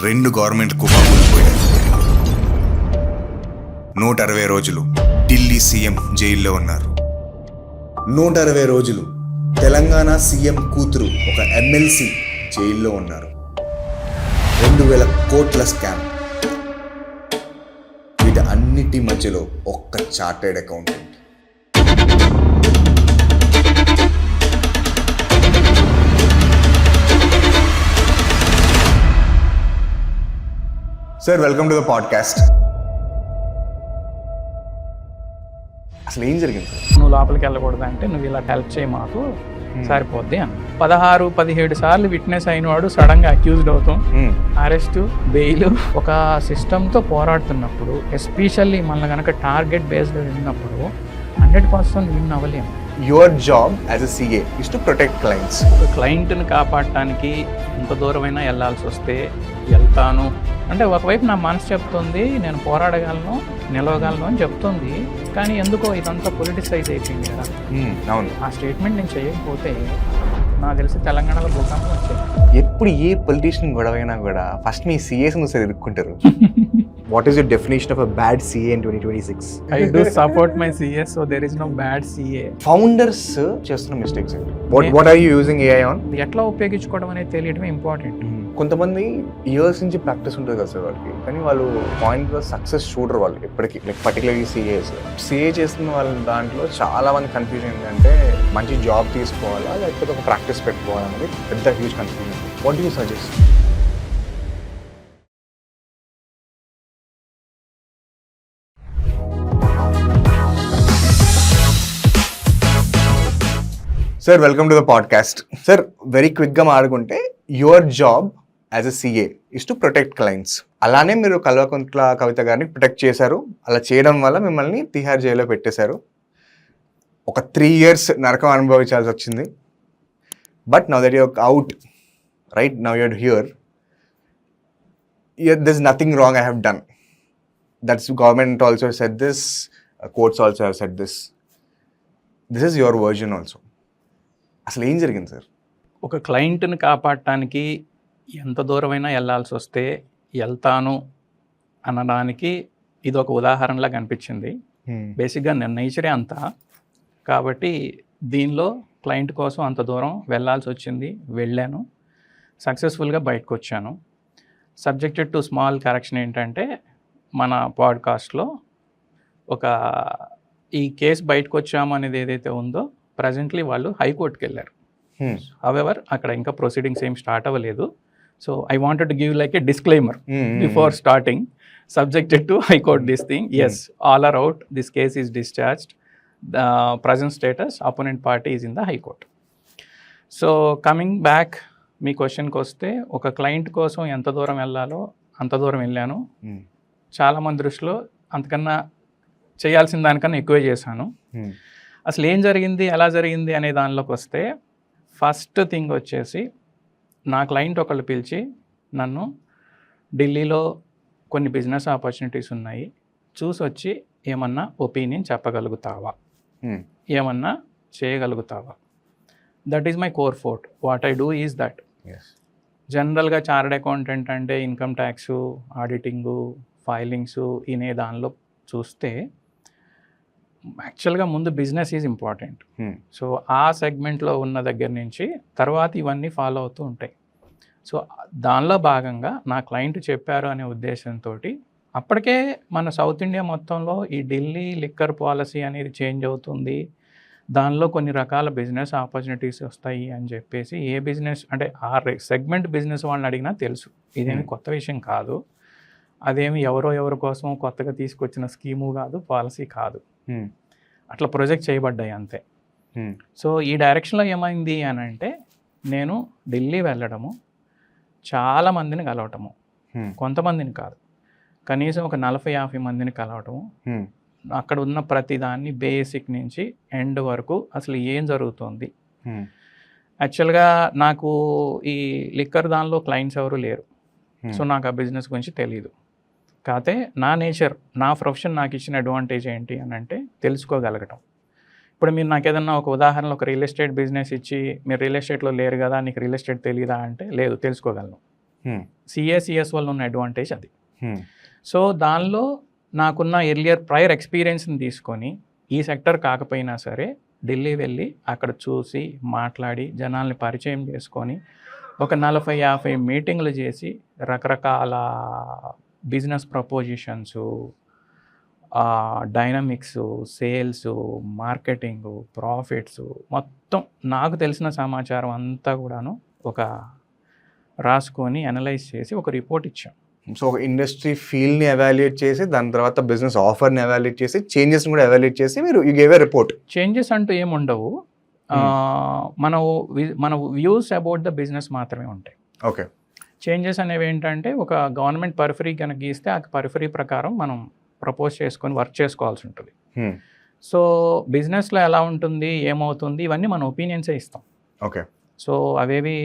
2 government కుప్పకూలిపోయాయి. 160 రోజులు Delhi CM జైల్లో ఉన్నారు. 160 రోజులు తెలంగాణ సీఎం కూతురు ఒక ఎమ్మెల్సీ జైల్లో ఉన్నారు. 2000 కోట్ల స్కామ్. వీటి అన్నిటి మధ్యలో ఒక్క chartered accountant. Sir, welcome to the podcast. అసలు ఏం జరిగింది? నువ్వు లోపలికి వెళ్ళకూడదు అంటే నువ్వు ఇలా హెల్ప్ చేయి మాకు సరిపోద్ది అని 16-17 సార్లు విట్నెస్ అయినవాడు సడన్ గా అక్యూజ్డ్ అవుతాం, అరెస్ట్, బెయిల్. ఒక సిస్టమ్తో పోరాడుతున్నప్పుడు ఎస్పెషల్లీ మన కనుక టార్గెట్ బేస్డ్ ఉన్నప్పుడు 100% విన్ అవ్వలేము. Your job as a CA is to protect clients. ఒక క్లయింట్ని కాపాడటానికి ఎంత దూరమైనా వెళ్ళాల్సి వస్తే వెళ్తాను అంటే ఒకవైపు నా మనసు చెప్తుంది నేను పోరాడగలను, నిలవగలను అని చెప్తుంది. కానీ ఎందుకో ఇదంతా పొలిటిసైజ్ అయిపోయింది కదా. అవును. ఆ స్టేట్మెంట్ నేను చేయకపోతే నాకు తెలిసి తెలంగాణలో భూకంపం వచ్చేది. ఎప్పుడు ఏ పొలిటీషియన్ గొడవ అయినా కూడా ఫస్ట్ మీ సిఏస్ ఒకసారి ఎదుర్కొంటారు. What is your definition of a bad CA in 2026? I do support my CS, so there is no bad CA. Founders చేస్తున్న మిస్టేక్స్ ఏంటి? What are you using AI on? ఎట్లా ఉపయోగించుకోవడం అనేది తెలియడమే ఇంపార్టెంట్. కొంతమంది years నుంచి ప్రాక్టీస్ ఉంటుంది కదా సార్ వాళ్ళకి, కానీ వాళ్ళు పాయింట్లో సక్సెస్ చూడరు వాళ్ళు ఎప్పటికీ. లైక్ పర్టికులర్లీ సిఏ చేస్తున్న వాళ్ళ దాంట్లో చాలా మంది కన్ఫ్యూజన్ ఏంటంటే మంచి జాబ్ తీసుకోవాలా లేకపోతే ఒక ప్రాక్టీస్ పెట్టుకోవాలా అనేది పెద్ద huge confusion. What do you suggest? Sir, welcome to the podcast. Sir, very క్విక్గా మాట్లాడుకుంటే your job as a CA is to protect clients. అలానే మీరు కల్వకుంట్ల కవిత గారిని ప్రొటెక్ట్ చేశారు. అలా చేయడం వల్ల మిమ్మల్ని తిహార్ జైల్లో పెట్టేశారు. ఒక 3 years నరకం అనుభవించాల్సి వచ్చింది. But now that you're out, right now you're here, there is nothing wrong I have done. That's government also said this, courts also have said this. This is your version also. అసలు ఏం జరిగింది sir? ఒక క్లయింట్ని కాపాడటానికి ఎంత దూరమైనా వెళ్ళాల్సి వస్తే వెళ్తాను అనడానికి ఇది ఒక ఉదాహరణలా కనిపించింది. బేసిక్గా నేను నేచరే అంతా కాబట్టి దీనిలో క్లయింట్ కోసం అంత దూరం వెళ్ళాల్సి వచ్చింది. వెళ్ళాను, సక్సెస్ఫుల్గా బయటకు వచ్చాను. సబ్జెక్టెడ్ టు స్మాల్ కరెక్షన్ ఏంటంటే మన పాడ్కాస్ట్లో ఒక ఈ కేసు బయటకు వచ్చాము అనేది ఏదైతే ఉందో ప్రజెంట్లీ వాళ్ళు హైకోర్టుకి వెళ్ళారు. హవెవర్ అక్కడ ఇంకా ప్రొసీడింగ్స్ ఏం స్టార్ట్ అవ్వలేదు. So I wanted to give like a disclaimer before starting. Subjected to high court this thing. Yes, all are out. This case is discharged. The present status opponent party is in the high court. So coming back మీ క్వశ్చన్కి వస్తే, ఒక client కోసం ఎంత దూరం వెళ్ళాలో అంత దూరం వెళ్ళాను. చాలామంది దృష్టిలో అంతకన్నా చేయాల్సిన దానికన్నా ఎక్కువే చేశాను. అసలు ఏం జరిగింది, ఎలా జరిగింది అనే దానిలోకి వస్తే, ఫస్ట్ థింగ్ వచ్చేసి నా క్లయింట్ ఒకళ్ళు పిలిచి నన్ను ఢిల్లీలో కొన్ని బిజినెస్ ఆపర్చునిటీస్ ఉన్నాయి, చూసి వచ్చి ఏమన్నా ఒపీనియన్ చెప్పగలుగుతావా, ఏమన్నా చేయగలుగుతావా. That is my core forte. What I do is that. జనరల్గా చార్టెడ్ అకౌంటెంట్ అంటే ఇన్కమ్ ట్యాక్సు, ఆడిటింగు, ఫైలింగ్సు ఇనే దానిలో చూస్తే యాక్చువల్గా ముందు బిజినెస్ ఈజ్ ఇంపార్టెంట్. సో ఆ సెగ్మెంట్లో ఉన్న దగ్గర నుంచి తర్వాత ఇవన్నీ ఫాలో అవుతూ ఉంటాయి. సో దానిలో భాగంగా నా క్లయింట్ చెప్పారు అనే ఉద్దేశంతో అప్పటికే మన సౌత్ ఇండియా మొత్తంలో ఈ ఢిల్లీ లిక్కర్ పాలసీ అనేది చేంజ్ అవుతుంది, దానిలో కొన్ని రకాల బిజినెస్ ఆపర్చునిటీస్ వస్తాయి అని చెప్పేసి ఏ బిజినెస్ అంటే ఆ సెగ్మెంట్ బిజినెస్ వాళ్ళని అడిగినా తెలుసు. ఇదేమి కొత్త విషయం కాదు, అదేమి ఎవరి కోసం కొత్తగా తీసుకొచ్చిన స్కీము కాదు, పాలసీ కాదు. అట్లా ప్రొజెక్ట్ చేయబడ్డాయి అంతే. సో ఈ డైరెక్షన్లో ఏమైంది అని అంటే, నేను ఢిల్లీ వెళ్ళడము, చాలామందిని కలవటము, కొంతమందిని కాదు కనీసం ఒక 40-50 మందిని కలవటము, అక్కడ ఉన్న ప్రతిదాన్ని బేసిక్ నుంచి ఎండ్ వరకు అసలు ఏం జరుగుతుంది. యాక్చువల్గా నాకు ఈ లిక్కర్ దానిలో క్లయింట్స్ ఎవరు లేరు. సో నాకు ఆ బిజినెస్ గురించి తెలియదు. కాకపోతే నా నేచర్, నా ప్రొఫెషన్ నాకు ఇచ్చిన అడ్వాంటేజ్ ఏంటి అని అంటే తెలుసుకోగలగటం. ఇప్పుడు మీరు నాకు ఏదన్నా ఒక ఉదాహరణలో ఒక రియల్ ఎస్టేట్ బిజినెస్ ఇచ్చి, మీరు రియల్ ఎస్టేట్లో లేరు కదా, నీకు రియల్ ఎస్టేట్ తెలియదా అంటే, లేదు తెలుసుకోగలను. సిఏసిఎస్ వల్ల ఉన్న అడ్వాంటేజ్ అది. సో దానిలో నాకున్న ఎర్లియర్ ప్రయర్ ఎక్స్పీరియన్స్ని తీసుకొని ఈ సెక్టర్ కాకపోయినా సరే ఢిల్లీ వెళ్ళి అక్కడ చూసి మాట్లాడి జనాల్ని పరిచయం చేసుకొని ఒక 40-50 మీటింగ్లు చేసి రకరకాల business prepositions, dynamics, sales, marketing, profits మొత్తం నాకు తెలిసిన సమాచారం అంతా కూడాను ఒక రాసుకొని అనలైజ్ చేసి ఒక రిపోర్ట్ ఇచ్చాం. సో ఒక ఇండస్ట్రీ ఫీల్డ్ని ఎవాల్యుయేట్ చేసి దాని తర్వాత బిజినెస్ ఆఫర్ని ఎవాల్యుయేట్ చేసి చేంజెస్ని కూడా ఎవాల్యుయేట్ చేసి మీరు you gave a report. Changes అంటూ ఏముండవు, మన వ్యూస్ అబౌట్ ద బిజినెస్ మాత్రమే ఉంటాయి. ఓకే. చేంజెస్ అనేవి ఏంటంటే ఒక గవర్నమెంట్ పరిఫరీ కనుక గీస్తే ఆ పరిఫరీ ప్రకారం మనం ప్రపోజ్ చేసుకొని వర్క్ చేసుకోవాల్సి ఉంటుంది. సో బిజినెస్లో ఎలా ఉంటుంది, ఏమవుతుంది, ఇవన్నీ మన ఒపీనియన్సే ఇస్తాం. ఓకే. సో అవేవి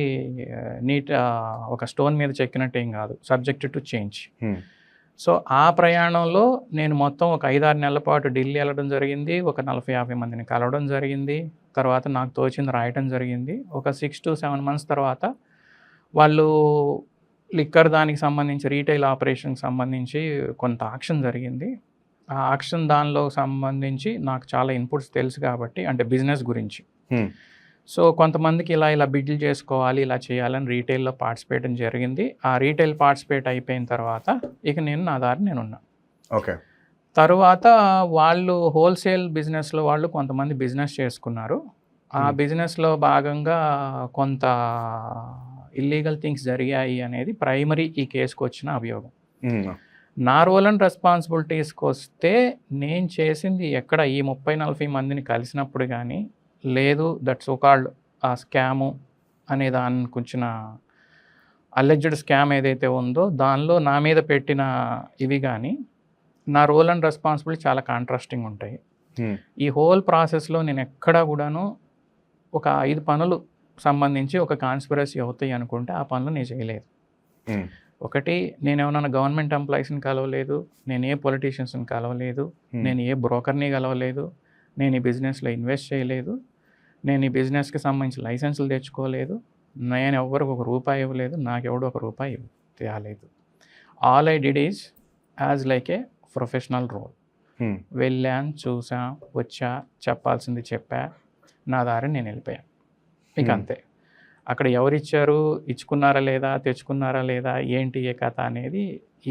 నీట్ ఒక స్టోన్ మీద చెక్కినట్టు ఏం కాదు, సబ్జెక్ట్ టు చేంజ్. సో ఆ ప్రయాణంలో నేను మొత్తం ఒక 5-6 నెలల పాటు ఢిల్లీ వెళ్ళడం జరిగింది. ఒక 40-50 మందిని కలవడం జరిగింది. తర్వాత నాకు తోచింది రాయటం జరిగింది. ఒక 6 to 7 months తర్వాత వాళ్ళు లిక్కర్ దానికి సంబంధించి రీటైల్ ఆపరేషన్కి సంబంధించి కొంత ఆక్షన్ జరిగింది. ఆ ఆక్షన్ దానిలో సంబంధించి నాకు చాలా ఇన్పుట్స్ తెలుసు కాబట్టి, అంటే బిజినెస్ గురించి. సో కొంతమందికి ఇలా బిడ్లు చేసుకోవాలి, ఇలా చేయాలని రీటైల్లో పార్టిసిపేట్ జరిగింది. ఆ రీటైల్ పార్టిసిపేట్ అయిపోయిన తర్వాత ఇక నేను నా దారి నేనున్నా. ఓకే. తర్వాత వాళ్ళు హోల్సేల్ బిజినెస్లో వాళ్ళు కొంతమంది బిజినెస్ చేసుకున్నారు. ఆ బిజినెస్లో భాగంగా కొంత ఇల్లీగల్ థింగ్స్ జరిగాయి అనేది ప్రైమరీ ఈ కేసుకు వచ్చిన అభియోగం. నా రోల్ అండ్ రెస్పాన్సిబిలిటీస్కి వస్తే నేను చేసింది ఎక్కడ ఈ 30-40 మందిని కలిసినప్పుడు కానీ లేదు, దట్ సో కాల్డ్ ఆ స్కాము అనే దానికి వచ్చిన అలెజ్డ్ స్కామ్ ఏదైతే ఉందో దానిలో నా మీద పెట్టిన ఇవి కానీ నా రోల్ అండ్ రెస్పాన్సిబిలిటీ చాలా కాంట్రాస్టింగ్ ఉంటాయి. ఈ హోల్ ప్రాసెస్లో నేను ఎక్కడా కూడాను ఒక 5 పనులు సంబంధించి ఒక కాన్స్పిరసీ అవుతాయి అనుకుంటే ఆ పనులు నేను చేయలేదు. ఒకటి, నేను ఏమన్నా గవర్నమెంట్ ఎంప్లాయీస్ని కలవలేదు, నేను ఏ పొలిటీషియన్స్ని కలవలేదు, నేను ఏ బ్రోకర్ని కలవలేదు, నేను ఈ బిజినెస్లో ఇన్వెస్ట్ చేయలేదు, నేను ఈ బిజినెస్కి సంబంధించి లైసెన్సులు తెచ్చుకోలేదు, నేను ఎవరికి ఒక రూపాయి ఇవ్వలేదు, నాకెవడు ఒక రూపాయి తేలేదు. All I did is as like a professional role. వెళ్ళాను, చూసా, వచ్చా, చెప్పాల్సింది చెప్పా, నా దారి నేను వెళ్ళిపోయాను. ఇక అంతే. అక్కడ ఎవరిచ్చారు, ఇచ్చుకున్నారా లేదా, తెచ్చుకున్నారా లేదా, ఏంటి ఏ కథ అనేది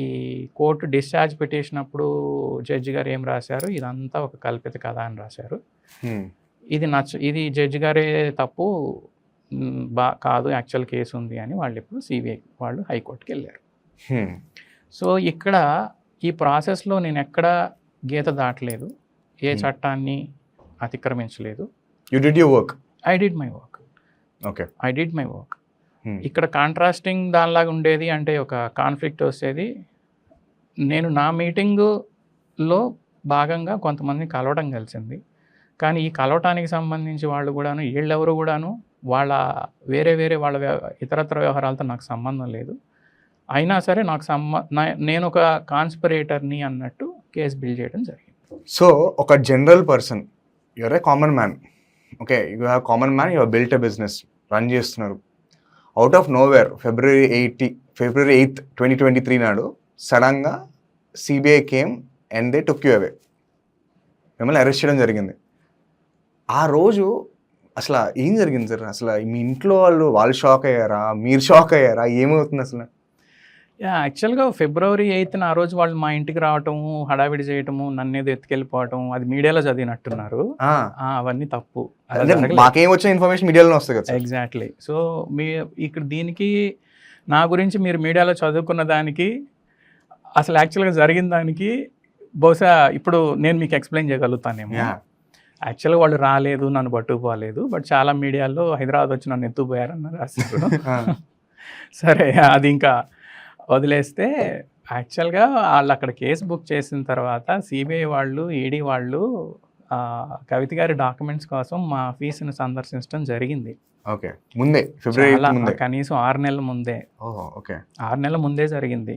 ఈ కోర్టు డిశ్చార్జ్ పిటిషన్ అప్పుడు జడ్జి గారు ఏం రాశారు, ఇదంతా ఒక కల్పిత కథ అని రాశారు. ఇది జడ్జి గారే తప్పు కాదు, యాక్చువల్ కేసు ఉంది అని వాళ్ళు ఇప్పుడు సిబిఐ వాళ్ళు హైకోర్టుకి వెళ్ళారు. సో ఇక్కడ ఈ ప్రాసెస్లో నేను ఎక్కడ గీత దాటలేదు, ఏ చట్టాన్ని అతిక్రమించలేదు. You did your work. I did my work. Okay. I did my work. ఇక్కడ కాంట్రాస్టింగ్ దానిలాగా ఉండేది అంటే ఒక కాన్ఫ్లిక్ట్ వచ్చేది. నేను నా మీటింగులో భాగంగా కొంతమందిని కలవడం కలిసింది. కానీ ఈ కలవటానికి సంబంధించి వాళ్ళు కూడాను, వీళ్ళెవరు కూడాను వాళ్ళ వేరే వాళ్ళ ఇతరత్ర వ్యవహారాలతో నాకు సంబంధం లేదు. అయినా సరే నాకు నేను ఒక కాన్స్పిరేటర్ని అన్నట్టు కేసు బిల్డ్ చేయడం జరిగింది. సో ఒక general person, your a common man, okay, you have common man, you have built a business, run చేస్తున్నారు. Out of nowhere February 8th 2023 నాడు సడన్గా CBI came and they took you away, మిమ్మల్ని arrest చేయడం జరిగింది. ఆ రోజు అసలు ఏం జరిగింది సార్? అసలు మీ ఇంట్లో వాళ్ళు షాక్ అయ్యారా, మీరు షాక్ అయ్యారా, ఏమవుతుంది అసలు? యాక్చువల్గా February 8th ఆ రోజు వాళ్ళు మా ఇంటికి రావటము, హడావిడి చేయటము, నన్ను ఏదో ఎత్తుకెళ్ళిపోవటం, అది మీడియాలో చదివినట్టున్నారు. అవన్నీ తప్పు. మాకేం వచ్చిన ఇన్ఫర్మేషన్ మీడియాలో వస్తుంది కదా. ఎగ్జాక్ట్లీ. సో ఇక్కడ దీనికి నా గురించి మీరు మీడియాలో చదువుకున్న దానికి అసలు యాక్చువల్గా జరిగిన దానికి బహుశా ఇప్పుడు నేను మీకు ఎక్స్ప్లెయిన్ చేయగలుగుతానేమో. యాక్చువల్గా వాళ్ళు రాలేదు, నన్ను పట్టుకుపోలేదు, బట్ చాలా మీడియాలో హైదరాబాద్ వచ్చి నన్ను ఎత్తుకుపోయారని రాశారు. సరే, అది ఇంకా వదిలేస్తే యాక్చువల్గా వాళ్ళు అక్కడ కేసు బుక్ చేసిన తర్వాత సిబిఐ వాళ్ళు, ఈడీ వాళ్ళు కవిత గారి డాక్యుమెంట్స్ కోసం మా ఆఫీసును సందర్శించడం జరిగింది. ఓకే, ముందే ఫిబ్రవరి కనీసం 6 నెలల ముందే. ఓకే, 6 నెలల ముందే జరిగింది.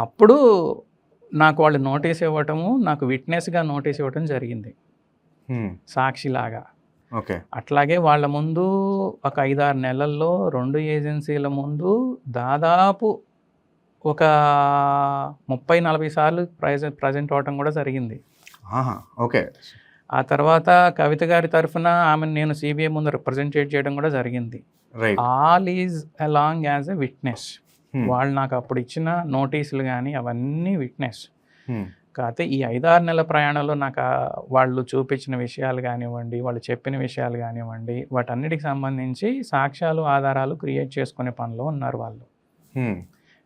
అప్పుడు నాకు వాళ్ళు నోటీస్ ఇవ్వటము, నాకు విట్నెస్గా నోటీస్ ఇవ్వటం జరిగింది, సాక్షిలాగా. ఓకే. అట్లాగే వాళ్ళ ముందు ఒక 5-6 నెలల్లో 2 ఏజెన్సీల ముందు దాదాపు ఒక 30-40 సార్లు ప్రజెంట్ అవ్వటం కూడా జరిగింది. ఆహా! ఓకే. ఆ తర్వాత కవిత గారి తరఫున ఆమెను నేను సిబిఐ ముందు రిప్రజెంటేట్ చేయడం కూడా జరిగింది. Right. All is along as a witness. Hmm. వాళ్ళు నాకు అప్పుడు ఇచ్చిన నోటీసులు కానీ అవన్నీ విట్నెస్. Hmm. కాకపోతే ఈ 5-6 నెలల ప్రయాణంలో నాకు వాళ్ళు చూపించిన విషయాలు కానివ్వండి, వాళ్ళు చెప్పిన విషయాలు కానివ్వండి, వాటన్నిటికి సంబంధించి సాక్ష్యాలు, ఆధారాలు క్రియేట్ చేసుకునే పనిలో ఉన్నారు వాళ్ళు. Hmm.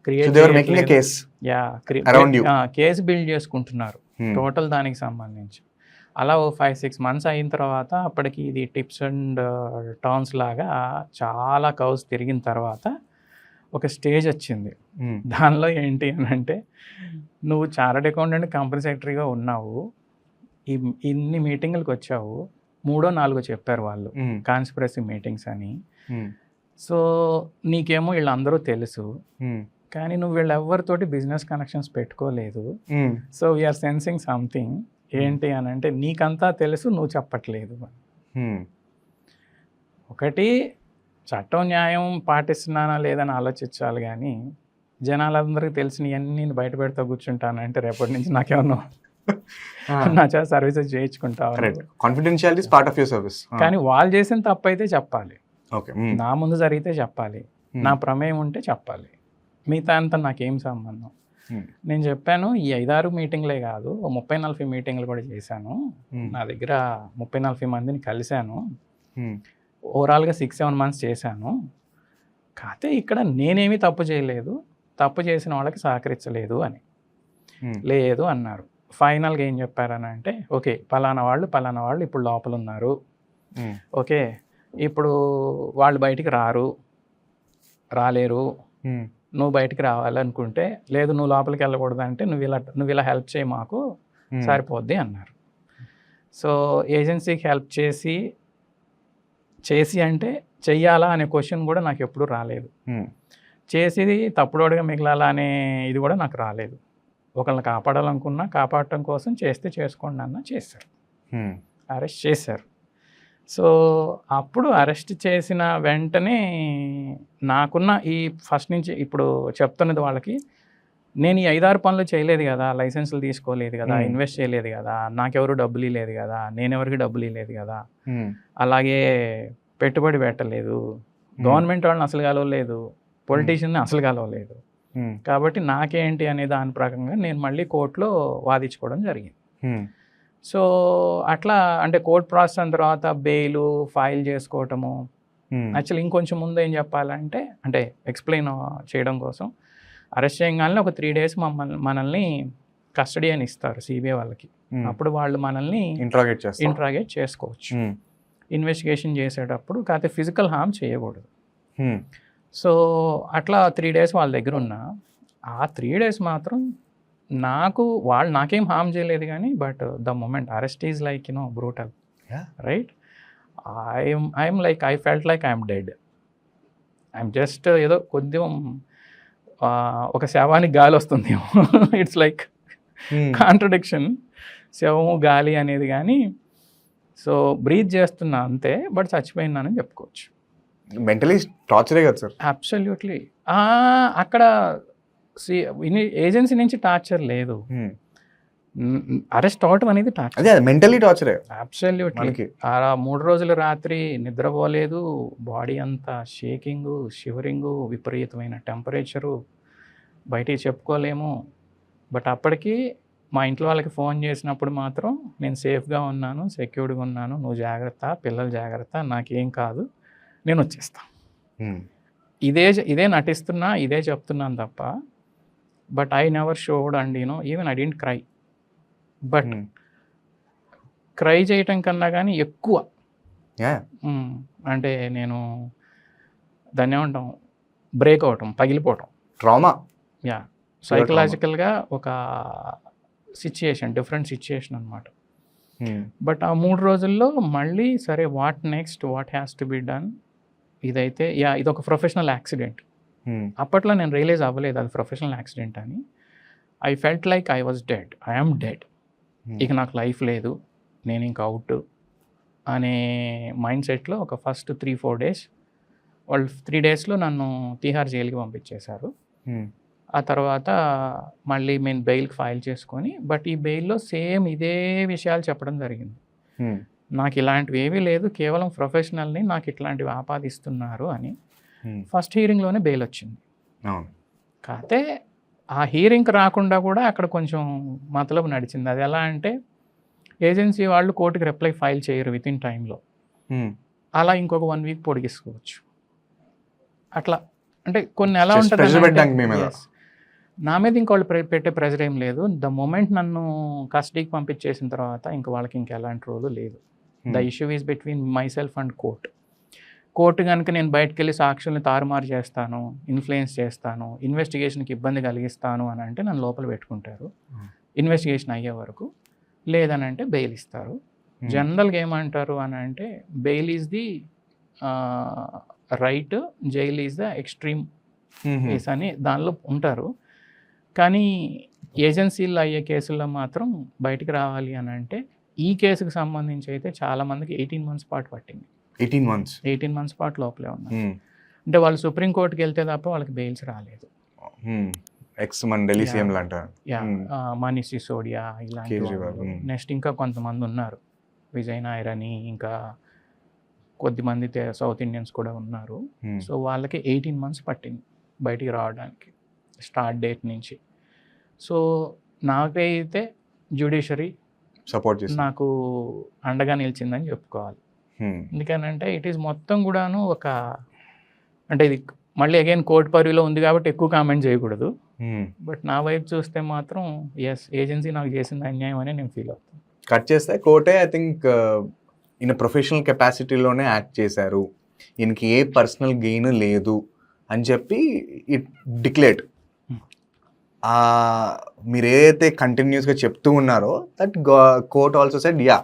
Create So they were making a case around you. Case build చేసుకుంటున్నారు Hmm. టోటల్ దానికి సంబంధించి. అలా ఓ 5-6 మంత్స్ అయిన తర్వాత అప్పటికి ఇది టిప్స్ అండ్ టర్న్స్ లాగా చాలా కౌస్ తిరిగిన తర్వాత ఒక స్టేజ్ వచ్చింది. Hmm. దానిలో ఏంటి అని అంటే, నువ్వు చార్టర్డ్ అకౌంటెంట్ కంపెనీ సెక్రటరీగా ఉన్నావు, ఇన్ని మీటింగులకు వచ్చావు, 3-4 చెప్పారు వాళ్ళు Hmm. కాన్స్పిరసీ మీటింగ్స్ అని. Hmm. సో నీకేమో వీళ్ళందరూ తెలుసు, Hmm. కానీ నువ్వు వీళ్ళెవ్వరితోటి బిజినెస్ కనెక్షన్స్ పెట్టుకోలేదు. Hmm. So we're sensing something. ఏంటి అని అంటే, నీకంతా తెలుసు, నువ్వు చెప్పట్లేదు. Hmm. ఒకటి, చట్టం న్యాయం పాటిస్తున్నానా లేదని ఆలోచించాలి, కానీ జనాలందరికీ తెలిసినవన్నీ నేను బయట పెడతా కూర్చుంటానంటే రేపటి నుంచి నాకేమన్నా నా చేత సర్వీసెస్ చేయించుకుంటావు. Correct. Confidentiality is part of your service. కానీ వాళ్ళు చేసిన తప్పు అయితే చెప్పాలి, ఓకే. నా ముందు జరిగితే చెప్పాలి, నా ప్రమేయం ఉంటే చెప్పాలి, మిగతా అంతా నాకేం సంబంధం. నేను చెప్పాను, ఈ 5-6 మీటింగ్లే కాదు, 30-40 మీటింగ్లు కూడా చేశాను. నా దగ్గర 30-40 మందిని కలిశాను. ఓవరాల్గా 6-7 మంత్స్ చేశాను. కాకపోతే ఇక్కడ నేనేమీ తప్పు చేయలేదు, తప్పు చేసిన వాళ్ళకి సహకరించలేదు అని. లేదు అన్నారు. ఫైనల్గా ఏం చెప్పారని అంటే, ఓకే పలానా వాళ్ళు ఇప్పుడు లోపల ఉన్నారు, ఓకే ఇప్పుడు వాళ్ళు బయటికి రాలేరు, నువ్వు బయటికి రావాలనుకుంటే, లేదు నువ్వు లోపలికి వెళ్ళకూడదు అంటే నువ్వు ఇలా హెల్ప్ చేయి మాకు, సరిపోద్ది అన్నారు. సో ఏజెన్సీకి హెల్ప్ చేసి అంటే చెయ్యాలా అనే క్వశ్చన్ కూడా నాకు ఎప్పుడూ రాలేదు. చేసేది తప్పుడోడుగా మిగలాలా అనే ఇది కూడా నాకు రాలేదు. ఒకళ్ళని కాపాడాలనుకున్నా, కాపాడటం కోసం చేస్తే చేసుకోండి అన్న చేశారు, అరెస్ట్ చేశారు. సో అప్పుడు అరెస్ట్ చేసిన వెంటనే నాకున్న ఈ ఫస్ట్ నుంచి ఇప్పుడు చెప్తున్నది వాళ్ళకి, నేను ఈ 5-6 పనులు చేయలేదు కదా, లైసెన్సులు తీసుకోలేదు కదా, ఇన్వెస్ట్ చేయలేదు కదా, నాకెవరు డబ్బులు ఇవ్వలేదు కదా, నేనెవరికి డబ్బులు ఇవ్వలేదు కదా, అలాగే పెట్టుబడి పెట్టలేదు, గవర్నమెంట్ వాళ్ళని అసలు కలవలేదు, పొలిటీషియన్ని అసలు కలవలేదు. కాబట్టి నాకేంటి అనే దాని ప్రకారంగా నేను మళ్ళీ కోర్టులో వాదించుకోవడం జరిగింది. సో అట్లా అంటే కోర్ట్ ప్రాసెస్ అయిన తర్వాత బెయిల్ ఫైల్ చేసుకోవటము. యాక్చువల్లీ ఇంకొంచెం ముందు ఏం చెప్పాలంటే, అంటే ఎక్స్ప్లెయిన్ చేయడం కోసం, అరెస్ట్ చేయగానే ఒక 3 days మనల్ని కస్టడీ అని ఇస్తారు సిబిఐ వాళ్ళకి. అప్పుడు వాళ్ళు మనల్ని ఇంట్రాగేట్ చేసుకోవచ్చు ఇన్వెస్టిగేషన్ చేసేటప్పుడు. కాకపోతే ఫిజికల్ హార్మ్ చేయకూడదు. సో అట్లా 3 days వాళ్ళ దగ్గర ఉన్నా. ఆ 3 days మాత్రం వాళ్ళు నాకేం హార్మ్ చేయలేదు, కానీ but the moment arrest is like brutal, right? I'm like I felt like I'm dead. I'm just ఏదో కొద్దిగా ఒక శవానికి గాలి వస్తుంది, ఇట్స్ లైక్ కాంట్రడిక్షన్, శవము గాలి అనేది. కానీ సో బ్రీత్ చేస్తున్నా అంతే, బట్ చచ్చిపోయినానని చెప్పుకోవచ్చు. మెంటలీ టార్చరే కదా సార్? అబ్సల్యూట్లీ. అక్కడ ఏజెన్సీ నుంచి టార్చర్ లేదు, అరెస్ట్ అవటం అనేది టార్చర్. అదే మెంటలీ టార్చరే. అబ్సల్యూట్లీ. 3 రోజులు రాత్రి నిద్రపోలేదు, బాడీ అంతా షేకింగ్, షివరింగ్, విపరీతమైన టెంపరేచరు, బయటికి చెప్పుకోలేము. బట్ అప్పటికి మా ఇంట్లో వాళ్ళకి ఫోన్ చేసినప్పుడు మాత్రం నేను సేఫ్గా ఉన్నాను, సెక్యూర్డ్గా ఉన్నాను, నువ్వు జాగ్రత్త, పిల్లలు జాగ్రత్త, నాకేం కాదు, నేను వచ్చేస్తాను. ఇదే నటిస్తున్నా, ఇదే చెప్తున్నాను తప్ప, but I never showed and even I didn't cry. But cry చేయటం కన్నా కానీ ఎక్కువ అంటే నేను దాన్ని ఏమంటాం, బ్రేక్ అవటం, పగిలిపోవటం, ట్రామా. సైకలాజికల్గా ఒక డిఫరెంట్ సిచ్యుయేషన్ అనమాట. బట్ ఆ 3 రోజుల్లో మళ్ళీ సరే, what next, what has to be done, ఇదైతే ఇదొక ప్రొఫెషనల్ యాక్సిడెంట్. అప్పట్లో నేను రియలైజ్ అవ్వలేదు అది ప్రొఫెషనల్ యాక్సిడెంట్ అని. I felt like I was dead, I'm dead, ఇక నాకు లైఫ్ లేదు, నేను ఇంక అవుట్ అనే మైండ్ సెట్లో ఒక ఫస్ట్ 3-4 డేస్ వాళ్ళు 3 డేస్లో నన్ను తిహార్ జైలుకి పంపించేశారు. ఆ తర్వాత మళ్ళీ నేను బెయిల్కి ఫైల్ చేసుకొని, బట్ ఈ బెయిల్లో సేమ్ ఇదే విషయాలు చెప్పడం జరిగింది. నాకు ఇలాంటివి ఏమీ లేదు, కేవలం ప్రొఫెషనల్ని నాకు ఇట్లాంటివి ఆపాదిస్తున్నారు అని. ఫస్ట్ హీరింగ్లోనే బెయిల్ వచ్చింది. కాకపోతే ఆ హీరింగ్కి రాకుండా కూడా అక్కడ కొంచెం మతలబు నడిచింది. అది ఎలా అంటే ఏజెన్సీ వాళ్ళు కోర్టుకి రిప్లై ఫైల్ చేయరు విత్ ఇన్ టైంలో, అలా ఇంకొక 1 వీక్ పొడిగించుకోవచ్చు. అట్లా అంటే కొన్ని ఎలా ఉంటుంది, నా మీద ఇంకోళ్ళు పెట్టే ప్రెజర్ ఏం లేదు. ద మూమెంట్ నన్ను కస్టడీకి పంపించేసిన తర్వాత ఇంక వాళ్ళకి ఇంకెలాంటి రోలు లేదు. The issue is between my self and court కనుక నేను బయటకు వెళ్ళి సాక్షుల్ని తారుమారు చేస్తాను, ఇన్ఫ్లుయెన్స్ చేస్తాను, ఇన్వెస్టిగేషన్కి ఇబ్బంది కలిగిస్తాను అని అంటే నన్ను లోపల పెట్టుకుంటారు ఇన్వెస్టిగేషన్ అయ్యే వరకు. లేదని అంటే బెయిల్ ఇస్తారు. జనరల్గా ఏమంటారు అని అంటే bail is the right, jail is the extreme case అని దానిలో ఉంటారు. కానీ ఏజెన్సీల్లో అయ్యే కేసుల్లో మాత్రం బయటికి రావాలి అని అంటే ఈ కేసుకు సంబంధించి అయితే చాలామందికి 18 months పాటు పట్టింది. 18 months పాటు లోపలే ఉన్నారు. అంటే వాళ్ళు సుప్రీంకోర్టుకి వెళ్తే తప్ప వాళ్ళకి బెయిల్స్ రాలేదు. మనీష్ సిసోడియా ఇలాంటి వాళ్ళు. నెక్స్ట్ ఇంకా కొంతమంది ఉన్నారు, విజయ్ నాయర్ అని, ఇంకా కొద్దిమంది సౌత్ ఇండియన్స్ కూడా ఉన్నారు. సో వాళ్ళకి 18 months పట్టింది బయటికి రావడానికి స్టార్ట్ డేట్ నుంచి. సో నాకైతే జ్యుడిషరీ సపోర్ట్ చేసి నాకు అండగా నిలిచిందని చెప్పుకోవాలి. ఎందుకనంటే ఇట్ ఈస్ మొత్తం కూడాను ఒక, అంటే ఇది మళ్ళీ అగైన్ కోర్టు పరిధిలో ఉంది కాబట్టి ఎక్కువ కామెంట్ చేయకూడదు. బట్ నా వైపు చూస్తే మాత్రం ఎస్, ఏజెన్సీ నాకు చేసింది అన్యాయం అని నేను ఫీల్ అవుతాను. కట్ చేస్తే కోర్టే ఐ థింక్ ఈయన ప్రొఫెషనల్ కెపాసిటీలోనే యాక్ట్ చేశారు, ఈయనకి ఏ పర్సనల్ గెయిన్ లేదు అని చెప్పి ఇట్ డిక్లేర్డ్. మీరు ఏదైతే కంటిన్యూస్గా చెప్తూ ఉన్నారో that court also said yeah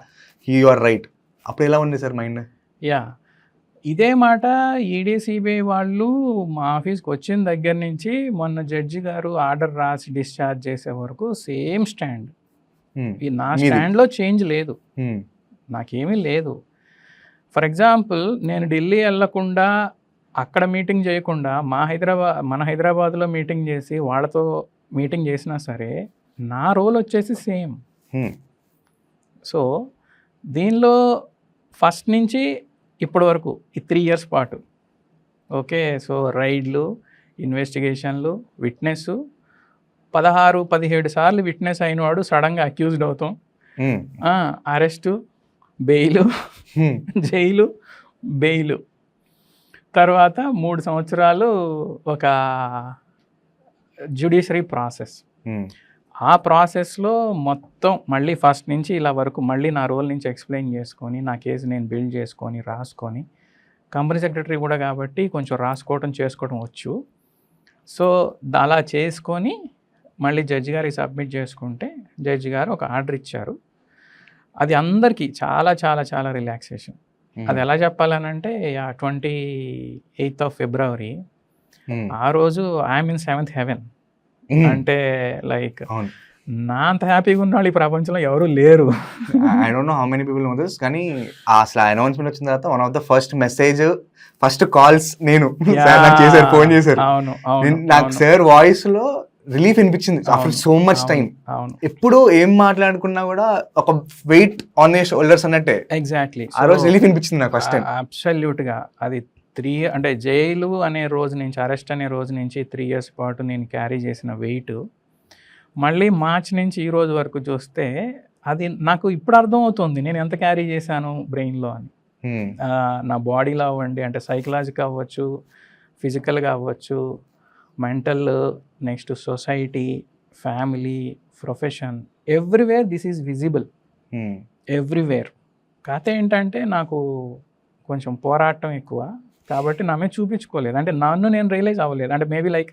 you are right. అప్పుడు ఎలా ఉంది సార్ మైండ్? ఇదే మాట ఈడీ సిబిఐ వాళ్ళు మా ఆఫీస్కి వచ్చిన దగ్గర నుంచి మొన్న జడ్జి గారు ఆర్డర్ రాసి డిశ్చార్జ్ చేసే వరకు సేమ్ స్టాండ్. నా స్టాండ్లో చేంజ్ లేదు, నాకేమీ లేదు. ఫర్ ఎగ్జాంపుల్ నేను ఢిల్లీ వెళ్ళకుండా అక్కడ మీటింగ్ చేయకుండా మన హైదరాబాద్లో మీటింగ్ చేసి వాళ్ళతో మీటింగ్ చేసినా సరే నా రోల్ వచ్చేసి సేమ్. సో దీనిలో ఫస్ట్ నుంచి ఇప్పటి వరకు ఈ 3 years పాటు ఓకే. సో రైడ్లు, ఇన్వెస్టిగేషన్లు, విట్నెస్ 16-17 సార్లు విట్నెస్ అయినవాడు సడన్గా అక్యూజ్డ్ అవుతాం, అరెస్టు, బెయిలు, జైలు, బెయిలు, తర్వాత 3 సంవత్సరాలు ఒక జ్యుడిషరీ ప్రాసెస్. ఆ ప్రాసెస్లో మొత్తం మళ్ళీ ఫస్ట్ నుంచి ఇలా వరకు మళ్ళీ నా రోల్ నుంచి ఎక్స్ప్లెయిన్ చేసుకొని నా కేసు నేను బిల్డ్ చేసుకొని రాసుకొని, కంపెనీ సెక్రటరీ కూడా కాబట్టి కొంచెం చేసుకోవడం వచ్చు. సో అలా చేసుకొని మళ్ళీ జడ్జి గారికి సబ్మిట్ చేసుకుంటే జడ్జి గారు ఒక ఆర్డర్ ఇచ్చారు. అది అందరికీ చాలా చాలా చాలా రిలాక్సేషన్. అది ఎలా చెప్పాలనంటే 28th of February ఆ రోజు ఐఎమ్ ఇన్ 7th heaven. అంటే లైక్ నా అంత హ్యాపీగా ఉన్న వాళ్ళు ఈ ప్రపంచంలో ఎవరు లేరు. I don't know how many people know this, కానీ అసలు అనౌన్స్మెంట్ వచ్చిన తర్వాత one of the first calls నేను నాకు చేశారు, ఫోన్ చేశారు. నాకు సార్ వాయిస్ లో రిలీఫ్ అనిపించింది ఆఫ్టర్ సో మచ్ టైం. ఎప్పుడు ఏం మాట్లాడుకున్నా కూడా ఒక వెయిట్ ఆన్ యువర్ షోల్డర్స్ అన్నట్టే. ఎగ్జాక్ట్లీ ఆ రోజు రిలీఫ్ అనిపించింది నాకు ఫస్ట్ టైం. అబ్సల్యూట్ గా అది 3 అంటే జైలు అనే రోజు నుంచి, అరెస్ట్ అనే రోజు నుంచి 3 years పాటు నేను క్యారీ చేసిన వెయిట్ మళ్ళీ మార్చ్ నుంచి ఈ రోజు వరకు చూస్తే అది నాకు ఇప్పుడు అర్థమవుతుంది నేను ఎంత క్యారీ చేశాను బ్రెయిన్లో అని. నా బాడీలో అవ్వండి, అంటే సైకలాజికల్ అవ్వచ్చు, ఫిజికల్గా అవ్వచ్చు, mental, next society, family, profession, everywhere this is visible, everywhere. కాకపోతే ఏంటంటే నాకు కొంచెం పోరాటం ఎక్కువ కాబట్టి నా మీద చూపించుకోలేదు, అంటే నన్ను నేను రియలైజ్ అవ్వలేదు. అంటే మేబీ లైక్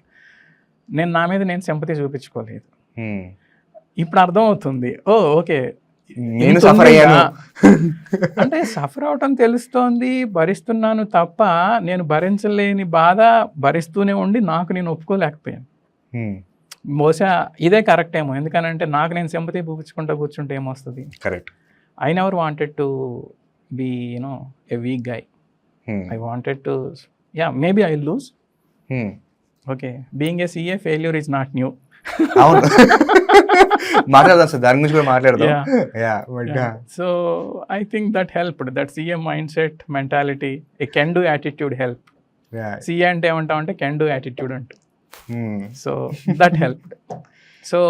నేను నా మీద నేను సింపతి చూపించుకోలేదు. ఇప్పుడు అర్థమవుతుంది, ఓకే నేను సఫర్ అయ్యాను అంటే సఫర్ అవటం తెలుస్తోంది, భరిస్తున్నాను తప్ప నేను భరించలేని బాధ భరిస్తూనే ఉండి నాకు నేను ఒప్పుకోలేకపోయాను. బహుశా ఇదే కరెక్ట్ ఏమో, ఎందుకనంటే నాకు నేను సింపతి చూపించుకుంటూ కూర్చుంటే ఏమొస్తుంది. Correct. I never wanted to be, a weak guy. I wanted to, maybe I'll lose. Okay, being a CA, failure is not new. అవును, మాట్లాడదాం సార్, దాని గురించి కూడా మాట్లాడదాం. So I think that helped. That CA mindset, mentality, a can-do attitude helped. CA అంటే ఏమంటామంటే can-do attitude అంట. So that helped. So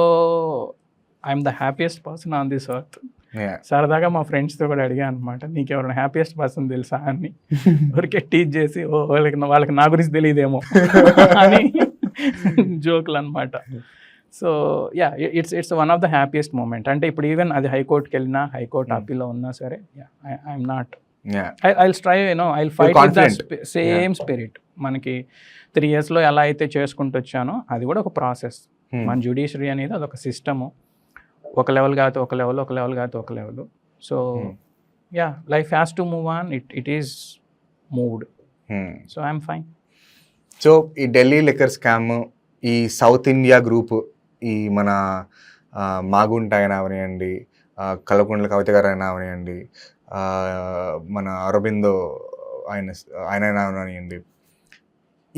I'm the happiest person on this earth. సరదాగా మా ఫ్రెండ్స్తో కూడా అడిగాను అనమాట, నీకు ఎవరైనా హ్యాపీయెస్ట్ పర్సన్ తెలుసా అని. ఊరికే టీచ్ చేసి వాళ్ళకి నా గురించి తెలియదేమో అని జోకులు అనమాట. So it's one of the happiest moment. అంటే ఇప్పుడు ఈవెన్ అది హైకోర్టుకి వెళ్ళినా, హైకోర్టు అప్పీల్లో ఉన్నా సరే, I'm not, I'll strive, I'll fight with the same spirit. మనకి 3 yearsలో ఎలా అయితే చేసుకుంటూ వచ్చానో అది కూడా ఒక ప్రాసెస్. మన జ్యుడిషియరీ అనేది అదొక సిస్టము. ఒక లెవెల్ కాదు ఒక లెవెల్, ఒక లెవెల్ కాదు ఒక level. So life has to move on. It is moved. So I'm fine. So ఈ ఢిల్లీ లిక్కర్ స్కామ్, ఈ సౌత్ ఇండియా గ్రూప్, ఈ మన మాగుంట అయినా అవనివ్వండి, కల్వకుంట్ల కవిత గారు అయినా అవనివ్వండి, మన అరబిందో ఆయన అవనివ్వండి,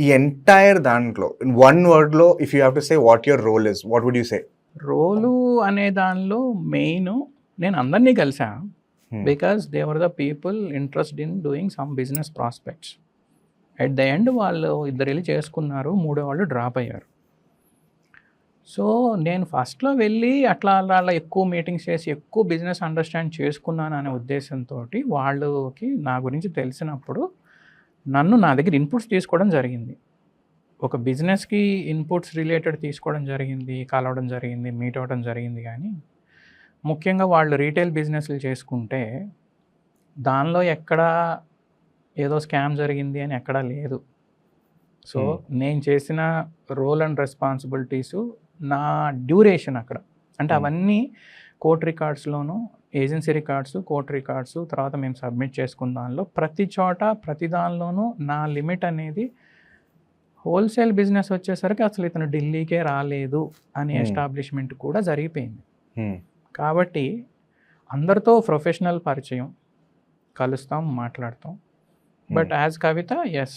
ఈ ఎంటైర్ దాంట్లో ఇన్ వన్ వర్డ్లో if you have to say what your role is, what would you say? Role అనే దానిలో మెయిన్, నేను అందరినీ కలిసా because they were the people interest in doing some business prospects. At the end వాళ్ళు ఇద్దరు వెళ్ళి చేసుకున్నారు, 3వ వాళ్ళు డ్రాప్ అయ్యారు. సో నేను ఫస్ట్లో వెళ్ళి అట్లా అలా ఎక్కువ మీటింగ్స్ చేసి ఎక్కువ బిజినెస్ అండర్స్టాండ్ చేసుకున్నాను అనే ఉద్దేశంతో వాళ్ళకి నా గురించి తెలిసినప్పుడు నా దగ్గర ఇన్పుట్స్ తీసుకోవడం జరిగింది. ఒక బిజినెస్కి ఇన్పుట్స్ రిలేటెడ్ తీసుకోవడం జరిగింది, కలవడం జరిగింది, మీట్ అవ్వడం జరిగింది. కానీ ముఖ్యంగా వాళ్ళు రీటైల్ బిజినెస్లు చేసుకుంటే దానిలో ఎక్కడా ఏదో స్కామ్ జరిగింది అని ఎక్కడా లేదు. సో నేను చేసిన రోల్ అండ్ రెస్పాన్సిబిలిటీసు, నా డ్యూరేషన్ అక్కడ, అంటే అవన్నీ కోర్ట్ రికార్డ్స్లోను, ఏజెన్సీ రికార్డ్స్, కోర్ట్ రికార్డ్స్, తర్వాత మేము సబ్మిట్ చేసుకున్న దానిలో ప్రతి చోట ప్రతి దానిలోనూ నా లిమిట్ అనేది హోల్సేల్ బిజినెస్ వచ్చేసరికి అసలు ఇతను ఢిల్లీకే రాలేదు అనే ఎస్టాబ్లిష్మెంట్ కూడా జరిగిపోయింది. కాబట్టి అందరితో ప్రొఫెషనల్ పరిచయం, కలుస్తాం, మాట్లాడతాం. But as Kavitha, yes,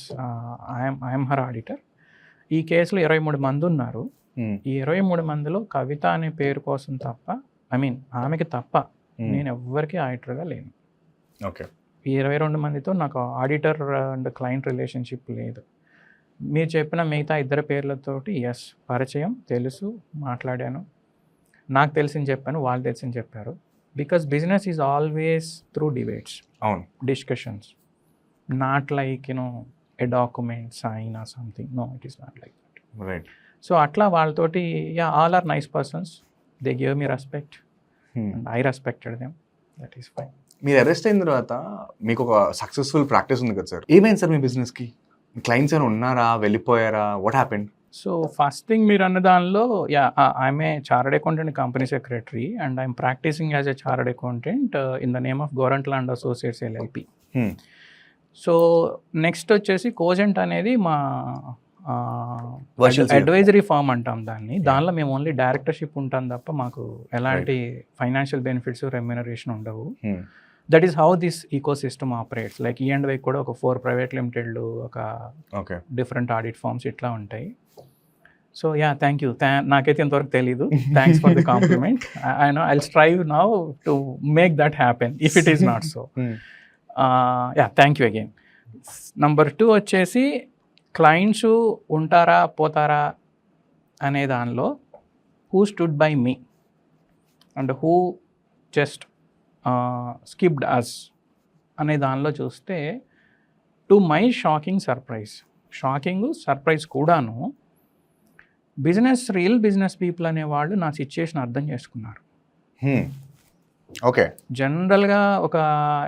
I'm her auditor. ఈ కేసులో 23 మంది ఉన్నారు. ఈ 23 మందిలో కవిత అనే పేరు కోసం తప్ప, ఆమెకి తప్ప నేను ఎవ్వరికీ ఆడిటర్గా లేను. ఓకే. ఈ 22 మందితో నాకు ఆడిటర్ అండ్ క్లయింట్ రిలేషన్షిప్ లేదు. మీరు చెప్పిన మిగతా 2 పేర్లతోటి ఎస్, పరిచయం, తెలుసు, మాట్లాడాను, నాకు తెలిసింది చెప్పాను, వాళ్ళు తెలిసింది చెప్పారు. Because business is always through debates, అవును, discussions, not like a document sign or something. No, it is not like that. Right. So అట్లా వాళ్ళతోటి all are nice persons, they give me respect and I respected them. That is fine. మీరు arrest అయిన తర్వాత మీకు ఒక successful practice ఉంది కదా sir, ఏమైంది సార్ మీ బిజినెస్కి? క్లయింట్స్ ఏమైనా ఉన్నారా, వెళ్ళిపోయారా, what happened? So first thing మీరు అన్న దానిలో, I'm a chartered accountant company secretary and I'm practising as a chartered accountant in the name of Gorantla and associates LLP. So next వచ్చేసి కోజెంట్ అనేది మా అడ్వైజరీ ఫామ్ అంటాం దాన్ని. దానిలో మేము ఓన్లీ డైరెక్టర్షిప్ ఉంటాం తప్ప మాకు ఎలాంటి ఫైనాన్షియల్ బెనిఫిట్స్, రెమ్యునరేషన్ ఉండవు. That is how this ecosystem operates. Like E&Y కూడా ఒక 4 ప్రైవేట్ లిమిటెడ్లు, ఒక డిఫరెంట్ ఆడిట్ ఫార్మ్స్ ఇట్లా ఉంటాయి. So thank you. నాకైతే ఇంతవరకు తెలీదు. Thanks for the compliment. I strive now to make that happen if it is not so. Thank you again. Number 2 వచ్చేసి clients ఉంటారా పోతారా అనే దానిలో who stood by me and who just skipped us అనే దానిలో చూస్తే, టు మై షాకింగ్ సర్ప్రైజ్ కూడాను, real business people అనేవాళ్ళు నా సిచ్యుయేషన్ అర్థం చేసుకున్నారు. ఓకే. జనరల్గా ఒక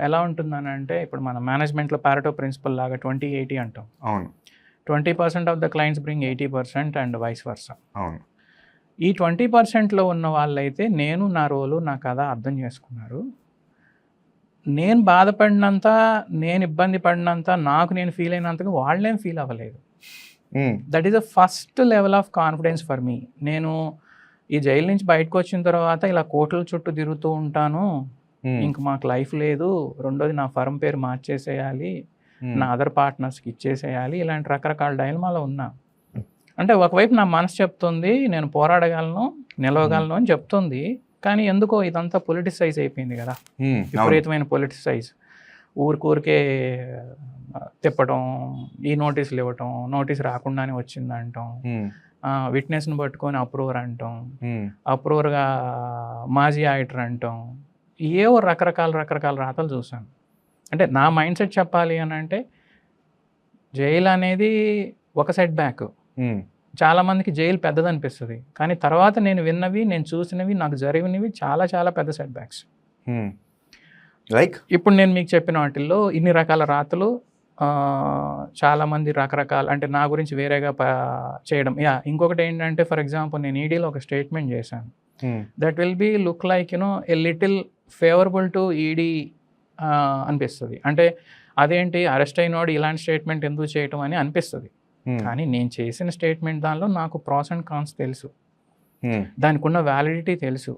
ఎలా ఉంటుందని అంటే, ఇప్పుడు మన మేనేజ్మెంట్లో పారెటో ప్రిన్సిపల్ లాగా 20-80 అంటాం. అవును. 20% of the clients bring 80% and vice versa. అవును. ఈ 20%లో ఉన్న వాళ్ళైతే నేను నా రోలు, నా కథ అర్థం చేసుకున్నారు. నేను బాధపడినంత, నేను ఇబ్బంది పడినంత, నాకు నేను ఫీల్ అయినంతగా వాళ్ళేం ఫీల్ అవ్వలేదు. That is the first level of confidence for me. నేను ఈ జైలు నుంచి బయటకు వచ్చిన తర్వాత ఇలా కోట్ల చుట్టూ తిరుగుతూ ఉంటాను, ఇంక మాకు లైఫ్ లేదు, రెండోది నా ఫర్మ్ పేరు మార్చేసేయాలి, నా అదర్ పార్ట్నర్స్కి ఇచ్చేసేయాలి, ఇలాంటి రకరకాల డైలమాలో ఉన్నా. అంటే ఒకవైపు నా మనసు చెప్తుంది నేను పోరాడగలను, నిలవగలను అని చెప్తుంది, కానీ ఎందుకో ఇదంతా పొలిటిసైజ్ అయిపోయింది కదా, విపరీతమైన పొలిటిసైజ్. ఊరికే తిప్పడం, ఈ నోటీసులు ఇవ్వటం, నోటీస్ రాకుండానే వచ్చిందంటాం, విట్నెస్ని పట్టుకొని అప్రూవర్ అంటాం, అప్రూవర్గా మాజీ ఆడిటర్ అంటాం, ఏవో రకరకాల రాతలు చూసాను. అంటే నా మైండ్ సెట్ చెప్పాలి అని అంటే జైలు అనేది ఒక సెట్ బ్యాక్. చాలామందికి జైలు పెద్దదనిపిస్తుంది, కానీ తర్వాత నేను విన్నవి, నేను చూసినవి, నాకు జరిగినవి చాలా పెద్ద సెట్ బ్యాక్స్. లైక్ ఇప్పుడు నేను మీకు చెప్పిన వాటిల్లో ఇన్ని రకాల రాతలు, చాలామంది రకరకాల, అంటే నా గురించి వేరేగా చేయడం. ఇంకొకటి ఏంటంటే, ఫర్ ఎగ్జాంపుల్ నేను ఈడీలో ఒక స్టేట్మెంట్ చేశాను, that will be look like a little favourable to ED అనిపిస్తుంది. అంటే అదేంటి అరెస్ట్ అయినోడు ఇలాంటి స్టేట్మెంట్ ఎందుకు చేయటం అని అనిపిస్తుంది, కానీ నేను చేసిన స్టేట్మెంట్ దానిలో నాకు ప్రాస్ అండ్ కాన్స్ తెలుసు, దానికి ఉన్న వ్యాలిడిటీ తెలుసు.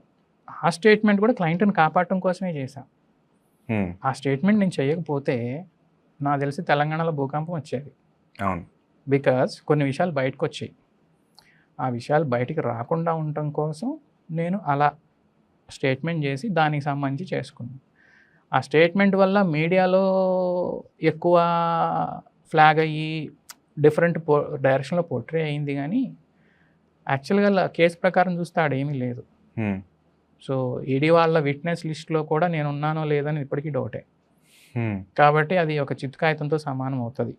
ఆ స్టేట్మెంట్ కూడా క్లయింట్ని కాపాడటం కోసమే చేశాను. ఆ స్టేట్మెంట్ నేను చేయకపోతే నాకు తెలిసి తెలంగాణలో భూకంపం వచ్చేది. బికాజ్ కొన్ని విషయాలు బయటకు వచ్చాయి, ఆ విషయాలు బయటికి రాకుండా ఉండటం కోసం నేను అలా స్టేట్మెంట్ చేసి దానికి సంబంధించి చేసుకున్నాను. ఆ స్టేట్మెంట్ వల్ల మీడియాలో ఎక్కువ ఫ్లాగ్ అయ్యి డిఫరెంట్ డైరెక్షన్లో పోర్ట్రే అయింది, కానీ యాక్చువల్గా కేసు ప్రకారం చూస్తే ఆడేమీ లేదు. సో ఈడీ వాళ్ళ విట్నెస్ లిస్ట్లో కూడా నేను ఉన్నానో లేదని ఇప్పటికీ డౌటే. కాబట్టి అది ఒక చిత్తు కాగితంతో సమానం అవుతుంది.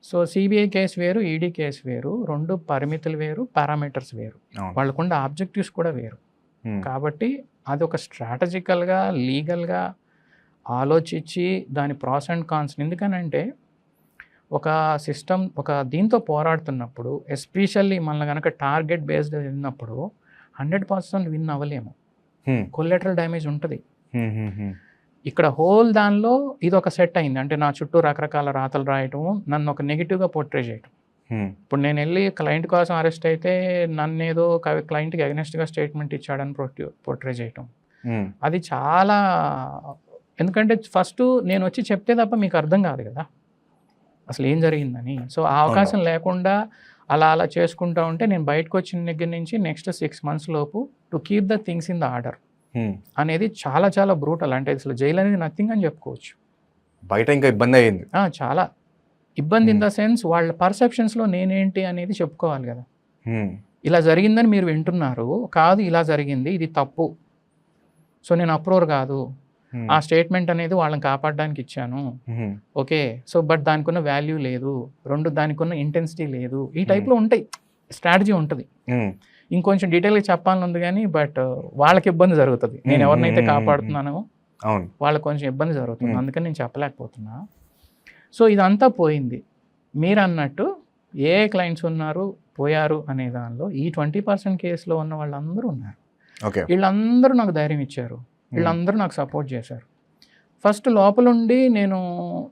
సో సిబిఐ కేసు వేరు, ఈడీ కేసు వేరు, రెండు పరిమితులు వేరు, పారామీటర్స్ వేరు, వాళ్ళకుండా ఆబ్జెక్టివ్స్ కూడా వేరు. కాబట్టి అది ఒక స్ట్రాటజికల్గా, లీగల్గా ఆలోచించి దాని ప్రాస్ అండ్ కాన్స్. ఎందుకనంటే ఒక సిస్టమ్, ఒక దీంతో పోరాడుతున్నప్పుడు, ఎస్పెషల్లీ మనల్ని కనుక టార్గెట్ బేస్డ్ వెళ్ళినప్పుడు 100% విన్ అవ్వలేము, కొలెటరల్ డ్యామేజ్ ఉంటుంది. ఇక్కడ హోల్ దానిలో ఇది ఒక సెట్ అయింది, అంటే నా చుట్టూ రకరకాల రాతలు రాయటం, నన్ను ఒక నెగిటివ్గా పోర్ట్రే చేయటం. ఇప్పుడు నేను వెళ్ళి క్లయింట్ కోసం అరెస్ట్ అయితే నన్ను ఏదో క్లయింట్కి అగెనెస్ట్గా స్టేట్మెంట్ ఇచ్చాడని పోర్ట్రే చేయటం, అది చాలా. ఎందుకంటే ఫస్ట్ నేను వచ్చి చెప్తే తప్ప మీకు అర్థం కాదు కదా అసలు ఏం జరిగిందని. సో ఆ అవకాశం లేకుండా అలా చేసుకుంటూ ఉంటే నేను బయటకు వచ్చిన దగ్గర నుంచి నెక్స్ట్ 6 months లోపు to keep the things in the order అనేది చాలా బ్రూటల్. అంటే అసలు జైలు అనేది నథింగ్ అని చెప్పుకోవచ్చు. బయట ఇంకా ఇబ్బంది అయ్యింది, చాలా ఇబ్బంది. ఇన్ ద సెన్స్ వాళ్ళ పర్సెప్షన్స్లో నేనేంటి అనేది చెప్పుకోవాలి కదా. ఇలా జరిగిందని మీరు వింటున్నారు, కాదు ఇలా జరిగింది, ఇది తప్పు, సో నేను అప్రూవర్ కాదు, ఆ స్టేట్మెంట్ అనేది వాళ్ళని కాపాడడానికి ఇచ్చాను, ఓకే, సో బట్ దానికి ఉన్న వాల్యూ లేదు, రెండు దానికి ఉన్న ఇంటెన్సిటీ లేదు, ఈ టైప్లో ఉంటాయి, స్ట్రాటజీ ఉంటుంది. ఇంకొంచెం డీటెయిల్గా చెప్పాలని ఉంది కానీ బట్ వాళ్ళకి ఇబ్బంది జరుగుతుంది, నేను ఎవరినైతే కాపాడుతున్నానో వాళ్ళకి కొంచెం ఇబ్బంది జరుగుతుంది, అందుకని నేను చెప్పలేకపోతున్నా. సో ఇదంతా పోయింది. మీరు అన్నట్టు ఏ క్లయింట్స్ ఉన్నారు పోయారు అనే దానిలో ఈ 20% కేసులో ఉన్న వాళ్ళందరూ ఉన్నారు. వీళ్ళందరూ నాకు ధైర్యం ఇచ్చారు, వీళ్ళందరూ నాకు సపోర్ట్ చేశారు. ఫస్ట్ లోపలుండి నేను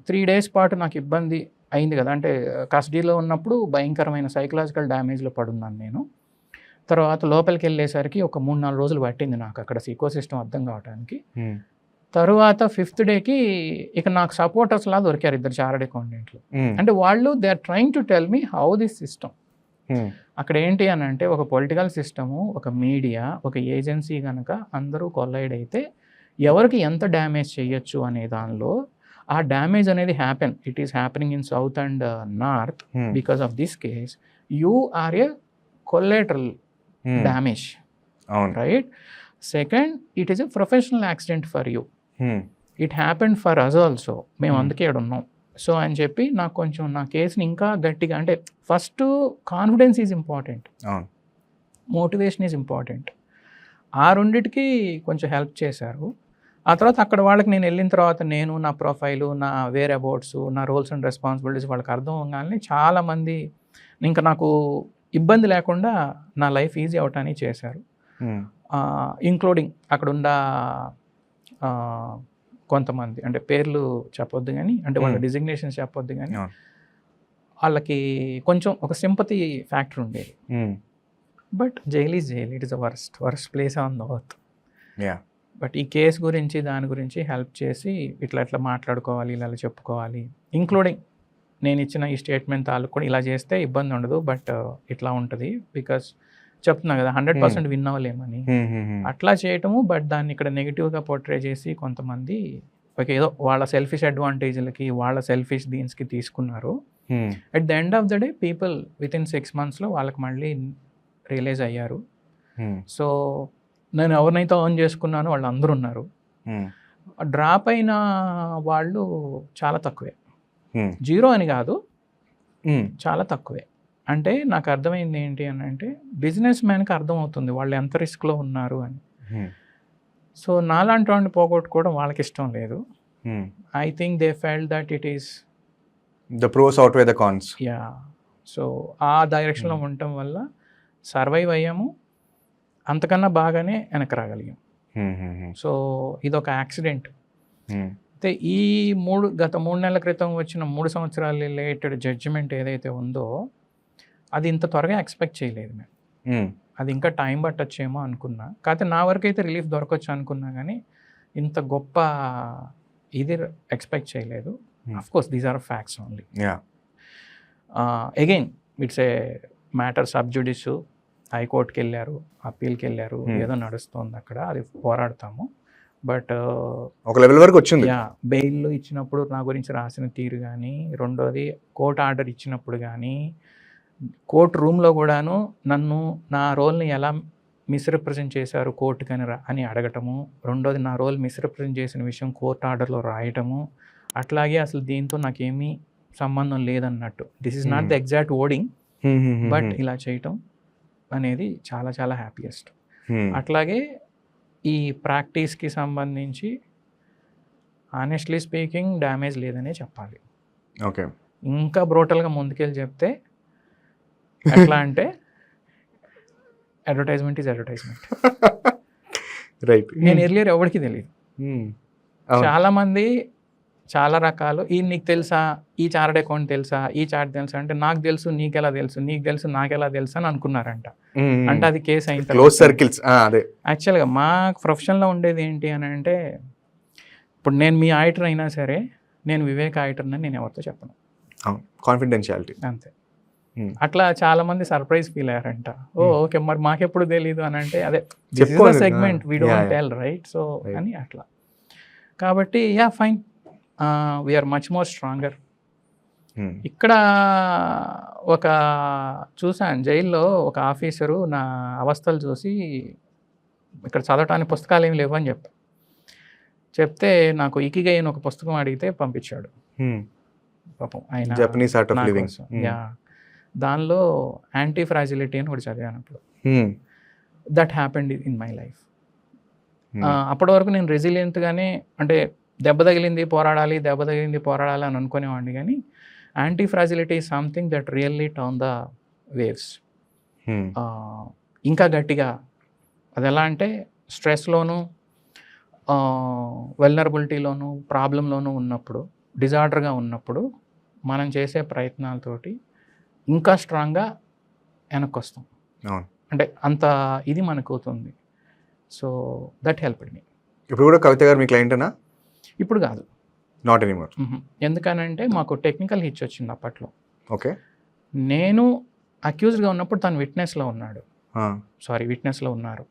3 days పాటు నాకు ఇబ్బంది అయింది కదా, అంటే కస్టడీలో ఉన్నప్పుడు భయంకరమైన సైకలాజికల్ డ్యామేజ్లో పడున్నాను నేను. తర్వాత లోపలికి వెళ్ళేసరికి ఒక 3-4 రోజులు పట్టింది నాకు అక్కడ ఈకోసిస్టమ్ అర్థం కావడానికి. తరువాత 5th డేకి ఇక నాకు సపోర్టర్స్ లా దొరికారు 2 చార్టర్డ్ అకౌంటెంట్లు. అంటే వాళ్ళు they are trying to tell me how this system. అక్కడ ఏంటి అని అంటే ఒక పొలిటికల్ సిస్టము, ఒక మీడియా, ఒక ఏజెన్సీ కనుక అందరూ కొల్లైడ్ అయితే ఎవరికి ఎంత డ్యామేజ్ చేయొచ్చు అనే దానిలో ఆ డ్యామేజ్ అనేది it is happening in south and north because of this case. You are a collateral damage, right? Second, it is a professional accident for you, it happened for us also, మేము అందుకే ఇక్కడ ఉన్నాం. So అని చెప్పి నాకు కొంచెం నా కేసుని ఇంకా గట్టిగా, అంటే first confidence is important, motivation is important, ఆ రెండిటికి కొంచెం హెల్ప్ చేశారు. ఆ తర్వాత అక్కడ వాళ్ళకి నేను వెళ్ళిన తర్వాత నేను నా ప్రొఫైలు, నా వేర్ అబౌట్స్, నా రోల్స్ అండ్ రెస్పాన్సిబిలిటీస్ వాళ్ళకి అర్థం అవ్వగానే చాలామంది ఇంకా నాకు ఇబ్బంది లేకుండా నా లైఫ్ ఈజీ అవటానికి చేశారు. ఇంక్లూడింగ్ అక్కడున్న కొంతమంది, అంటే పేర్లు చెప్పొద్దు కానీ, అంటే వాళ్ళ డిజిగ్నేషన్స్ చెప్పొద్దు కానీ, వాళ్ళకి కొంచెం ఒక సింపతి ఫ్యాక్టర్ ఉండేది. But jail is jail, it is the worst place on the earth. But ఈ కేసు గురించి దాని గురించి హెల్ప్ చేసి ఇట్లా ఇట్లా మాట్లాడుకోవాలి, ఇలా చెప్పుకోవాలి, ఇంక్లూడింగ్ నేను ఇచ్చిన ఈ స్టేట్మెంట్ తాలూకు కూడా ఇలా చేస్తే ఇబ్బంది ఉండదు, బట్ ఇట్లా ఉంటుంది బికాస్ చెప్తున్నా కదా 100% విన్ అవ్వలేమని, అట్లా చేయటము. బట్ దాన్ని ఇక్కడ నెగిటివ్గా పోర్ట్రే చేసి కొంతమంది ఓకే ఏదో వాళ్ళ సెల్ఫిష్ అడ్వాంటేజ్లకి వాళ్ళ సెల్ఫిష్ దీన్స్కి తీసుకున్నారు. At the end of the day people with in 6 monthsలో వాళ్ళకి మళ్ళీ రియలైజ్ అయ్యారు. సో నేను ఎవరినైతే ఆన్ చేసుకున్నానో వాళ్ళు అందరూ ఉన్నారు. డ్రాప్ అయిన వాళ్ళు చాలా తక్కువే, 0 అని కాదు, చాలా తక్కువే. అంటే నాకు అర్థమైంది ఏంటి అని అంటే బిజినెస్ మ్యాన్కి అర్థమవుతుంది వాళ్ళు ఎంత రిస్క్లో ఉన్నారు అని. సో నాలాంటి వాడిని పోగొట్టుకోవడం వాళ్ళకి ఇష్టం లేదు. I think they felt that it is the pros outweigh the cons. Yeah, so ఆ డైరెక్షన్లో ఉండటం వల్ల సర్వైవ్ అయ్యాము, అంతకన్నా బాగానే వెనక్కి రాగలిగాం. సో ఇదొక యాక్సిడెంట్. అయితే ఈ గత 3 నెలల క్రితం వచ్చిన 3 సంవత్సరాల రిలేటెడ్ జడ్జిమెంట్ ఏదైతే ఉందో అది ఇంత త్వరగా ఎక్స్పెక్ట్ చేయలేదు మేము. అది ఇంకా టైం పట్టొచ్చేమో అనుకున్నా, కాకపోతే నా వరకు అయితే రిలీఫ్ దొరకవచ్చు అనుకున్నా, కానీ ఇంత గొప్ప ఇది ఎక్స్పెక్ట్ చేయలేదు. Of course these are facts only. Again it's a matter sub judice, హైకోర్టుకి వెళ్ళారు, అప్పీల్కి వెళ్ళారు, ఏదో నడుస్తుంది అక్కడ, అది పోరాడతాము. బట్ ఒక లెవెల్ వరకు వచ్చింది. యా, బెయిల్ ఇచ్చినప్పుడు నా గురించి రాసిన తీరు కానీ, రెండోది కోర్టు ఆర్డర్ ఇచ్చినప్పుడు కానీ, కోర్టు రూమ్లో కూడాను నన్ను నా రోల్ని ఎలా మిస్రిప్రజెంట్ చేశారు కోర్టుకి అని అడగటము, రెండోది నా రోల్ మిస్రిప్రజెంట్ చేసిన విషయం కోర్టు ఆర్డర్లో రాయటము, అట్లాగే అసలు దీంతో నాకేమీ సంబంధం లేదన్నట్టు, this is not the exact wording, but ఇలా చేయటం అనేది చాలా చాలా హ్యాపీయెస్ట్. అట్లాగే ఈ ప్రాక్టీస్కి సంబంధించి ఆనెస్ట్లీ స్పీకింగ్ డ్యామేజ్ లేదనే చెప్పాలి. ఓకే, ఇంకా బ్రోటల్గా ముందుకెళ్ళి చెప్తే ఎట్లా అంటే అడ్వర్టైజ్మెంట్ ఈజ్ అడ్వర్టైజ్మెంట్. రైట్. నేను ఎర్లియర్ ఎవరికి తెలియదు, చాలామంది చాలా రకాలు, ఈ నీకు తెలుసా, ఈ చార్ట్ అకౌంట్ తెలుసా, ఈ చార్ట్ తెలుసా అంటే నాకు తెలుసు నీకెలా తెలుసు, నీకు తెలుసు నాకెలా తెలుసు అని అనుకున్నారంట. అంటే అది కేసు అయిన క్లోజ్ సర్కిల్స్. అదే యాక్చువల్గా మా ప్రొఫెషన్లో ఉండేది ఏంటి అని అంటే, ఇప్పుడు నేను మీ ఆడిటర్ అయినా సరే నేను వివేక్ ఆడిటర్ అని నేను ఎవరితో చెప్పను, కాన్ఫిడెన్షియాలిటీ అంతే. అట్లా చాలా మంది సర్ప్రైజ్ ఫీల్ అయ్యారంట, ఓకే మరి మాకెప్పుడు తెలీదు అని అంటే, అదే segment we don't tell right, so అని అట్లా. కాబట్టి yeah fine, we're much more stronger. ఇక్కడ ఒక చూసాను జైల్లో ఒక ఆఫీసరు నా అవస్థలు చూసి ఇక్కడ చదవటానికి పుస్తకాలు ఏమి లేవు అని చెప్తే నాకు ఇకిగై అని ఒక పుస్తకం అడిగితే పంపించాడు పాపం ఆయన, Japanese art of living. Yeah, దానిలో యాంటీ ఫ్రాజిలిటీ అని ఒకటి చదివానప్పుడు. That happened in my life. అప్పటి వరకు నేను రెసిలియంట్గానే, అంటే దెబ్బ తగిలింది పోరాడాలి అని అనుకునేవాడిని, కానీ anti fragility is something that really turn the waves. ఇంకా గట్టిగా అది ఎలా అంటే స్ట్రెస్లోను, వెల్నరబిలిటీలోను, ప్రాబ్లంలోనూ ఉన్నప్పుడు, డిజార్డర్గా ఉన్నప్పుడు మనం చేసే ప్రయత్నాలతోటి ఇంకా స్ట్రాంగ్గా వెనక్కి వస్తాం. అంటే అంత ఇది మనకు అవుతుంది. So that help me. ఇప్పుడు కూడా కవిత గారు మీ క్లయింటేనా? ఇప్పుడు కాదు, నాట్ ఎనీమోర్. ఎందుకనంటే మాకు టెక్నికల్ హిచ్ వచ్చింది అప్పట్లో. ఓకే, నేను అక్యూజ్డ్గా ఉన్నప్పుడు తను విట్నెస్లో విట్నెస్లో ఉన్నారు.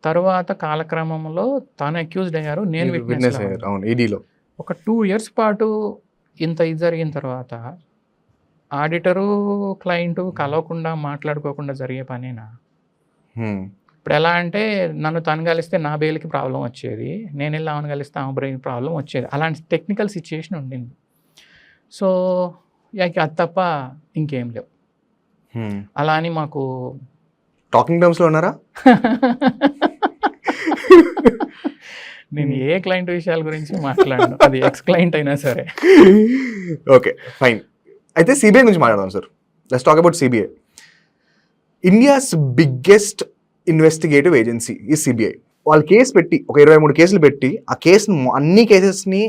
తర్వాత కాలక్రమంలో తను అక్యూజ్డ్ అయ్యారు, నేను విట్నెస్ అయ్యారు. ఒక 2 years పాటు ఇంత ఇది జరిగిన తర్వాత ఆడిటరు క్లయింటు కలవకుండా మాట్లాడుకోకుండా జరిగే పనేనా? ఇప్పుడు ఎలా అంటే నన్ను తను కలిస్తే నా బెయిల్కి ప్రాబ్లం వచ్చేది, నేను వెళ్ళి ఆమెను కలిస్తే ఆమె బ్రెయిన్ ప్రాబ్లం వచ్చేది, అలాంటి టెక్నికల్ సిచ్యుయేషన్ ఉండింది. సో అది తప్ప ఇంకేం లేవు. అలా అని మాకు టాకింగ్ టర్మ్స్లో ఉన్నారా? నేను ఏ క్లయింట్ విషయాల గురించి మాట్లాడను, అది ఎక్స్ క్లయింట్ అయినా సరే. Okay fine. అయితే సిబిఐ గురించి మాట్లాడదాం sir. Let's talk about CBI. India's biggest investigative agency ఈ సిబిఐ. వాళ్ళు కేసు పెట్టి ఒక 23 కేసులు పెట్టి ఆ కేసును అన్ని కేసెస్ని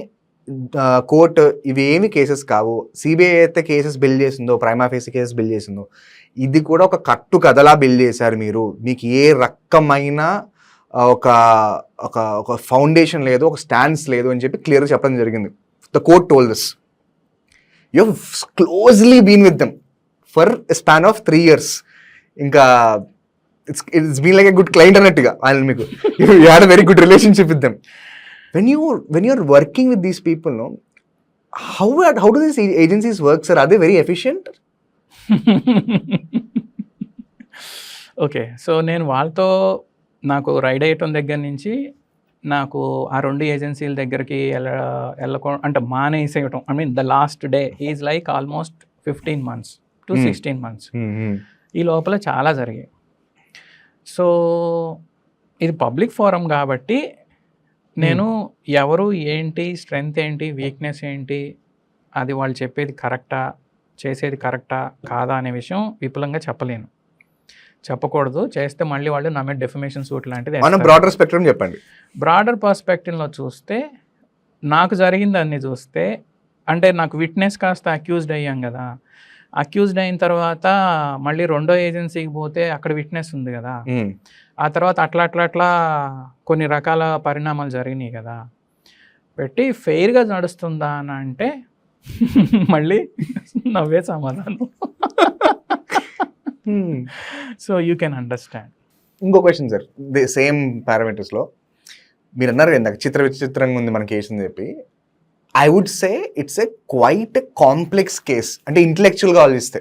కోర్టు ఇవి ఏమి కేసెస్ కావు, సిబిఐ అయితే కేసెస్ బిల్ చేసిందో, ప్రైమా ఫేసి కేసెస్ బిల్ చేసిందో, ఇది కూడా ఒక కట్టు కథలా బిల్ చేశారు మీరు, మీకు ఏ రకమైన ఒక ఒక ఒక ఫౌండేషన్ లేదు, ఒక స్టాండ్స్ లేదు అని చెప్పి క్లియర్గా చెప్పడం జరిగింది. The court told this. You have closely been with them for span of 3 years. ఇంకా it's been like a good client అన్నట్టుగా వాళ్ళు మీకు you had a very good relationship with them. when you're working with these people, no, how do these agencies work, sir? Are they very efficient? Okay, so నేను వాళ్ళతో నాకు ride అయ్యటం దగ్గర నుంచి నాకు ఆ 2 ఏజెన్సీల దగ్గరికి అంటే మానేసేయటం, I mean the last day is like almost 15 months to 16 months. ఈ లోపల చాలా జరిగాయి. సో ఇది పబ్లిక్ ఫోరం కాబట్టి నేను ఎవరు ఏంటి, స్ట్రెంగ్త్ ఏంటి, వీక్నెస్ ఏంటి, అది వాళ్ళు చెప్పేది కరెక్టా, చేసేది కరెక్టా కాదా అనే విషయం విపులంగా చెప్పలేను, చెప్పకూడదు. చేస్తే మళ్ళీ వాళ్ళు నా మీద డెఫమేషన్ సూట్ లాంటిది. మనం బ్రాడర్ స్పెక్ట్రమ్ చెప్పండి. బ్రాడర్ పర్స్పెక్టివ్లో చూస్తే నాకు జరిగింది అన్ని చూస్తే, అంటే నాకు విట్నెస్ కాస్త అక్యూజ్డ్ అయ్యాం కదా, అక్యూజ్డ్ అయిన తర్వాత మళ్ళీ 2వ ఏజెన్సీకి పోతే అక్కడ విట్నెస్ ఉంది కదా, ఆ తర్వాత అట్లా కొన్ని రకాల పరిణామాలు జరిగినాయి కదా, పెట్టి ఫెయిర్గా నడుస్తుందా అని అంటే మళ్ళీ నవ్వే సమాధానం. So you can understand. ఇంకో క్వశ్చన్ సార్, సేమ్ పారామీటర్స్లో మీరు అన్నారు ఇందాక చిత్ర విచిత్రంగా ఉంది మన కేసు అని చెప్పి. I would say it's a quite complex case. అంటే ఇంటలెక్చువల్గా ఆలోచిస్తే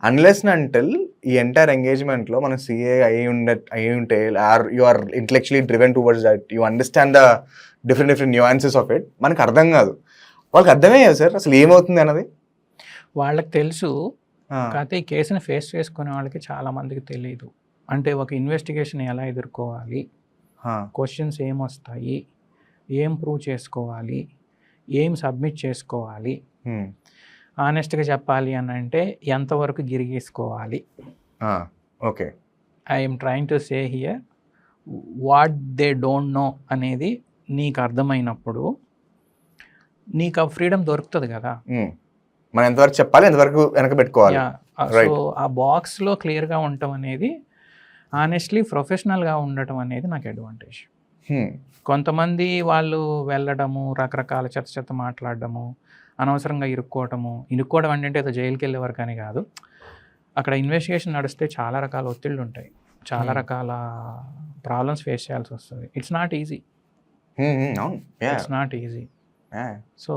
అన్లెస్ అంటిల్ ఈ ఎంటైర్ ఎంగేజ్మెంట్లో మనం సిఏ అయి ఉంటే or you are intellectually driven towards that, you understand the different nuances of it, మనకు అర్థం కాదు. వాళ్ళకి అర్థమే కదా సార్ అసలు ఏమవుతుంది అన్నది. వాళ్ళకి తెలుసు, కాకపోతే ఈ కేసుని ఫేస్ చేసుకునే వాళ్ళకి చాలా మందికి తెలియదు. అంటే ఒక ఇన్వెస్టిగేషన్ ఎలా ఎదుర్కోవాలి, క్వశ్చన్స్ ఏమొస్తాయి, ఏం ప్రూవ్ చేసుకోవాలి, ఏం సబ్మిట్ చేసుకోవాలి, ఆనెస్ట్గా చెప్పాలి అని అంటే ఎంతవరకు గిరిగీసుకోవాలి. Okay, I'm trying to say here what they don't know అనేది నీకు అర్థమైనప్పుడు నీకు ఆ ఫ్రీడమ్ దొరుకుతుంది కదా. మనం ఎంతవరకు చెప్పాలి, ఎంతవరకు వెనక పెట్టుకోవాలి. సో ఆ బాక్స్లో క్లియర్గా ఉండటం అనేది, ఆనెస్ట్లీ ప్రొఫెషనల్గా ఉండటం అనేది నాకు అడ్వాంటేజ్. కొంతమంది వాళ్ళు వెళ్ళడము, రకరకాల చెత్త మాట్లాడడము, అనవసరంగా ఇరుక్కోవడం అంటే ఏదో జైలుకి వెళ్ళే వరకు అని కాదు. అక్కడ ఇన్వెస్టిగేషన్ నడిస్తే చాలా రకాల ఒత్తిళ్ళు ఉంటాయి, చాలా రకాల ప్రాబ్లమ్స్ ఫేస్ చేయాల్సి వస్తుంది. It's not easy. సో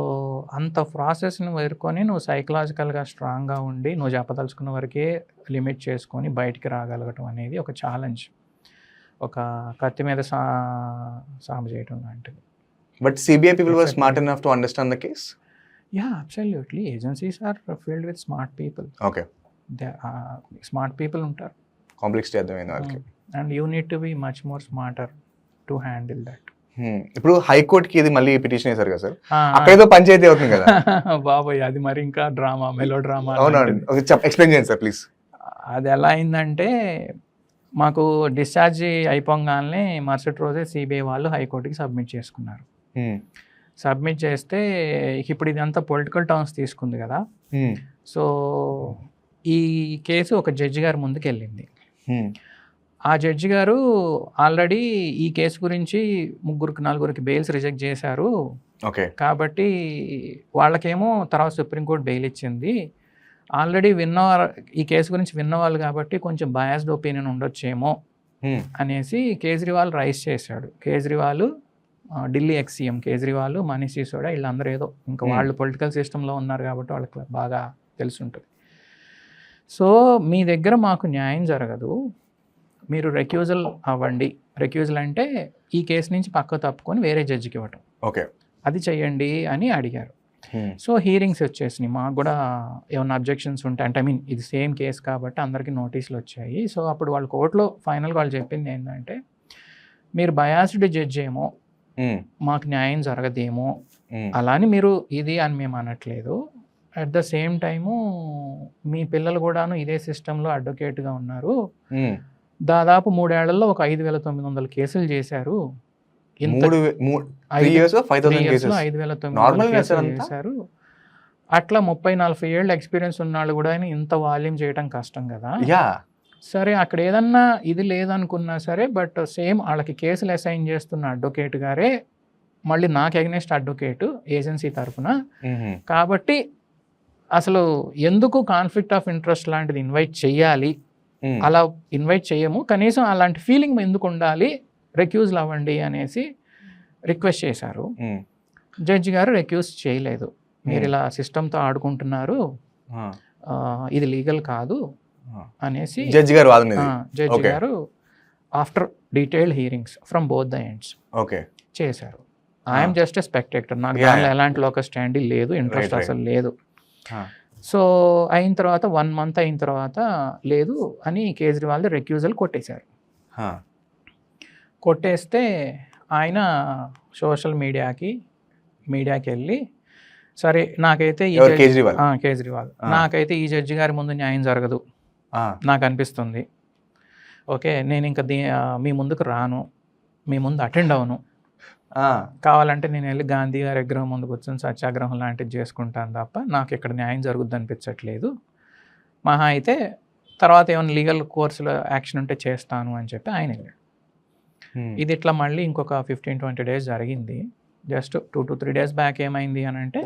అంత ప్రాసెస్ని ఎదుర్కొని నువ్వు సైకలాజికల్గా స్ట్రాంగ్గా ఉండి నువ్వు చెప్పదలుచుకున్న వరకే లిమిట్ చేసుకొని బయటికి రాగలగటం అనేది ఒక ఛాలెంజ్, ఒక కత్తి మీద సాము చేయటం లాంటిది. But CBI people were smart enough to understand the case. Yeah, absolutely. Agencies are filled with smart people. Okay. Smart people ఉంటారు. కాంప్లెక్సిటీ అర్థమైంది వాళ్ళకి. And you need to be much more smarter to handle that. ఇప్పుడు హైకోర్టుకి ఇది మళ్ళీ petition వేశారు కదా sir, అక్కడేదో పంచాయతీ అవుతుంది కదా. బాబాయ్ అది మరి ఇంకా డ్రామా, మెలో డ్రామా. అవునండి, ఎక్స్ప్లెయిన్ చేయండి సార్ ప్లీజ్. అది ఎలా అయిందంటే, మాకు డిశ్చార్జ్ అయిపోగానే మరుసటి రోజే సిబిఐ వాళ్ళు హైకోర్టుకి సబ్మిట్ చేసుకున్నారు. సబ్మిట్ చేస్తే ఇప్పుడు ఇదంతా పొలిటికల్ టర్మ్స్ తీసుకుంది కదా. సో ఈ కేసు ఒక జడ్జి గారి ముందుకు వెళ్ళింది. ఆ జడ్జి గారు ఆల్రెడీ ఈ కేసు గురించి 3-4 బెయిల్స్ రిజెక్ట్ చేశారు. ఓకే, కాబట్టి వాళ్ళకేమో తర్వాత సుప్రీంకోర్టు బెయిల్ ఇచ్చింది. ఆల్రెడీ ఈ కేసు గురించి విన్నవాళ్ళు కాబట్టి కొంచెం బయాస్డ్ ఒపీనియన్ ఉండొచ్చేమో అనేసి కేజ్రీవాల్ రైజ్ చేశాడు. కేజ్రీవాల్, ఢిల్లీ ఎక్స్-సీఎం కేజ్రీవాల్, మనీష్ సిసోడా, వీళ్ళందరూ ఏదో ఇంకా వాళ్ళు పొలిటికల్ సిస్టంలో ఉన్నారు కాబట్టి వాళ్ళకి బాగా తెలుసుంటుంది. సో మీ దగ్గర మాకు న్యాయం జరగదు, మీరు రెక్యూజల్ అవ్వండి. రెక్యూజల్ అంటే ఈ కేసు నుంచి పక్క తప్పుకొని వేరే జడ్జికి ఇవ్వటం. ఓకే, అది చెయ్యండి అని అడిగారు. సో హీరింగ్స్ వచ్చేసినాయి. మాకు కూడా ఏమైనా అబ్జెక్షన్స్ ఉంటాయి అంటే, ఐ మీన్ ఇది సేమ్ కేసు కాబట్టి అందరికీ నోటీసులు వచ్చాయి. సో అప్పుడు వాళ్ళు కోర్టులో ఫైనల్గా వాళ్ళు చెప్పింది ఏంటంటే, మీరు బయాస్డ్ జడ్జ్ ఏమో, మాకు న్యాయం జరగదేమో, అలాని మీరు ఇది అని మేము అనట్లేదు. అట్ ద సేమ్ టైము మీ పిల్లలు కూడాను ఇదే సిస్టంలో అడ్వకేట్గా ఉన్నారు. దాదాపు 3 ఏళ్లలో ఒక 5,900 కేసులు చేశారు. 5,900 కేసులు చేశారు. అట్లా 30-40 ఏళ్ళ ఎక్స్పీరియన్స్ ఉన్న వాళ్ళు కూడా ఇంత వాల్యూమ్ చేయడం కష్టం కదా. సరే అక్కడ ఏదన్నా ఇది లేదనుకున్నా సరే, బట్ సేమ్ వాళ్ళకి కేసులు అసైన్ చేస్తున్న అడ్వకేట్ గారే మళ్ళీ నాకు అగెనెస్ట్ అడ్వకేట్ ఏజెన్సీ తరఫున. కాబట్టి అసలు ఎందుకు కాన్ఫ్లిక్ట్ ఆఫ్ ఇంట్రెస్ట్ లాంటిది ఇన్వైట్ చెయ్యాలి, అలా ఇన్వైట్ చేయము, కనీసం అలాంటి ఫీలింగ్ ఎందుకు ఉండాలి, రెక్యూజ్లు అవ్వండి అనేసి రిక్వెస్ట్ చేశారు. జడ్జి గారు రెక్యూజ్ చేయలేదు. మీరు ఇలా సిస్టమ్తో ఆడుకుంటున్నారు, ఇది లీగల్ కాదు అనేసి జడ్జి గారు జడ్జి గారు after detailed hearings from both the ends చేశారు. ఐఎమ్ జస్ట్ ఎ స్పెక్టేటర్, నాకు దానిలో ఎలాంటి లోకల్ స్టాండింగ్ లేదు, ఇంట్రెస్ట్ అసలు లేదు. సో అయిన తర్వాత 1 month అయిన తర్వాత లేదు అని కేజ్రీవాల్ది రెక్యూజల్ కొట్టేశారు. కొట్టేస్తే ఆయన సోషల్ మీడియాకి వెళ్ళి, సరే నాకైతే కేజ్రీవాల్ నాకైతే ఈ జడ్జి గారి ముందు న్యాయం జరగదు నాకు అనిపిస్తుంది, ఓకే నేను ఇంకా మీ ముందుకు రాను, మీ ముందు అటెండ్ అవను, కావాలంటే నేను వెళ్ళి గాంధీ గారి విగ్రహం ముందు కూర్చొని సత్యాగ్రహం లాంటిది చేసుకుంటాను తప్ప నాకు ఇక్కడ న్యాయం జరుగుద్ది అనిపించట్లేదు, మహా అయితే తర్వాత ఏమైనా లీగల్ కోర్సులో యాక్షన్ ఉంటే చేస్తాను అని చెప్పి ఆయన వెళ్ళాడు. ఇది ఇట్లా మళ్ళీ ఇంకొక 15-20 days జరిగింది. జస్ట్ 2 to 3 days బ్యాక్ ఏమైంది అని అంటే,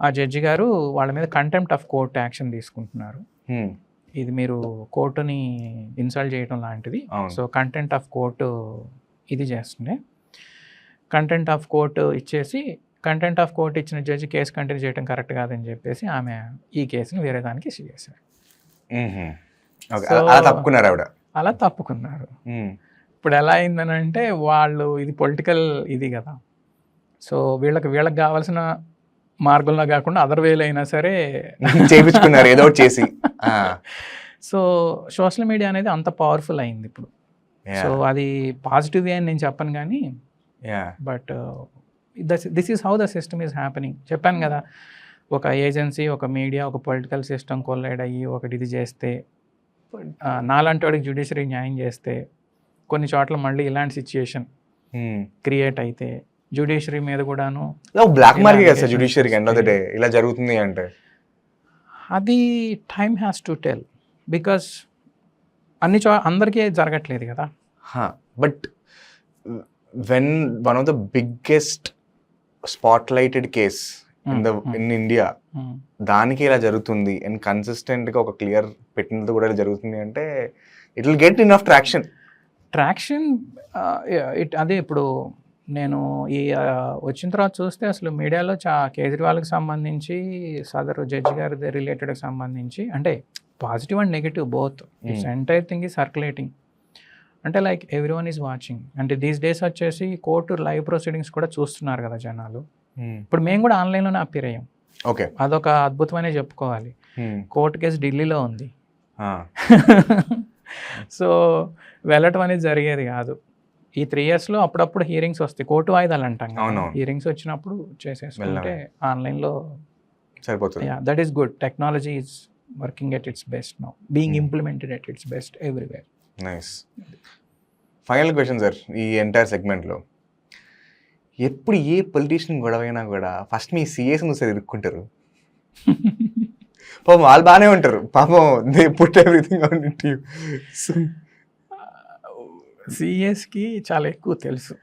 ఆ జడ్జి గారు వాళ్ళ మీద కంటెంప్ట్ ఆఫ్ కోర్ట్ యాక్షన్ తీసుకుంటున్నారు. ఇది మీరు కోర్టుని ఇన్సల్ట్ చేయడం లాంటిది, సో కంటెంప్ట్ ఆఫ్ కోర్టు ఇది చేస్తుండే. కంటెంప్ట్ ఆఫ్ కోర్టు ఇచ్చేసి, కంటెంప్ట్ ఆఫ్ కోర్టు ఇచ్చిన జడ్జి కేసు కంటిన్యూ చేయడం కరెక్ట్ కాదని చెప్పేసి ఆమె ఈ కేసుని వేరే దానికి ఇష్యూ చేశారు. అలా తప్పుకున్నారు. ఇప్పుడు ఎలా అయిందని అంటే, వాళ్ళు ఇది పొలిటికల్ ఇది కదా, సో వీళ్ళకి కావాల్సిన మార్గంలో కాకుండా అదర్ వేలు అయినా సరే చేయించుకున్నారు ఏదో చేసి. సో సోషల్ మీడియా అనేది అంత పవర్ఫుల్ అయింది ఇప్పుడు. సో అది పాజిటివ్ అని నేను చెప్పను కానీ, but this is how the system is happening. చెప్పాను కదా, ఒక ఏజెన్సీ, ఒక మీడియా, ఒక పొలిటికల్ సిస్టమ్ కొల్లైడ్ అయ్యి ఒకటి ఇది చేస్తే, నాలాంటి వాడికి జ్యుడిషియరీ న్యాయం చేస్తే, కొన్ని చోట్ల మళ్ళీ ఇలాంటి సిచ్యుయేషన్ క్రియేట్ అయితే జ్యుడిషియరీ మీద కూడాను బ్లాక్ మార్కెట్ కదా సార్ జ్యుడిషియరీకి ఎండ్ ఆఫ్ ద డే ఇలా జరుగుతుంది అంటే, అది time has to tell, because అందరికీ జరగట్లేదు కదా. But when one of the biggest spotlighted case in India దానికి ఇలా జరుగుతుంది అండ్ కన్సిస్టెంట్గా ఒక క్లియర్ పెట్టినది కూడా ఇలా జరుగుతుంది అంటే, it will get enough traction. అదే ఇప్పుడు నేను ఈ వచ్చిన తర్వాత చూస్తే అసలు మీడియాలో కేజ్రీవాల్కి సంబంధించి, సదరు జడ్జి గారి రిలేటెడ్కి సంబంధించి, అంటే positive and negative both, it's entire thing is circulating. అంటే like every one is watching. అంటే దీస్ డేస్ వచ్చేసి కోర్టు లైవ్ ప్రొసీడింగ్స్ కూడా చూస్తున్నారు కదా జనాలు. ఇప్పుడు మేము కూడా ఆన్లైన్లోనే అప్పీర్ అయ్యాం. ఓకే, అదొక అద్భుతమనే చెప్పుకోవాలి. కోర్టు కేసు ఢిల్లీలో ఉంది, సో వెళ్ళటం అనేది జరిగేది కాదు. ఈ 3 yearsలో అప్పుడప్పుడు హియరింగ్స్ వస్తాయి, కోర్టు వాయిదాలు అంటాం. హియరింగ్స్ వచ్చినప్పుడు చేసేసుకుంటే ఆన్లైన్లో సరిపోతుంది. That is good. Technology is working at its best now, being implemented at its best everywhere. Nice. Final question sir, ఈ ఎంటైర్ సెగ్మెంట్లో ఎప్పుడు ఏ పొలిటీషియన్ గొడవ అయినా కూడా ఫస్ట్ మీ సిఎస్ సార్ ఇరుక్కుంటారు. పాపం వాళ్ళు బాగానే ఉంటారు, పాపం they put everything on it you. సిఎస్కి చాలా ఎక్కువ తెలుసు.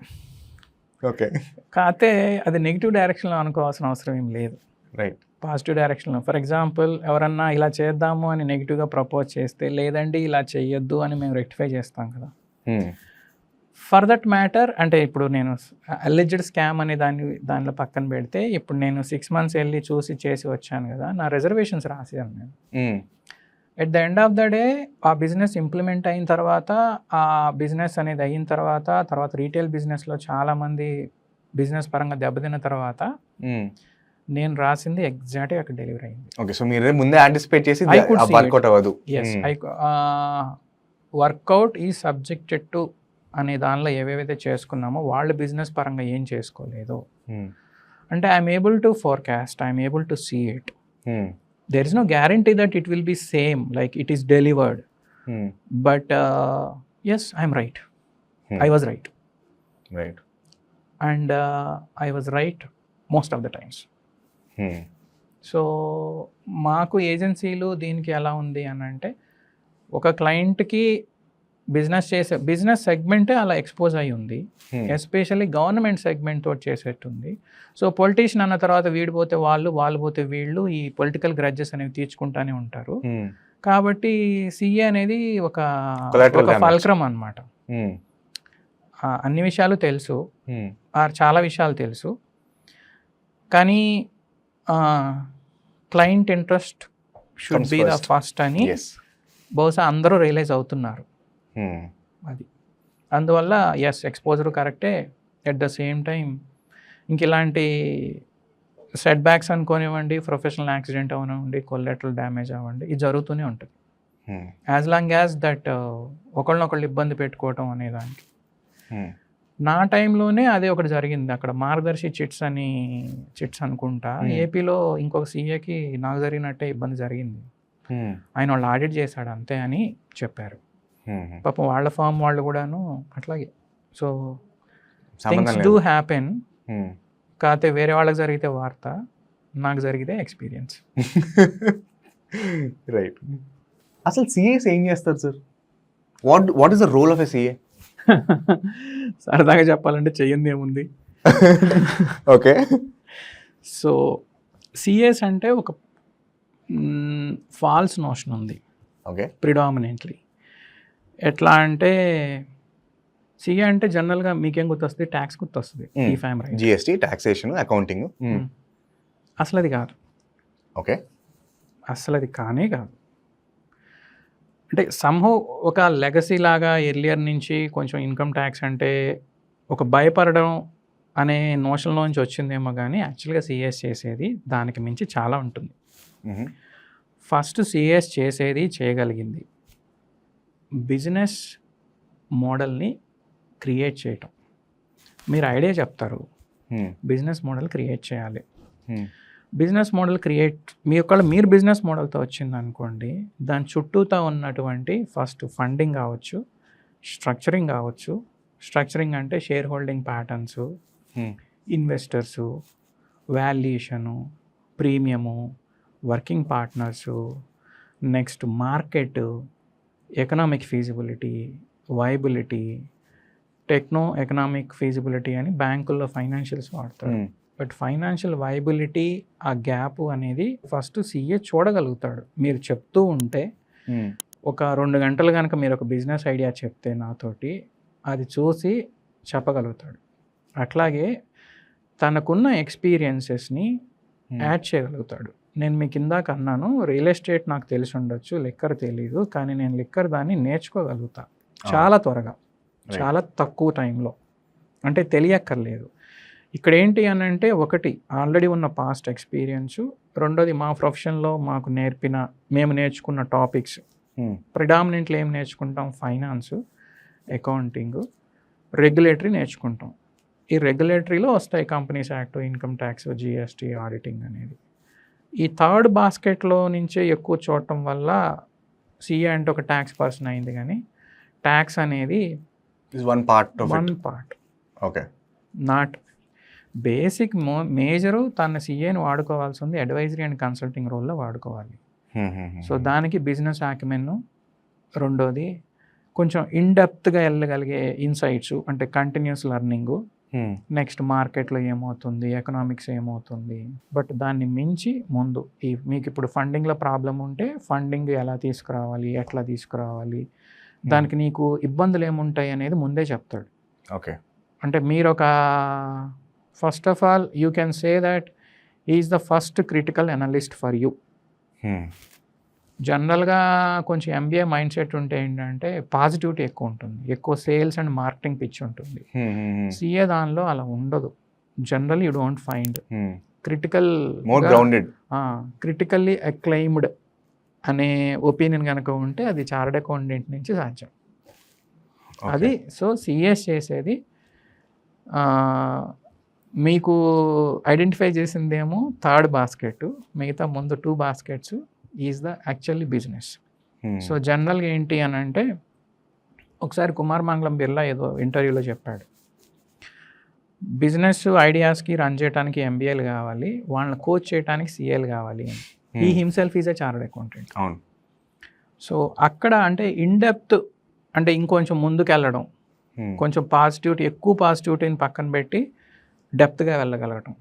ఓకే, కాకపోతే అది నెగిటివ్ డైరెక్షన్లో అనుకోవాల్సిన అవసరం ఏం లేదు. రైట్, పాజిటివ్ డైరెక్షన్లో. ఫర్ ఎగ్జాంపుల్ ఎవరన్నా ఇలా చేద్దాము అని నెగిటివ్గా ప్రపోజ్ చేస్తే, లేదండి ఇలా చేయొద్దు అని మేము రెక్టిఫై చేస్తాం కదా. ఫర్ దట్ మ్యాటర్, అంటే ఇప్పుడు నేను అలెజ్డ్ స్కామ్ అనే దానిలో పక్కన పెడితే, ఇప్పుడు నేను 6 months వెళ్ళి చూసి చేసి వచ్చాను కదా, నా రిజర్వేషన్స్ రాసాను నేను. At the end of the day ఆ బిజినెస్ ఇంప్లిమెంట్ అయిన తర్వాత, ఆ బిజినెస్ అనేది అయిన తర్వాత రీటైల్ బిజినెస్లో చాలామంది బిజినెస్ పరంగా దెబ్బతిన్న తర్వాత నేను రాసింది ఎగ్జాక్ట్గా అక్కడ డెలివరీ అయింది. ఓకే, సో మీరు ముందే యాంటిసిపేట్ చేసి వర్కౌట్ అవ్వదు. ఎస్, వర్కౌట్ ఈ సబ్జెక్టెడ్ టు అనే దానిలో ఏవేవైతే చేసుకున్నామో వాళ్ళు బిజినెస్ పరంగా ఏం చేసుకోలేదు అంటే, I'm able to forecast, I'm able to see it. There is no guarantee that it will be same, like it is delivered. But yes, I'm right. I was right. Right. And I was right most of the times. So మాకు ఏజెన్సీలు దీనికి ఎలా ఉంది అని అంటే, ఒక క్లయింట్కి business సెగ్మెంటే అలా ఎక్స్పోజ్ అయి ఉంది, ఎస్పెషల్లీ గవర్నమెంట్ సెగ్మెంట్ తోటి చేసేట్టుంది. సో పొలిటీషియన్ అన్న తర్వాత వీడు పోతే వాళ్ళు పోతే వీళ్ళు, ఈ పొలిటికల్ గ్రడ్జెస్ అనేవి తీర్చుకుంటానే ఉంటారు. కాబట్టి సిఏ అనేది ఒక ఫల్క్రమ్ అన్నమాట. అన్ని విషయాలు తెలుసు, చాలా విషయాలు తెలుసు, కానీ client interest should be the first అని బహుశా అందరూ రియలైజ్ అవుతున్నారు. అది అందువల్ల ఎస్, ఎక్స్పోజర్ కరెక్టే. ఎట్ ద సేమ్ టైం ఇంక ఇలాంటి సెట్ బ్యాక్స్ అనుకోనివ్వండి, ప్రొఫెషనల్ యాక్సిడెంట్ అవనివ్వండి, కొల్లెటరల్ డ్యామేజ్ అవ్వండి, ఇది జరుగుతూనే ఉంటుంది. యాజ్ లాంగ్ యాజ్ దట్ ఒకళ్ళనొకళ్ళు ఇబ్బంది పెట్టుకోవటం అనే దానికి. నా టైంలోనే అదే ఒకటి జరిగింది. అక్కడ మార్గదర్శి చిట్స్ అనుకుంటా, ఏపీలో ఇంకొక సీఏకి నాకు జరిగినట్టే ఇబ్బంది జరిగింది. ఆయన వాళ్ళు ఆడిట్ చేశాడు అంతే అని చెప్పారు. పాపం వాళ్ళ ఫామ్ వాళ్ళు కూడాను అట్లాగే. So things do happen. కాకపోతే వేరే వాళ్ళకి జరిగితే వార్త, నాకు జరిగితే ఎక్స్పీరియన్స్. రైట్. అసలు సిఏస్ ఏం చేస్తారు sir? What is the role of a CA? సరదాగా చెప్పాలంటే చెయ్యింది ఏముంది. ఓకే. సో సిఏస్ అంటే ఒక ఫాల్స్ నోషన్ ఉంది. ఓకే. ప్రిడామినెంట్లీ ఎట్లా అంటే సిఏ అంటే జనరల్గా మీకేం గుర్తొస్తుంది? ట్యాక్స్ గుర్తొస్తుంది, ఈ ఫ్యామ్ రైట్, జిఎస్టీ, టాక్సేషన్, అకౌంటింగ్. అసలు అది కాదు. ఓకే. అసలు అది కానే కాదు. అంటే సమ్హౌ ఒక లెగసీ లాగా ఎర్లియర్ నుంచి కొంచెం ఇన్కమ్ ట్యాక్స్ అంటే ఒక భయపడడం అనే నోషన్లోంచి వచ్చిందేమో, కానీ యాక్చువల్గా సిఎస్ చేసేది దానికి మించి చాలా ఉంటుంది. ఫస్ట్ సిఎస్ చేసేది, చేయగలిగింది బిజినెస్ మోడల్ని క్రియేట్ చేయటం. మీరు ఐడియా చెప్తారు, బిజినెస్ మోడల్ క్రియేట్ చేయాలి. బిజినెస్ మోడల్ మీరు బిజినెస్ మోడల్తో వచ్చింది అనుకోండి, దాని చుట్టూతో ఉన్నటువంటి ఫస్ట్ ఫండింగ్ కావచ్చు, స్ట్రక్చరింగ్ కావచ్చు. స్ట్రక్చరింగ్ అంటే share holding patterns, ఇన్వెస్టర్సు, valuation, premium, working partners, next market, economic feasibility, viability, techno economic feasibility అని బ్యాంకుల్లో ఫైనాన్షియల్స్ వాడతారు. బట్ ఫైనాన్షియల్ వైబిలిటీ, ఆ గ్యాప్ అనేది ఫస్ట్ సిఏ చూడగలుగుతాడు. మీరు చెప్తూ ఉంటే ఒక 2 గంటలు కనుక మీరు ఒక బిజినెస్ ఐడియా చెప్తే నాతోటి, అది చూసి చెప్పగలుగుతాడు. అట్లాగే తనకున్న ఎక్స్పీరియన్సెస్ని యాడ్ చేయగలుగుతాడు. నేను మీకు ఇందాక అన్నాను, రియల్ ఎస్టేట్ నాకు తెలిసి ఉండొచ్చు, లిక్కర్ తెలీదు, కానీ నేను లిక్కర్ దాన్ని నేర్చుకోగలుగుతా చాలా త్వరగా, చాలా తక్కువ టైంలో. అంటే తెలియక్కర్లేదు. ఇక్కడ ఏంటి అని అంటే, ఒకటి ఆల్రెడీ ఉన్న పాస్ట్ ఎక్స్పీరియన్సు, రెండోది మా ప్రొఫెషన్లో మేము నేర్చుకున్న టాపిక్స్. ప్రిడామినెంట్లీ ఏం నేర్చుకుంటాం? ఫైనాన్సు, అకౌంటింగ్, రెగ్యులేటరీ నేర్చుకుంటాం. ఈ రెగ్యులేటరీలో వస్తాయి companies act, income tax, GST, auditing అనేది. ఈ థర్డ్ బాస్కెట్లో నుంచే ఎక్కువ చూడటం వల్ల సిఏ అంటే ఒక ట్యాక్స్ పర్సన్ అయింది, కానీ ట్యాక్స్ అనేది one part. Okay. Not basic major. తన సిఏని వాడుకోవాల్సి ఉంది అడ్వైజరీ అండ్ కన్సల్టింగ్ రోల్లో వాడుకోవాలి. సో దానికి బిజినెస్ యాక్యుమెన్, రెండోది కొంచెం ఇన్డెప్త్గా వెళ్ళగలిగే ఇన్సైట్స్, అంటే కంటిన్యూస్ లెర్నింగు, నెక్స్ట్ మార్కెట్లో ఏమవుతుంది, ఎకనామిక్స్ ఏమవుతుంది. బట్ దాన్ని మించి ముందు మీకు ఇప్పుడు ఫండింగ్లో ప్రాబ్లం ఉంటే ఫండింగ్ ఎలా తీసుకురావాలి, ఎట్లా తీసుకురావాలి, దానికి నీకు ఇబ్బందులు ఏముంటాయి అనేది ముందే చెప్తాడు. ఓకే. అంటే మీరు ఒక first of all you can say that is the first critical analyst for you. జనరల్గా కొంచెం ఎంబీఏ మైండ్ సెట్ ఉంటే ఏంటంటే పాజిటివిటీ ఎక్కువ ఉంటుంది, ఎక్కువ సేల్స్ అండ్ మార్కెటింగ్ పిచ్ ఉంటుంది. సిఏ దానిలో అలా ఉండదు. General you don't find critically acclaimed అనే ఒపీనియన్ కనుక ఉంటే అది చార్టర్డ్ అకౌంటెంట్ నుంచి సాధ్యం. అది సో సిఎస్ చేసేది మీకు ఐడెంటిఫై చేసిందేమో థర్డ్ బాస్కెట్, మిగతా ముందు 2 baskets is the actually business. So జనరల్గా ఏంటి అని అంటే, ఒకసారి కుమార్ మంగళం బిర్లా ఏదో ఇంటర్వ్యూలో చెప్పాడు, బిజినెస్ ఐడియాస్కి రన్ చేయడానికి ఎంబీఏలు కావాలి, వాళ్ళని కోచ్ చేయడానికి సిఏలు కావాలి అని. He himself is a chartered accountant. So అక్కడ అంటే ఇన్డెప్త్ అంటే ఇంకొంచెం ముందుకు వెళ్ళడం, కొంచెం పాజిటివిటీ, ఎక్కువ పాజిటివిటీని పక్కన పెట్టి డెప్త్గా వెళ్ళగలగటం,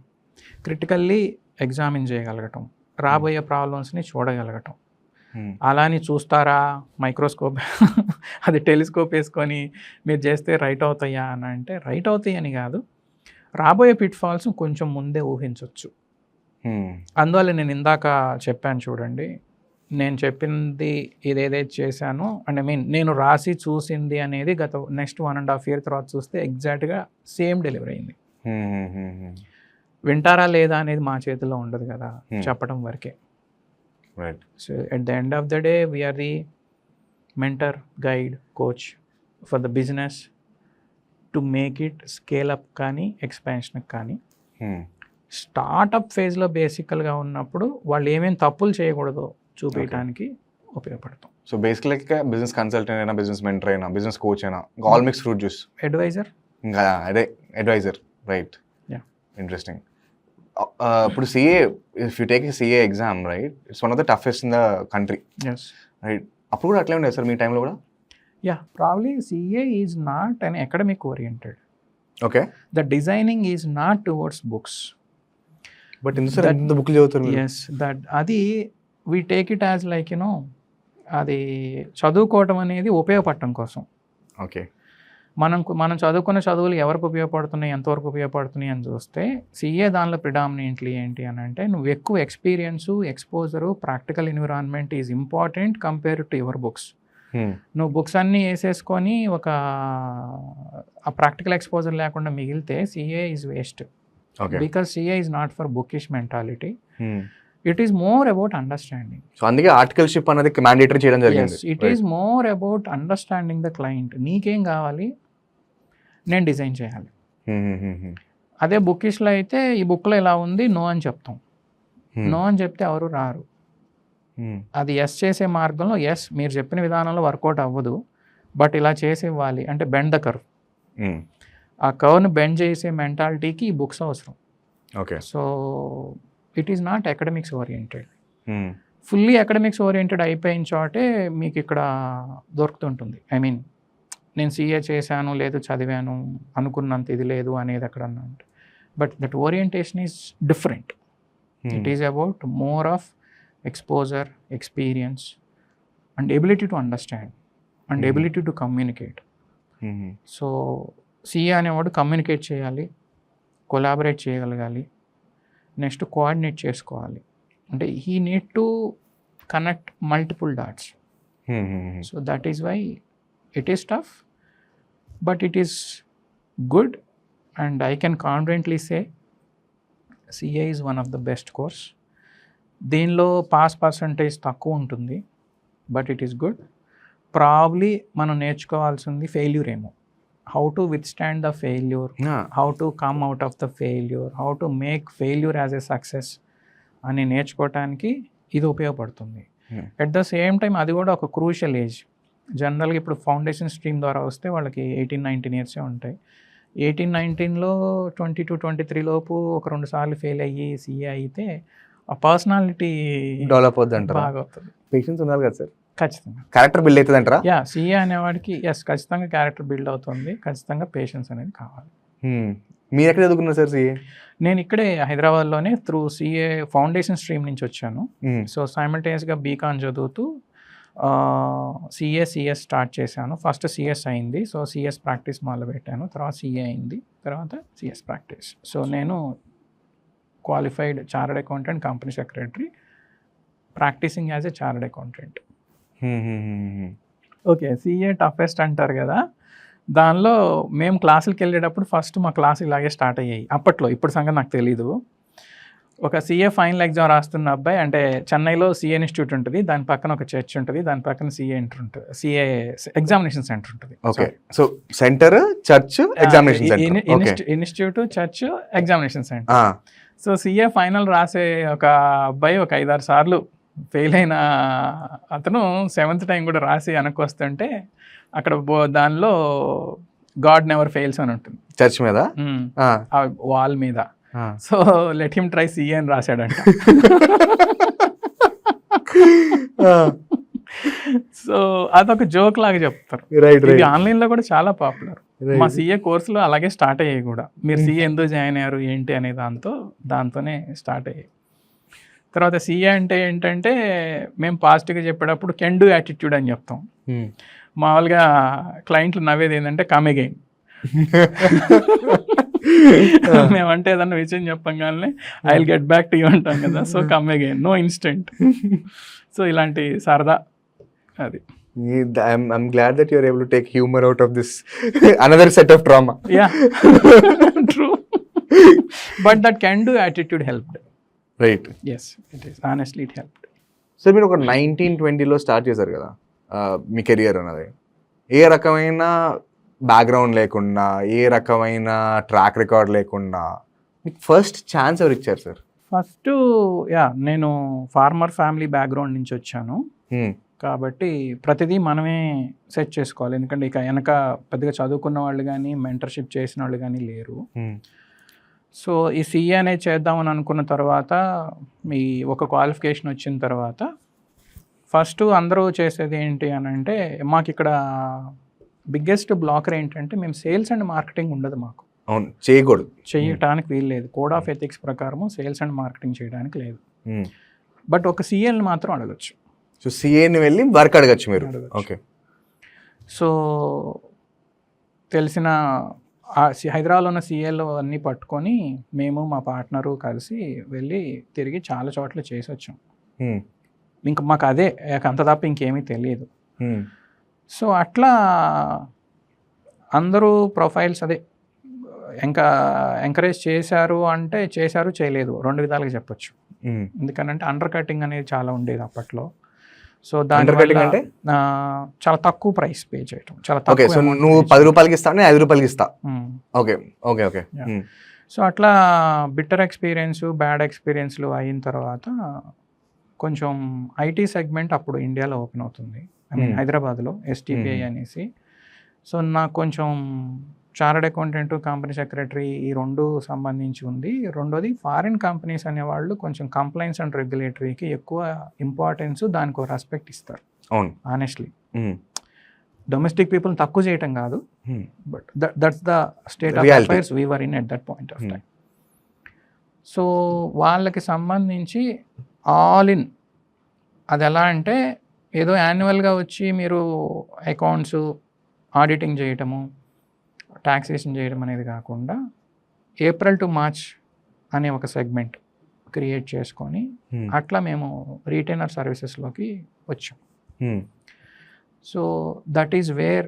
క్రిటికల్లీ ఎగ్జామిన్ చేయగలగటం, రాబోయే ప్రాబ్లమ్స్ని చూడగలగటం. అలాని చూస్తారా మైక్రోస్కోప్ అది టెలిస్కోప్ వేసుకొని మీరు చేస్తే రైట్ అవుతాయా అని అంటే రైట్ అవుతాయి అని కాదు, రాబోయే పిట్ఫాల్స్ కొంచెం ముందే ఊహించవచ్చు. అందువల్ల నేను ఇందాక చెప్పాను చూడండి, నేను చెప్పింది ఇదేదైతే చేశానో అంటే నేను రాసి చూసింది అనేది గత నెక్స్ట్ 1.5 year తర్వాత చూస్తే ఎగ్జాక్ట్గా సేమ్ డెలివరీ అయింది. వింటారా లేదా అనేది మా చేతిలో ఉండదు కదా, చెప్పడం వరకే. So at the end of the day we're the mentor, guide, coach for the business to make it scale up కానీ ఎక్స్పాన్షన్కి కానీ. స్టార్టప్ ఫేజ్లో బేసికల్గా ఉన్నప్పుడు వాళ్ళు ఏమేమి తప్పులు చేయకూడదో చూపించడానికి ఉపయోగపడతాం. సో బేసిక్గా బిజినెస్ కన్సల్టెంట్ అయినా, బిజినెస్ మెంటర్ అయినా, బిజినెస్ కోచ్ అయినా, all mix fruit juice. Adviser, ఇంకా అదే అడ్వైజర్, రైట్? ఇంట్రెస్టింగ్. ఇప్పుడు CA, if you take CA exam, right, it's one of the toughest in the country, right? అప్పుడు కూడా అట్లే ఉండేది సార్ మీ టైంలో కూడా? Yeah, probably CA is not an academic oriented. Okay. The designing is not towards books. But ఎందుకు sir ఎంత బుక్లు చదువుతారు? ఎస్, దట్ అది we take it as like you know, అది చదువుకోవటం అనేది ఉపయోగపడటం కోసం. ఓకే. మనం చదువుకున్న చదువులు ఎవరికి ఉపయోగపడుతున్నాయి, ఎంతవరకు ఉపయోగపడుతున్నాయి అని చూస్తే సిఏ దానిలో ప్రిడామినెంట్లీ ఏంటి అని అంటే, నువ్వు ఎక్కువ experience, exposure, practical environment is important compare to your books. నువ్వు బుక్స్ అన్నీ వేసేసుకొని ఒక ఆ ప్రాక్టికల్ ఎక్స్పోజర్ లేకుండా మిగిలితే CA is waste. Because CA is not for bookish mentality. It is more about understanding. So అందుకే ఆర్టికల్షిప్ అనేది మ్యాండేటరీ చేయడం జరిగింది. It is more about understanding the client. నీకేం కావాలి, నేను డిజైన్ చేయాలి. అదే బుకిష్లో అయితే ఈ బుక్లో ఇలా ఉంది, నో అని చెప్తాం. నో అని చెప్తే ఎవరు రారు. అది ఎస్ చేసే మార్గంలో ఎస్ మీరు చెప్పిన విధానంలో వర్కౌట్ అవ్వదు, బట్ ఇలా చేసి ఇవ్వాలి అంటే బెండ్ ద కర్వ్. ఆ కర్వ్ని బెండ్ చేసే మెంటాలిటీకి ఈ బుక్స్ అవసరం. Okay. So it is not academics oriented. Fully academics oriented అయిపోయిన చోటే మీకు ఇక్కడ దొరుకుతుంటుంది. ఐ మీన్ నేను సిఏ చేశాను, లేదు చదివాను, అనుకున్నంత ఇది లేదు అనేది అక్కడ అన్నట్టు. But that orientation is different. It is about more of exposure, experience, and ability to understand, and ability to communicate. So CA అనేవాడు కమ్యూనికేట్ చేయాలి, కొలాబరేట్ చేయగలగాలి, నెక్స్ట్ కోఆర్డినేట్ చేసుకోవాలి. అంటే he need to connect multiple dots. So that is why it is tough, but it is good, and I can confidently say CA is one of the best course. దీనిలో pass percentage తక్కువ ఉంటుంది, but it is good. Probably మనం నేర్చుకోవాల్సింది failure ఏమో, how to withstand the failure, how to come out of the failure, how to make failure as a success అని నేర్చుకోవటానికి ఇది ఉపయోగపడుతుంది. ఎట్ ద సేమ్ టైం అది కూడా ఒక క్రూషియల్ ఏజ్. జనరల్గా ఇప్పుడు ఫౌండేషన్ స్ట్రీమ్ ద్వారా వస్తే వాళ్ళకి 18-19 years ఉంటాయి. 18-19లో 22-23 లోపు ఒక 2 సార్లు ఫెయిల్ అయ్యి సిఏ అయితే ఆ పర్సనాలిటీ డెవలప్ అవుతుంది, బాగా అవుతుంది. పేషెన్స్ ఉన్నారు కదా సార్, ఖచ్చితంగా క్యారెక్టర్ బిల్డ్ అవుతుంది అంటారా? యా, సిఏ అనేవాడికి ఎస్ ఖచ్చితంగా క్యారెక్టర్ బిల్డ్ అవుతుంది, ఖచ్చితంగా పేషెన్స్ అనేది కావాలి. మీరు ఎక్కడ చదువుకున్నారు సార్ సిఏ? నేను ఇక్కడే హైదరాబాద్లోనే త్రూ సిఏ ఫౌండేషన్ స్ట్రీమ్ నుంచి వచ్చాను. సో సైమల్టేనియస్గా బీకాన్ చదువుతూ సిఎస్ స్టార్ట్ చేశాను. ఫస్ట్ సిఎస్ అయింది, సో సిఎస్ ప్రాక్టీస్ మొదలు పెట్టాను. తర్వాత సిఏ అయింది, తర్వాత సిఎస్ ప్రాక్టీస్. సో నేను qualified chartered accountant, company secretary, practising as a chartered accountant. Okay, CA toughest అంటారు కదా, దానిలో మేము క్లాసులకు వెళ్ళేటప్పుడు ఫస్ట్ మా క్లాస్ ఇలాగే స్టార్ట్ అయ్యాయి అప్పట్లో. ఇప్పుడు సంగతి నాకు తెలీదు. ఒక సిఏ ఫైనల్ ఎగ్జామ్ రాస్తున్న అబ్బాయి, అంటే చెన్నైలో సిఏ ఇన్స్టిట్యూట్ ఉంటుంది, దాని పక్కన ఒక చర్చ్ ఉంటుంది, దాని పక్కన సిఏ ఉంటుంది, సిఏ ఎగ్జామినేషన్ సెంటర్ ఉంటుంది. Okay, so centre, church, examination centre, institute, church, examination centre. So CA final రాసే ఒక అబ్బాయి ఒక 5-6 సార్లు ఫెయిల్ అయిన అతను 7th టైం కూడా రాసి వెనక్కి వస్తుంటే అక్కడ దానిలో గాడ్ నెవర్ ఫెయిల్స్ అని ఉంటుంది చర్చ్ మీద, వాల్ మీద. So let him try CA అని రాశాడంట. సో అదొక జోక్ లాగా చెప్తారు. రైట్ ఇది రైట్ ఆన్లైన్లో కూడా చాలా పాపులర్. మా సిఏ కోర్సులో అలాగే స్టార్ట్ అయ్యాయి కూడా. మీరు సిఏ ఎందుకు జాయిన్ అయ్యారు ఏంటి అనే దాంతోనే స్టార్ట్ అయ్యాయి. తర్వాత సిఏ అంటే ఏంటంటే మేము పాజిటివ్గా చెప్పేటప్పుడు కెన్ డూ యాటిట్యూడ్ అని చెప్తాం. మామూలుగా క్లయింట్లు నవ్వేది ఏంటంటే కమ్ అగైన్. మేమంటే ఏదన్నా విషయం చెప్పంగానే I will get back to you అంటాం కదా. So come again, no instant. So ఇలాంటి సరదా అది. I'm glad that you're able to take humor out of this another set of trauma. Yeah, true. But that can do attitude helped. Right. Yes, it is. Honestly, it helped. So మీరు ఒక 1920లో start చేశారు కదా మీ career అన్నది. ఏ రకమైన background లేకుండా, ఏ రకమైన track record లేకుండా మీకు ఫస్ట్ ఛాన్స్ ఎవరు ఇచ్చారు సార్? ఫస్ట్ నేను ఫార్మర్ ఫ్యామిలీ బ్యాక్గ్రౌండ్ నుంచి వచ్చాను కాబట్టి ప్రతిదీ మనమే సెట్ చేసుకోవాలి. ఎందుకంటే ఇక వెనక పెద్దగా చదువుకున్న వాళ్ళు కానీ మెంటర్షిప్ చేసిన వాళ్ళు కానీ లేరు. సో ఈ సిఏ అనేది చేద్దామని అనుకున్న తర్వాత మీ ఒక క్వాలిఫికేషన్ వచ్చిన తర్వాత ఫస్ట్ అందరూ చేసేది ఏంటి అని అంటే, మాకు ఇక్కడ బిగ్గెస్ట్ బ్లాకర్ ఏంటంటే మేము సేల్స్ అండ్ మార్కెటింగ్ ఉండదు. మాకు అవును చేయటానికి వీలు లేదు. కోడ్ ఆఫ్ ఎథిక్స్ ప్రకారం సేల్స్ అండ్ మార్కెటింగ్ చేయడానికి లేదు. బట్ ఒక సిఏని మాత్రం అడగచ్చు. సో సిఏని వెళ్ళి వర్క్ అడగచ్చు మీరు. ఓకే. సో తెలిసిన హైదరాబాద్లో ఉన్న సిఏలు అన్నీ పట్టుకొని మేము మా పార్ట్నరు కలిసి వెళ్ళి తిరిగి చాలా చోట్ల చేసి వచ్చాం. ఇంకా మాకు అదే అంత తప్ప ఇంకేమీ తెలియదు. సో అట్లా అందరూ ప్రొఫైల్స్ అదే ఇంకా ఎంకరేజ్ చేశారు అంటే చేశారు, చేయలేదు, రెండు విధాలుగా చెప్పొచ్చు. ఎందుకనంటే అండర్ కటింగ్ అనేది చాలా ఉండేది అప్పట్లో. సో దానివల్ల చాలా తక్కువ ప్రైస్ పే చేయటం, చాలా తక్కువ. సో నువ్వు 10 రూపాయలకి ఇస్తాను, 5 రూపాయలకి ఇస్తా. Okay okay okay. సో అట్లా బిట్టర్ ఎక్స్పీరియన్స్, బ్యాడ్ ఎక్స్పీరియన్స్లు అయిన తర్వాత కొంచెం ఐటీ సెగ్మెంట్ అప్పుడు ఇండియాలో ఓపెన్ అవుతుంది. ఐ మీన్ హైదరాబాద్లో STPI అనేసి. సో నాకు కొంచెం చార్టర్డ్ అకౌంటెంట్, కంపెనీ సెక్రటరీ ఈ రెండు సంబంధించి ఉంది. రెండోది ఫారిన్ కంపెనీస్ అనేవాళ్ళు కొంచెం కంప్లైంట్స్ అండ్ రెగ్యులేటరీకి ఎక్కువ ఇంపార్టెన్స్, దానికి ఒక రెస్పెక్ట్ ఇస్తారు. అవును, ఆనెస్ట్లీ. డొమెస్టిక్ పీపుల్ తక్కువ చేయటం కాదు, but that's the state of affairs we were in at that point of time. So వాళ్ళకి సంబంధించి ఆల్ ఇన్ అది ఎలా అంటే ఏదో యాన్యువల్గా వచ్చి మీరు అకౌంట్స్ ఆడిటింగ్ చేయటము, టాక్సేషన్ చేయడం అనేది కాకుండా ఏప్రిల్ టు మార్చ్ అనే ఒక సెగ్మెంట్ క్రియేట్ చేసుకొని అట్లా మేము రీటైనర్ సర్వీసెస్లోకి వచ్చాం. So that is where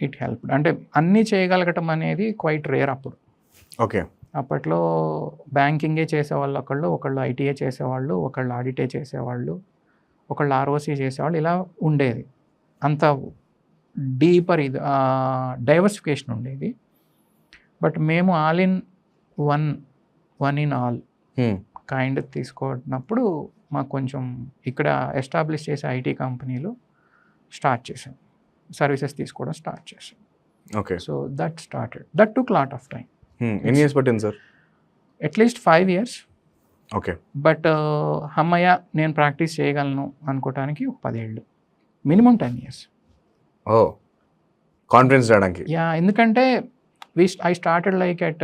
it help. అంటే అన్నీ చేయగలగటం అనేది క్వైట్ రేర్ అప్పుడు. ఓకే. అప్పట్లో బ్యాంకింగే చేసేవాళ్ళు ఒకళ్ళు ఐటీఏ చేసేవాళ్ళు, ఒకళ్ళు ఆడిటే చేసేవాళ్ళు, ఒకళ్ళు ROC చేసేవాళ్ళు, ఇలా ఉండేది. అంత డీపర్ ఇది డైవర్సిఫికేషన్ ఉండేది. బట్ మేము all in one in all kind తీసుకున్నప్పుడు మాకు కొంచెం ఇక్కడ ఎస్టాబ్లిష్ చేసే ఐటీ కంపెనీలు స్టార్ట్ చేసాం, సర్వీసెస్ తీసుకోవడం స్టార్ట్ చేసాం. Okay. So that took lot of time. ఎన్ని ఇయర్స్ పట్టింది sir? At least 5 years. Okay. But అమ్మయ్య నేను ప్రాక్టీస్ చేయగలను అనుకోవటానికి 10 ఏళ్ళు, మినిమం 10 years. ఓ, కాన్ఫిడెన్స్ రావడానికి. ఎందుకంటే ఐ స్టార్టెడ్ లైక్ అట్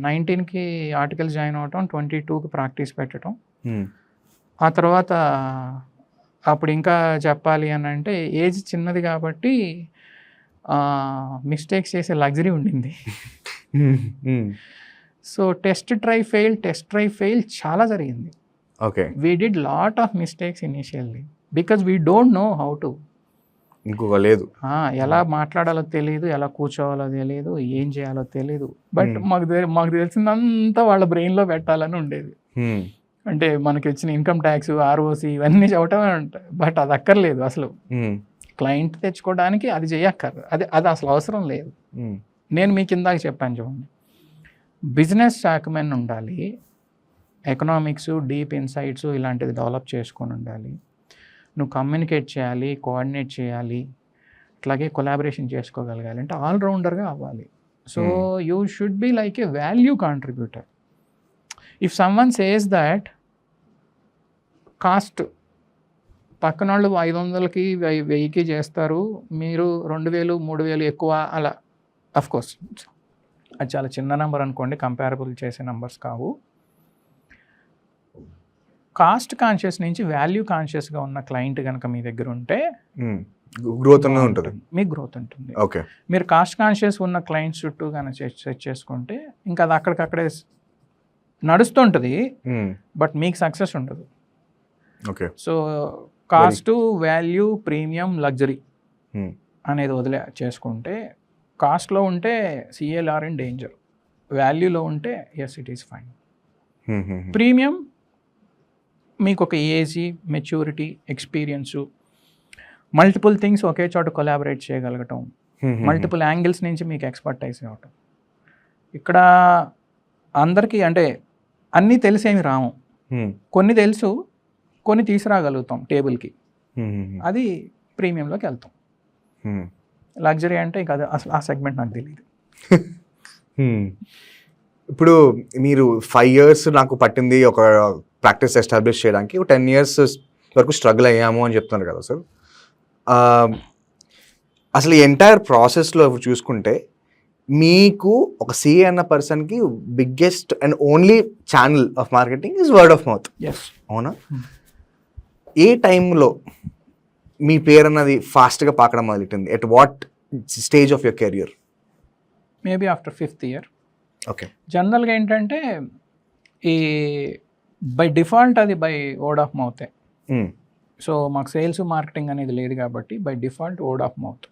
19కి ఆర్టికల్స్ జాయిన్ అవటం, 22కి ప్రాక్టీస్ పెట్టడం. ఆ తర్వాత అప్పుడు ఇంకా చెప్పాలి అని అంటే ఏజ్ చిన్నది కాబట్టి మిస్టేక్స్ చేసే లగ్జరీ ఉండింది. సో టెస్ట్ ట్రై ఫెయిల్ చాలా జరిగింది. Okay. We did lot of mistakes initially because we don't know how to. ఇంకొక లేదు, ఎలా మాట్లాడాలో తెలియదు, ఎలా కూర్చోవాలో తెలియదు, ఏం చేయాలో తెలియదు. బట్ మాకు తెలిసిందంతా వాళ్ళ బ్రెయిన్లో పెట్టాలని ఉండేది. అంటే మనకి వచ్చిన ఇన్కమ్ ట్యాక్స్, ROC ఇవన్నీ చెప్పటమే ఉంటాయి. బట్ అది అక్కర్లేదు అసలు. క్లయింట్ తెచ్చుకోవడానికి అది చేయక్కర్లేదు, అది అసలు అవసరం లేదు. నేను మీకు ఇందాక చెప్పాను చూడండి, బిజినెస్ అక్యుమెన్ ఉండాలి, ఎకనామిక్స్, డీప్ ఇన్సైట్స్ ఇలాంటిది డెవలప్ చేసుకొని ఉండాలి. నువ్వు కమ్యూనికేట్ చేయాలి, కోఆర్డినేట్ చేయాలి, అట్లాగే కొలాబరేషన్ చేసుకోగలగాలి, అంటే ఆల్రౌండర్గా అవ్వాలి. So you should be like A value contributor. If someone says that cost పక్కన వాళ్ళు 500కి 1000కి చేస్తారు, మీరు 2000 3000 ఎక్కువ అలా. అఫ్ కోర్స్ అది చాలా చిన్న నెంబర్ అనుకోండి, కంపారబుల్ చేసే నెంబర్స్ కావు. కాస్ట్ కాన్షియస్ నుంచి వాల్యూ కాన్షియస్గా ఉన్న క్లయింట్ కనుక మీ దగ్గర ఉంటే గ్రోత్ ఉంటుంది, మీకు గ్రోత్ ఉంటుంది. ఓకే. మీరు కాస్ట్ కాన్షియస్ ఉన్న క్లయింట్స్ చుట్టూ కనుక సెట్ చేసుకుంటే ఇంకా అది అక్కడికక్కడే నడుస్తుంటుంది, బట్ మీకు సక్సెస్ ఉండదు. Okay. So cost, value, premium, luxury అనేది చేసుకుంటే, కాస్ట్లో ఉంటే సిఎల్ ఆర్ ఇన్ డేంజర్, వాల్యూలో ఉంటే yes it is fine. Premium మీకు ఒక age, maturity, experience, multiple things ఒకే చోట కొలాబరేట్ చేయగలగటం, మల్టిపుల్ యాంగిల్స్ నుంచి మీకు ఎక్స్పర్టైజ్ అవ్వటం. ఇక్కడ అందరికీ అంటే అన్నీ తెలిసేమి రాము, కొన్ని తెలుసు, కొన్ని తీసుకురాగలుగుతాం టేబుల్కి, అది ప్రీమియంలోకి వెళ్తాం. లగ్జరీ అంటే ఇంకా అసలు ఆ సెగ్మెంట్ నాకు తెలియదు. ఇప్పుడు మీరు 5 years నాకు పట్టింది ఒక ప్రాక్టీస్ ఎస్టాబ్లిష్ చేయడానికి, 10 years వరకు స్ట్రగుల్ అయ్యాము అని చెప్తున్నారు కదా సార్. అసలు ఈ ఎంటైర్ ప్రాసెస్లో చూసుకుంటే మీకు ఒక సిఏ అన్న పర్సన్కి biggest and only channel of marketing is word of mouth, అవునా? ఏ టైంలో మీ పేరు అన్నది ఫాస్ట్గా పాకడం మొదలెట్టింది? At what stage of your career? Maybe after 5th year. Okay. జనరల్గా ఏంటంటే ఈ బై డిఫాల్ట్ అది బై వర్డ్ ఆఫ్ మౌతే. సో మాకు సేల్స్ మార్కెటింగ్ అనేది లేదు కాబట్టి by default word of mouth.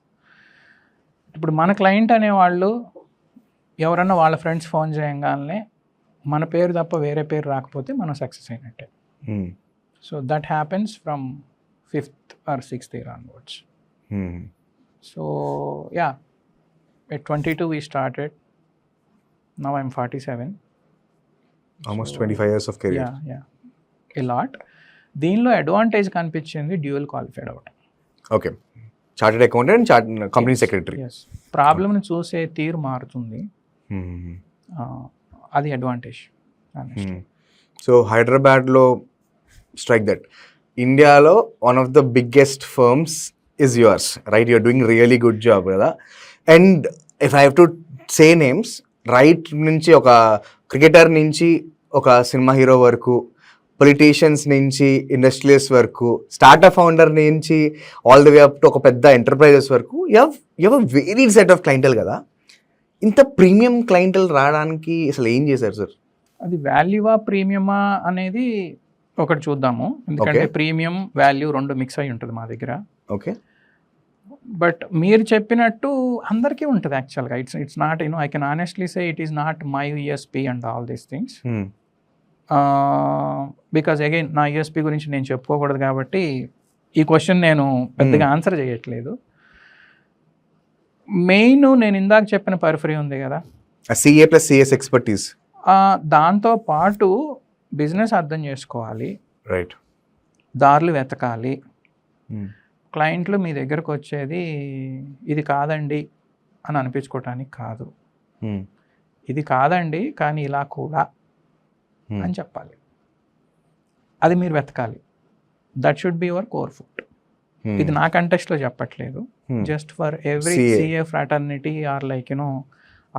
ఇప్పుడు మన క్లయింట్ అనేవాళ్ళు ఎవరన్నా వాళ్ళ ఫ్రెండ్స్ ఫోన్ చేయగానే మన పేరు తప్ప వేరే పేరు రాకపోతే మనం సక్సెస్ అయినట్టే. So that happens from 5th or 6th year onwards. So yeah, at 22 we started. Now I'm 47. Almost 25 years of career. Yeah, a lot. దీనిలో అడ్వాంటేజ్ కనిపించింది డ్యూయల్ క్వాలిఫైడ్ అవటం. Okay. Chartered accountant, company secretary. Yes, ప్రాబ్లమ్ని చూసే తీరు మారుతుంది, అది advantage. So హైదరాబాద్లో strike that ఇండియాలో one of the biggest firms is yours, right? You're doing really good job కదా. And if I have to say names, right నుంచి ఒక క్రికెటర్ నుంచి ఒక సినిమా హీరో వరకు, పొలిటీషియన్స్ నుంచి ఇండస్ట్రియలిస్ట్ వరకు, స్టార్ట్అప్ ఫౌండర్ నుంచి all the way up to ఒక పెద్ద ఎంటర్ప్రైజెస్ వరకు, you have very set of clientele కదా. ఇంత ప్రీమియం క్లయింటల్ రావడానికి అసలు ఏం చేశారు సార్? అది వాల్యూవా ప్రీమియమా అనేది ఒకటి చూద్దాము, ఎందుకంటే ప్రీమియం వాల్యూ రెండు మిక్స్ అయి ఉంటుంది మా దగ్గర. ఓకే. బట్ మీరు చెప్పినట్టు అందరికీ ఉంటుంది యాక్చువల్గా. It's not, I can honestly say it is not my USP and all these things, because again నా యూఎస్పీ గురించి నేను చెప్పుకోకూడదు కాబట్టి ఈ క్వశ్చన్ నేను పెద్దగా ఆన్సర్ చేయట్లేదు. మెయిన్ నేను ఇందాక చెప్పిన పరిఫరీ ఉంది కదా, సిఏ ప్లస్ సిఎస్ ఎక్స్పర్టీస్, దాంతో పాటు బిజినెస్ అర్థం చేసుకోవాలి, రైట్? దారులు వెతకాలి. క్లయింట్లు మీ దగ్గరకు వచ్చేది ఇది కాదండి అని అనిపించుకోవటానికి కాదు, ఇది కాదండి కానీ ఇలా కూడా అని చెప్పాలి. అది మీరు వెతకాలి. That should be your core foot. ఇది నా కంటెస్ట్లో చెప్పట్లేదు, just for every CA fraternity or like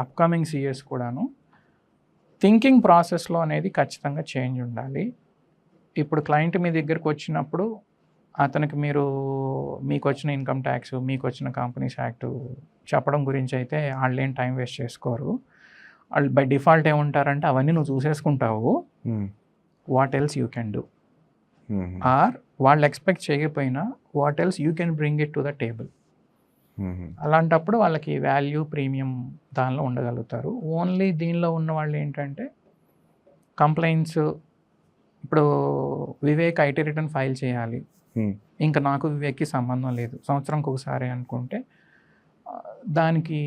upcoming CS కూడాను. థింకింగ్ ప్రాసెస్లో అనేది ఖచ్చితంగా చేంజ్ ఉండాలి. ఇప్పుడు క్లయింట్ మీ దగ్గరకు వచ్చినప్పుడు అతనికి మీకు వచ్చిన ఇన్కమ్ ట్యాక్స్, మీకు వచ్చిన కంపెనీస్ యాక్ట్ చెప్పడం గురించి అయితే వాళ్ళు ఏం టైం వేస్ట్ చేసుకోరు. వాళ్ళు బై డిఫాల్ట్ ఏముంటారంటే అవన్నీ నువ్వు చూసేసుకుంటావు, what else you can do, or వాళ్ళు ఎక్స్పెక్ట్ చేయకపోయినా what else you can bring it to the table. అలాంటప్పుడు వాళ్ళకి వాల్యూ ప్రీమియం దానిలో ఉండగలుగుతారు. ఓన్లీ దీనిలో ఉన్న వాళ్ళు ఏంటంటే కంప్లైంట్స్, ఇప్పుడు వివేక్ ఐటీ రిటర్న్ ఫైల్ చేయాలి, ఇంకా నాకు వివేక్కి సంబంధం లేదు, సంవత్సరంకి ఒకసారి అనుకుంటే దానికి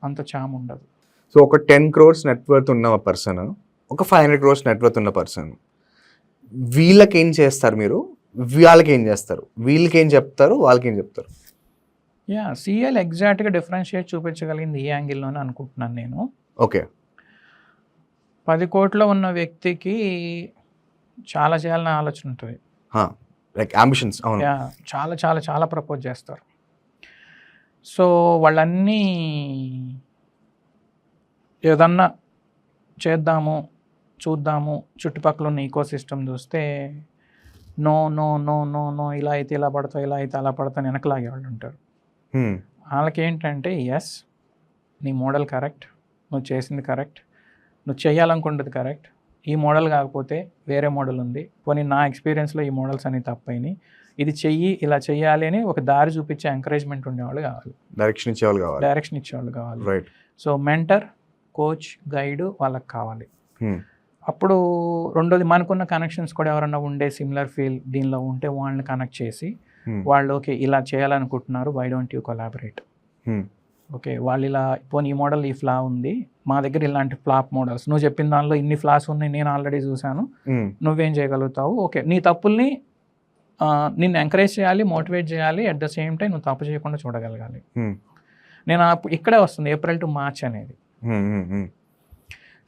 అంత చామ్ ఉండదు. సో ఒక 10 crores నెట్వర్త్ ఉన్న పర్సన్, ఒక 500 crores నెట్వర్త్ ఉన్న పర్సన్, వీళ్ళకి ఏం చేస్తారు మీరు? వాళ్ళకి ఏం చేస్తారు? వీళ్ళకి ఏం చెప్తారు? వాళ్ళకి ఏం చెప్తారు? సిఎల్ ఎగ్జాక్ట్గా డిఫరెన్షియేట్ చూపించగలిగింది ఈ యాంగిల్లోనే అనుకుంటున్నాను నేను. ఓకే. 10 కోట్ల ఉన్న వ్యక్తికి చాలా చేయాలనే ఆలోచన ఉంటుంది, లైక్ అంబిషన్స్. అవును. చాలా చాలా చాలా ప్రపోజ్ చేస్తారు. సో వాళ్ళన్నీ ఏదన్నా చేద్దాము, చూద్దాము, చుట్టుపక్కల ఉన్న ఈకో సిస్టమ్ చూస్తే no no no no no, ఇలా అయితే ఇలా పడతావు, ఇలా అయితే అలా పడతావు అని వెనకలాగే వాళ్ళు ఉంటారు. వాళ్ళకి ఏంటంటే ఎస్, నీ మోడల్ కరెక్ట్, నువ్వు చేసింది కరెక్ట్, నువ్వు చేయాలనుకుంటుంది కరెక్ట్, ఈ మోడల్ కాకపోతే వేరే మోడల్ ఉంది, పోనీ నా ఎక్స్పీరియన్స్లో ఈ మోడల్స్ అన్ని తప్పైనాయి, ఇది చెయ్యి, ఇలా చెయ్యాలి అని ఒక దారి చూపించే ఎంకరేజ్మెంట్ ఉండేవాళ్ళు కావాలి, డైరెక్షన్ ఇచ్చేవాళ్ళు కావాలి. Right. So mentor, coach, guide వాళ్ళకి కావాలి. అప్పుడు రెండోది మనకున్న కనెక్షన్స్ కూడా ఎవరన్నా ఉండే సిమిలర్ ఫీల్ దీనిలో ఉంటే వాళ్ళని కనెక్ట్ చేసి వాళ్ళు ఓకే ఇలా చేయాలనుకుంటున్నారు, why don't you collaborate, okay వాళ్ళు ఇలా పోనీ ఈ మోడల్ ఈ ఫ్లా ఉంది, మా దగ్గర ఇలాంటి ఫ్లాప్ మోడల్స్, నువ్వు చెప్పిన దానిలో ఇన్ని ఫ్లాస్ ఉన్నాయి, నేను ఆల్రెడీ చూశాను, నువ్వేం చేయగలుగుతావు, ఓకే నీ తప్పుల్ని నిన్ను ఎంకరేజ్ చేయాలి, మోటివేట్ చేయాలి, అట్ ద సేమ్ టైం నువ్వు తప్పు చేయకుండా చూడగలగాలి. నేను ఇక్కడే వస్తుంది April to March అనేది.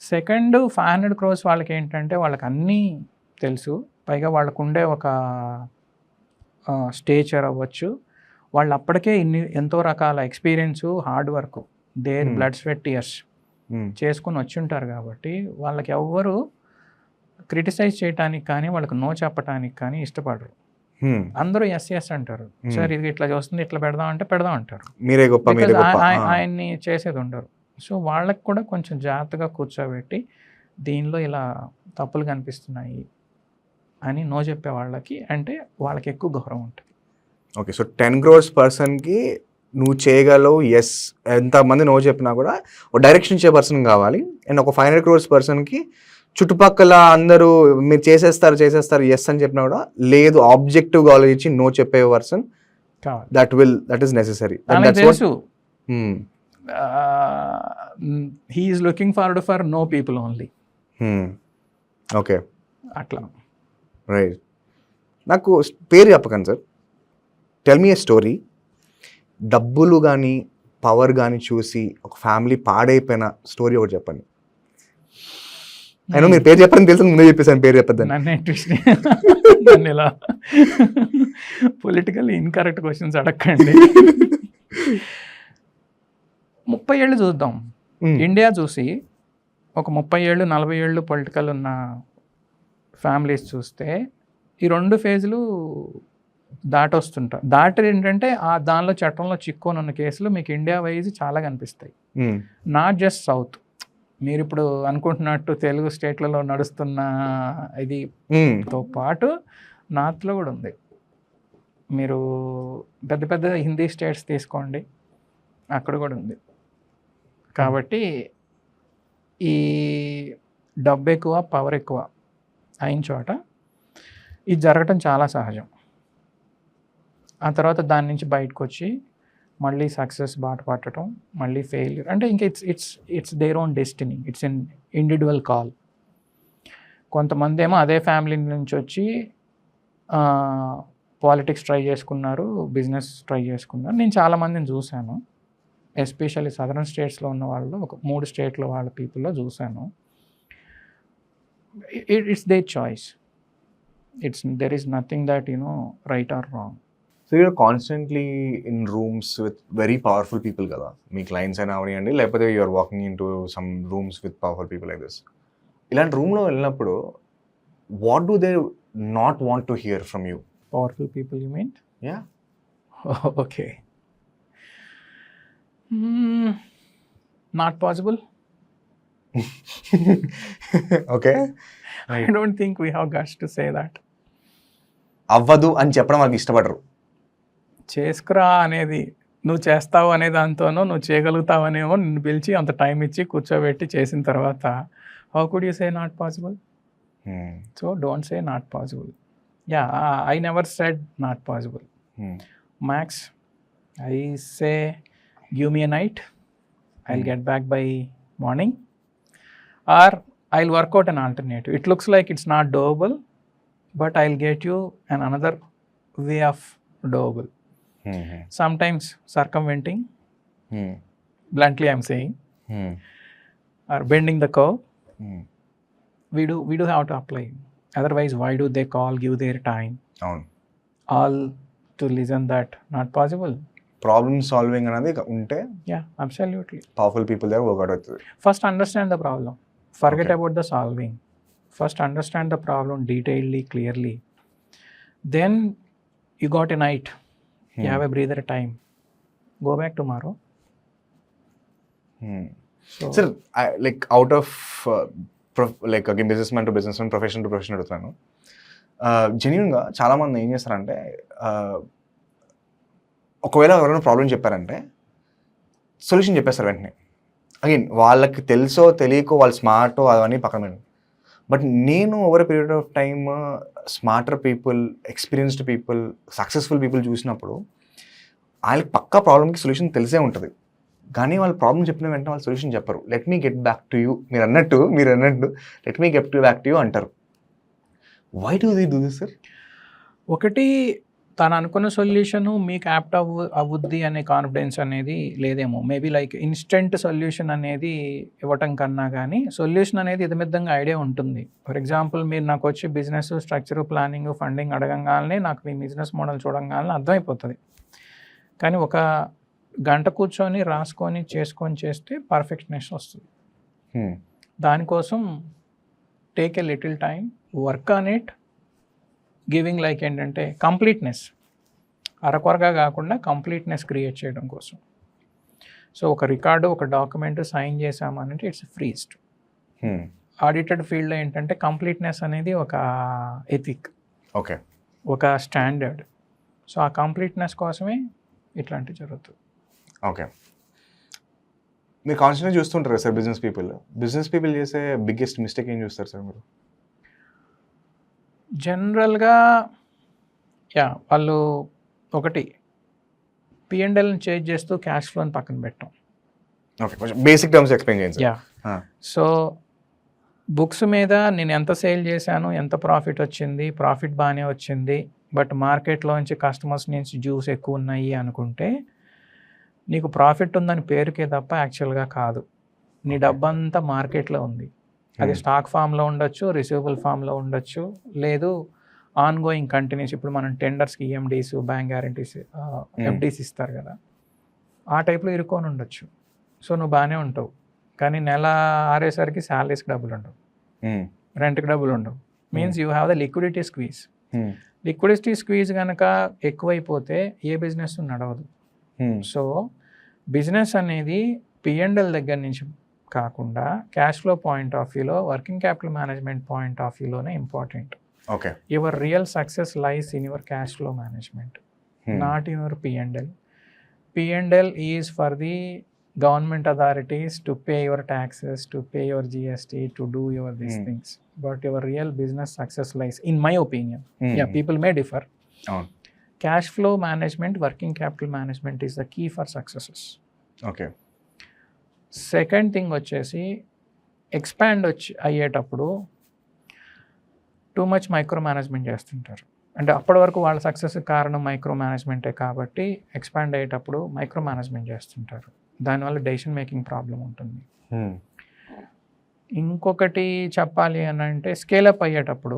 సెకండ్ 500 crores వాళ్ళకి ఏంటంటే వాళ్ళకి అన్నీ తెలుసు, పైగా వాళ్ళకు ఉండే ఒక స్టేచర్ అవ్వచ్చు, వాళ్ళు అప్పటికే ఎంతో రకాల experience, hard work, their blood sweat tears చేసుకుని వచ్చి ఉంటారు కాబట్టి వాళ్ళకి ఎవ్వరు క్రిటిసైజ్ చేయడానికి కానీ వాళ్ళకి నో చెప్పడానికి కానీ ఇష్టపడరు. అందరూ ఎస్ అంటారు, సార్ ఇది ఇట్లా చూస్తుంది, ఇట్లా పెడదాం అంటే పెడదాం అంటారు, మీరే గొప్ప, ఆయన్ని చేసేది ఉండరు. సో వాళ్ళకి కూడా కొంచెం జాగ్రత్తగా కూర్చోబెట్టి దీనిలో ఇలా తప్పులు కనిపిస్తున్నాయి అని నో చెప్పే వాళ్ళకి అంటే వాళ్ళకి ఎక్కువ గౌరవం ఉంటుంది. ఓకే. సో 10 crores పర్సన్కి నువ్వు చేయగలవు, ఎస్ ఎంతమంది నో చెప్పినా కూడా ఒక డైరెక్షన్ ఇచ్చే పర్సన్ కావాలి. అండ్ ఒక 500 crores పర్సన్కి చుట్టుపక్కల అందరూ మీరు చేసేస్తారు ఎస్ అని చెప్పినా కూడా లేదు, ఆబ్జెక్టివ్గా ఆలోచించి నో చెప్పే పర్సన్ దట్ ఈస్ నెసెసరీ. తెలుసు he is looking forward for no people only. Okay, అట్లా. రైట్. నాకు పేరు చెప్పకండి సార్, టెల్ మీ ఏ స్టోరీ. డబ్బులు కానీ పవర్ కానీ చూసి ఒక ఫ్యామిలీ పాడైపోయిన స్టోరీ ఒకటి చెప్పండి. అయినా మీరు పేరు చెప్పని తెలుసు, ముందే చెప్పేసాను పేరు చెప్పద్దని. నన్ను ఇలా పొలిటికల్ ఇన్కరెక్ట్ క్వశ్చన్స్ అడగండి. 30 ఏళ్ళు చూద్దాం, ఇండియా చూసి ఒక 30 ఏళ్ళు 40 ఏళ్ళు పొలిటికల్ ఉన్న ఫ్యామిలీస్ చూస్తే ఈ 2 ఫేజ్లు దాటి ఏంటంటే దానిలో చట్టంలో చిక్కుకొని ఉన్న కేసులు మీకు ఇండియా వైజ్ చాలా కనిపిస్తాయి. నాట్ జస్ట్ సౌత్, మీరు ఇప్పుడు అనుకుంటున్నట్టు తెలుగు స్టేట్లలో నడుస్తున్న ఇదితో పాటు నార్త్లో కూడా ఉంది. మీరు పెద్ద పెద్ద హిందీ స్టేట్స్ తీసుకోండి, అక్కడ కూడా ఉంది. కాబట్టి ఈ డబ్బు ఎక్కువ, పవర్ ఎక్కువ అయిన చోట ఇది జరగటం చాలా సహజం. ఆ తర్వాత దాని నుంచి బయటకు వచ్చి మళ్ళీ సక్సెస్ బాట పట్టడం, మళ్ళీ ఫెయిల్యూర్, అంటే ఇంకా it's their own destiny, it's an individual call. కొంతమంది ఏమో అదే ఫ్యామిలీ నుంచి వచ్చి పాలిటిక్స్ ట్రై చేసుకున్నారు, బిజినెస్ ట్రై చేసుకున్నారు. నేను చాలామందిని చూశాను, ఎస్పెషల్లీ సదరన్ స్టేట్స్లో ఉన్న వాళ్ళు, ఒక 3 స్టేట్లో వాళ్ళ పీపుల్లో చూశాను. It's their choice, there is nothing that right or wrong. So you're constantly in rooms with very powerful people కదా, మీ క్లయింట్స్ అయినా అవనివ్వండి, లేకపోతే you're walking in to some rooms with powerful people like this. ఇలాంటి రూమ్లో వెళ్ళినప్పుడు what do they not want to hear from you? Powerful people you mean? Yeah. Okay. Not possible. Okay. I don't think we have guts to say that. అవ్వదు అని చెప్పడం వాళ్ళకి ఇష్టపడరు. చేసుకురా అనేది, నువ్వు చేస్తావు అనే దాంతోనో నువ్వు చేయగలుగుతావనేమో నిన్ను పిలిచి అంత టైం ఇచ్చి కూర్చోబెట్టి చేసిన తర్వాత how could you say not possible? So don't say not possible. Yeah, I never said not possible. Max I say give me a night, I'll get back by morning, or I'll work out an alternative. It looks like it's not doable, but I'll get you another way of doable. Sometimes circumventing, bluntly I'm saying, or bending the curve, we do have to apply. Otherwise, why do they give their time? All to listen that not possible. Problem solving అనేది ఉంటే yeah, absolutely. Powerful people దగ్గర workout అవుతుంది. First understand the problem, forget Okay. About the solving. First understand the problem డీటెయిల్డ్లీ, clearly. Then you got a night, you have a breather time, go back tomorrow. Sir like out of like again business man to business man, profession to profession అడుగుతాను. జెన్యున్గా చాలామంది ఏం చేస్తారంటే ఒకవేళ ఎవరైనా problem చెప్పారంటే solution చెప్పేస్తారు వెంటనే. అగైన్ వాళ్ళకి తెలుసో తెలియకో వాళ్ళు స్మార్టో అవన్నీ పక్కన పెట్టండి. బట్ నేను over period of time smarter people, experienced people, successful people చూసినప్పుడు వాళ్ళకి పక్కా ప్రాబ్లమ్కి సొల్యూషన్ తెలిసే ఉంటుంది. కానీ వాళ్ళు ప్రాబ్లం చెప్పిన వెంటనే వాళ్ళు సొల్యూషన్ చెప్పరు. Let me get back to you, మీరు అన్నట్టు let me get back to you అంటారు. Why do they do this sir? ఒకటి, తను అనుకున్న సొల్యూషన్ మీకు యాప్ట్ అవుద్ది అనే కాన్ఫిడెన్స్ అనేది లేదేమో. మేబీ లైక్ ఇన్స్టెంట్ సొల్యూషన్ అనేది ఇవ్వటం కన్నా కానీ సొల్యూషన్ అనేది ఇదమిద్దంగా ఐడియా ఉంటుంది. ఫర్ ఎగ్జాంపుల్, మీరు నాకు వచ్చి బిజినెస్ స్ట్రక్చర్, ప్లానింగ్, ఫండింగ్ అడగంగానే నాకు మీ బిజినెస్ మోడల్ చూడంగానే అర్థమైపోతుంది. కానీ ఒక గంట కూర్చొని రాసుకొని చేసుకొని చేస్తే పర్ఫెక్ట్నెస్ వస్తుంది. దానికోసం take a little time, work on it, giving like ఏంటంటే కంప్లీట్నెస్, అరకొరగా కాకుండా కంప్లీట్నెస్ క్రియేట్ చేయడం కోసం. సో ఒక రికార్డు, ఒక డాక్యుమెంట్ సైన్ చేసామనంటే ఇట్స్ ఫ్రీజ్డ్. ఆడిటెడ్ ఫీల్డ్లో ఏంటంటే కంప్లీట్నెస్ అనేది ఒక ఎథిక్, ఓకే, ఒక స్టాండర్డ్. సో ఆ కంప్లీట్నెస్ కోసమే ఇట్లాంటివి జరుగుతుంది. ఓకే. మీరు కాన్స్టెంట్గా చూస్తుంటారు కదా సార్ బిజినెస్ పీపుల్ చేసే బిగ్గెస్ట్ మిస్టేక్ ఏం చూస్తారు సార్ మీరు? జనరల్గా వాళ్ళు ఒకటి P&Lని చేంజ్ చేస్తూ క్యాష్ ఫ్లోని పక్కన పెట్టడం. ఓకే, కొంచెం బేసిక్ టర్మ్స్ ఎక్స్ప్లెయిన్ చేయండి సార్. సో బుక్స్ మీద నేను ఎంత సేల్ చేశాను, ఎంత ప్రాఫిట్ వచ్చింది, ప్రాఫిట్ బాగానే వచ్చింది, బట్ మార్కెట్లోంచి కస్టమర్స్ నుంచి డ్యూస్ ఎక్కువ ఉన్నాయి అనుకుంటే నీకు ప్రాఫిట్ ఉందని పేరుకే తప్ప యాక్చువల్గా కాదు. నీ డబ్బంతా మార్కెట్లో ఉంది. అది స్టాక్ ఫామ్లో ఉండొచ్చు, రిసీవబుల్ ఫామ్లో ఉండొచ్చు, లేదు ఆన్గోయింగ్ కంటిన్యూస్. ఇప్పుడు మనం టెండర్స్కి EMDs, బ్యాంక్ గ్యారంటీస్, FDs ఇస్తారు కదా, ఆ టైప్లో ఇరుక్కొని ఉండొచ్చు. సో నువ్వు బాగానే ఉంటావు, కానీ నెల ఆరేసరికి శాలరీస్కి డబ్బులు ఉండవు, రెంట్కి డబ్బులు ఉండవు. Means you have the liquidity squeeze. Liquidity squeeze కనుక ఎక్కువైపోతే ఏ బిజినెస్ నడవదు. సో బిజినెస్ అనేది P&L దగ్గర నుంచి కాకుండా క్యాష్ ఫ్లో పాయింట్ ఆఫ్ వ్యూలో, working capital management point of వ్యూలోనే important. Okay, your real success lies in your cash flow management, not in your P&L. P&L is for the government authorities to pay your taxes, to pay your GST, to do your these things. But your real business success lies, in my opinion. Yeah, people may differ. Cash flow management, working capital management is the key for successes. Okay. Second thing వచ్చేసి expand అయ్యేటప్పుడు too much micro management చేస్తుంటారు. అంటే అప్పటి వరకు వాళ్ళ success కారణం micro మేనేజ్మెంటే కాబట్టి expand అయ్యేటప్పుడు మైక్రో మేనేజ్మెంట్ చేస్తుంటారు. దానివల్ల డెసిషన్ మేకింగ్ ప్రాబ్లం ఉంటుంది. ఇంకొకటి చెప్పాలి అని అంటే స్కేలప్ అయ్యేటప్పుడు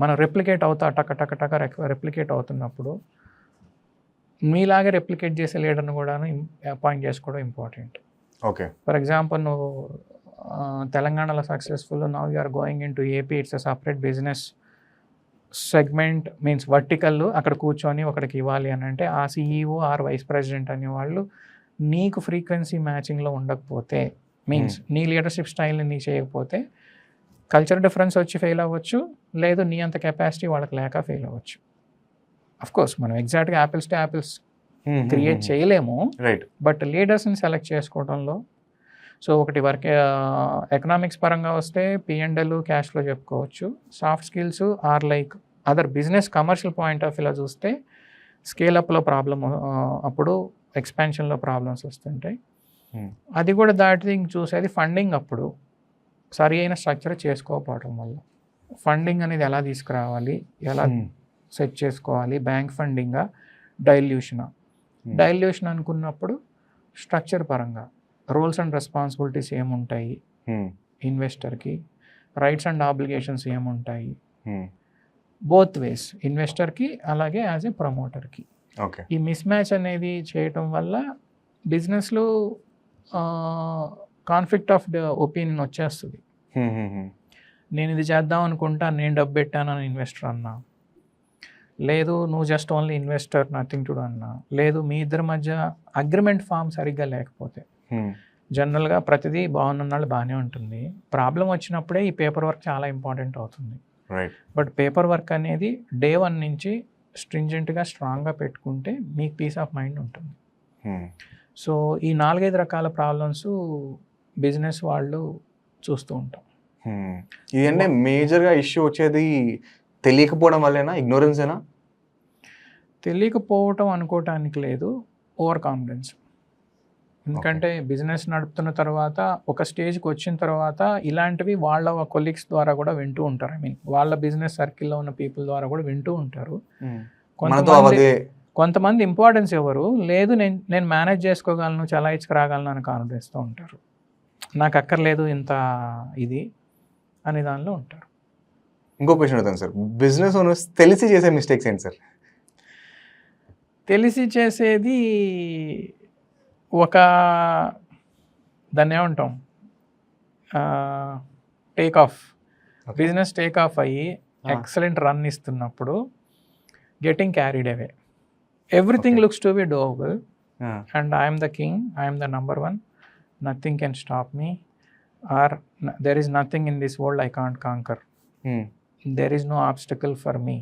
మనం రెప్లికేట్ అవుతా టక రెప్లికేట్ అవుతున్నప్పుడు మీలాగే రెప్లికేట్ చేసే లీడర్ని కూడా అపాయింట్ చేసుకోవడం ఇంపార్టెంట్. ఓకే, ఫర్ ఎగ్జాంపుల్ నువ్వు తెలంగాణలో successful, now you are going in to AP, it's a separate business segment, means vertical. అక్కడ కూర్చొని ఒకడికి ఇవ్వాలి అని అంటే ఆ CEO ఆర్ వైస్ ప్రెసిడెంట్ అనేవాళ్ళు నీకు ఫ్రీక్వెన్సీ మ్యాచింగ్లో ఉండకపోతే, మీన్స్ నీ లీడర్షిప్ స్టైల్ని నీ చేయకపోతే కల్చర్ డిఫరెన్స్ వచ్చి ఫెయిల్ అవ్వచ్చు, లేదు నీ అంత కెపాసిటీ వాళ్ళకి లేక ఫెయిల్ అవ్వచ్చు. అఫ్కోర్స్ మనం ఎగ్జాక్ట్గా యాపిల్స్ టు యాపిల్స్ క్రియేట్ చేయలేము, రైట్. బట్ లీడర్స్ని సెలెక్ట్ చేసుకోవడంలో. సో ఒకటి వర్క్ ఎకనామిక్స్ పరంగా వస్తే P&L క్యాష్ ఫ్లో చెప్పుకోవచ్చు. Soft skills or like other business commercial point of వ్యూలో చూస్తే స్కేలప్లో ప్రాబ్లమ్, అప్పుడు ఎక్స్పాన్షన్లో ప్రాబ్లమ్స్ వస్తుంటాయి. అది కూడా దాటి చూసేది ఫండింగ్. అప్పుడు సరి అయిన స్ట్రక్చర్ చేసుకోకపోవడం వల్ల ఫండింగ్ అనేది ఎలా తీసుకురావాలి, ఎలా సెట్ చేసుకోవాలి, బ్యాంక్ ఫండింగా, డైల్యూషన్ అనుకున్నప్పుడు స్ట్రక్చర్ పరంగా రోల్స్ అండ్ రెస్పాన్సిబిలిటీస్ ఏముంటాయి, ఇన్వెస్టర్కి రైట్స్ అండ్ ఆబ్లిగేషన్స్ ఏముంటాయి, బోత్ వేస్, ఇన్వెస్టర్కి అలాగే యాజ్ ఏ ప్రమోటర్కి. ఓకే. ఈ మిస్ మ్యాచ్ అనేది చేయటం వల్ల బిజినెస్లో కాన్ఫ్లిక్ట్ ఆఫ్ ద ఒపీనియన్ వచ్చేస్తుంది. నేను ఇది చేద్దాం అనుకుంటా, నేను డబ్బు పెట్టానని ఇన్వెస్టర్ అన్నా, లేదు నువ్వు just only investor nothing to do అన్నా, లేదు మీ ఇద్దరి మధ్య అగ్రిమెంట్ ఫామ్ సరిగ్గా లేకపోతే, జనరల్గా ప్రతిదీ బాగున్నాళ్ళు బాగానే ఉంటుంది, ప్రాబ్లం వచ్చినప్పుడే ఈ పేపర్ వర్క్ చాలా ఇంపార్టెంట్ అవుతుంది. బట్ పేపర్ వర్క్ అనేది డే 1 నుంచి స్ట్రింజెంట్గా స్ట్రాంగ్గా పెట్టుకుంటే మీకు పీస్ ఆఫ్ మైండ్ ఉంటుంది. సో ఈ 4-5 రకాల ప్రాబ్లమ్స్ బిజినెస్ వాళ్ళు చూస్తూ ఉంటాం. ఇదంటే మేజర్గా ఇష్యూ వచ్చేది తెలియకపోవడం వల్లేనా, ఇగ్నోరెన్సేనా? తెలియకపోవటం అనుకోవటానికి లేదు, ఓవర్ కాన్ఫిడెన్స్. ఎందుకంటే బిజినెస్ నడుపుతున్న తర్వాత ఒక స్టేజ్కి వచ్చిన తర్వాత ఇలాంటివి వాళ్ళ కొలీగ్స్ ద్వారా కూడా వింటూ ఉంటారు. వాళ్ళ బిజినెస్ సర్కిల్లో ఉన్న పీపుల్ ద్వారా కూడా వింటూ ఉంటారు. కొంతమంది ఇంపార్టెన్స్ ఎవరు లేదు, నేను మేనేజ్ చేసుకోగలను, చలాయిచ్చుకు రాగలను అని కాన్ఫిడెన్స్తో ఉంటారు. నాకు అక్కర్లేదు ఇంత ఇది అనే దానిలో ఉంటారు. ఇంకో క్వశ్చన్ అవుతాను సార్, బిజినెస్ ఓనర్స్ తెలిసి చేసే మిస్టేక్స్ ఏంటి సార్? తెలిసి చేసేది ఒక దాన్ని ఏమంటాం, take off, business take off అయ్యి ఎక్సలెంట్ రన్ ఇస్తున్నప్పుడు getting carried away. Everything looks to be doable and I'm the king, I'm the number 1, nothing can stop me, or there is nothing in this world I can't conquer, there is no obstacle for me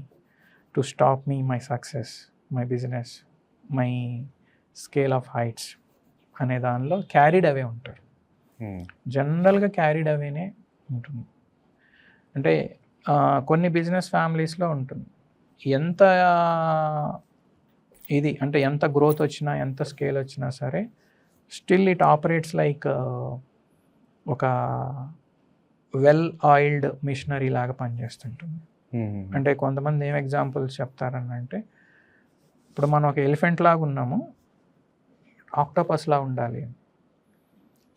to stop me, my success, my business, my scale of heights అనే దానిలో carried away ఉంటారు. జనరల్గా carried అవేనే ఉంటుంది. అంటే కొన్ని business ఫ్యామిలీస్లో ఉంటుంది, ఎంత ఇది అంటే ఎంత గ్రోత్ వచ్చినా ఎంత స్కేల్ వచ్చినా సరే స్టిల్ ఇట్ ఆపరేట్స్ లైక్ ఒక వెల్ ఆయిల్డ్ మిషనరీ లాగా పనిచేస్తుంటుంది. అంటే కొంతమంది ఏం ఎగ్జాంపుల్స్ చెప్తారని అంటే, ఇప్పుడు మనం ఒక ఎలిఫెంట్ లాగా ఉన్నాము, ఆక్టోపస్ లా ఉండాలి.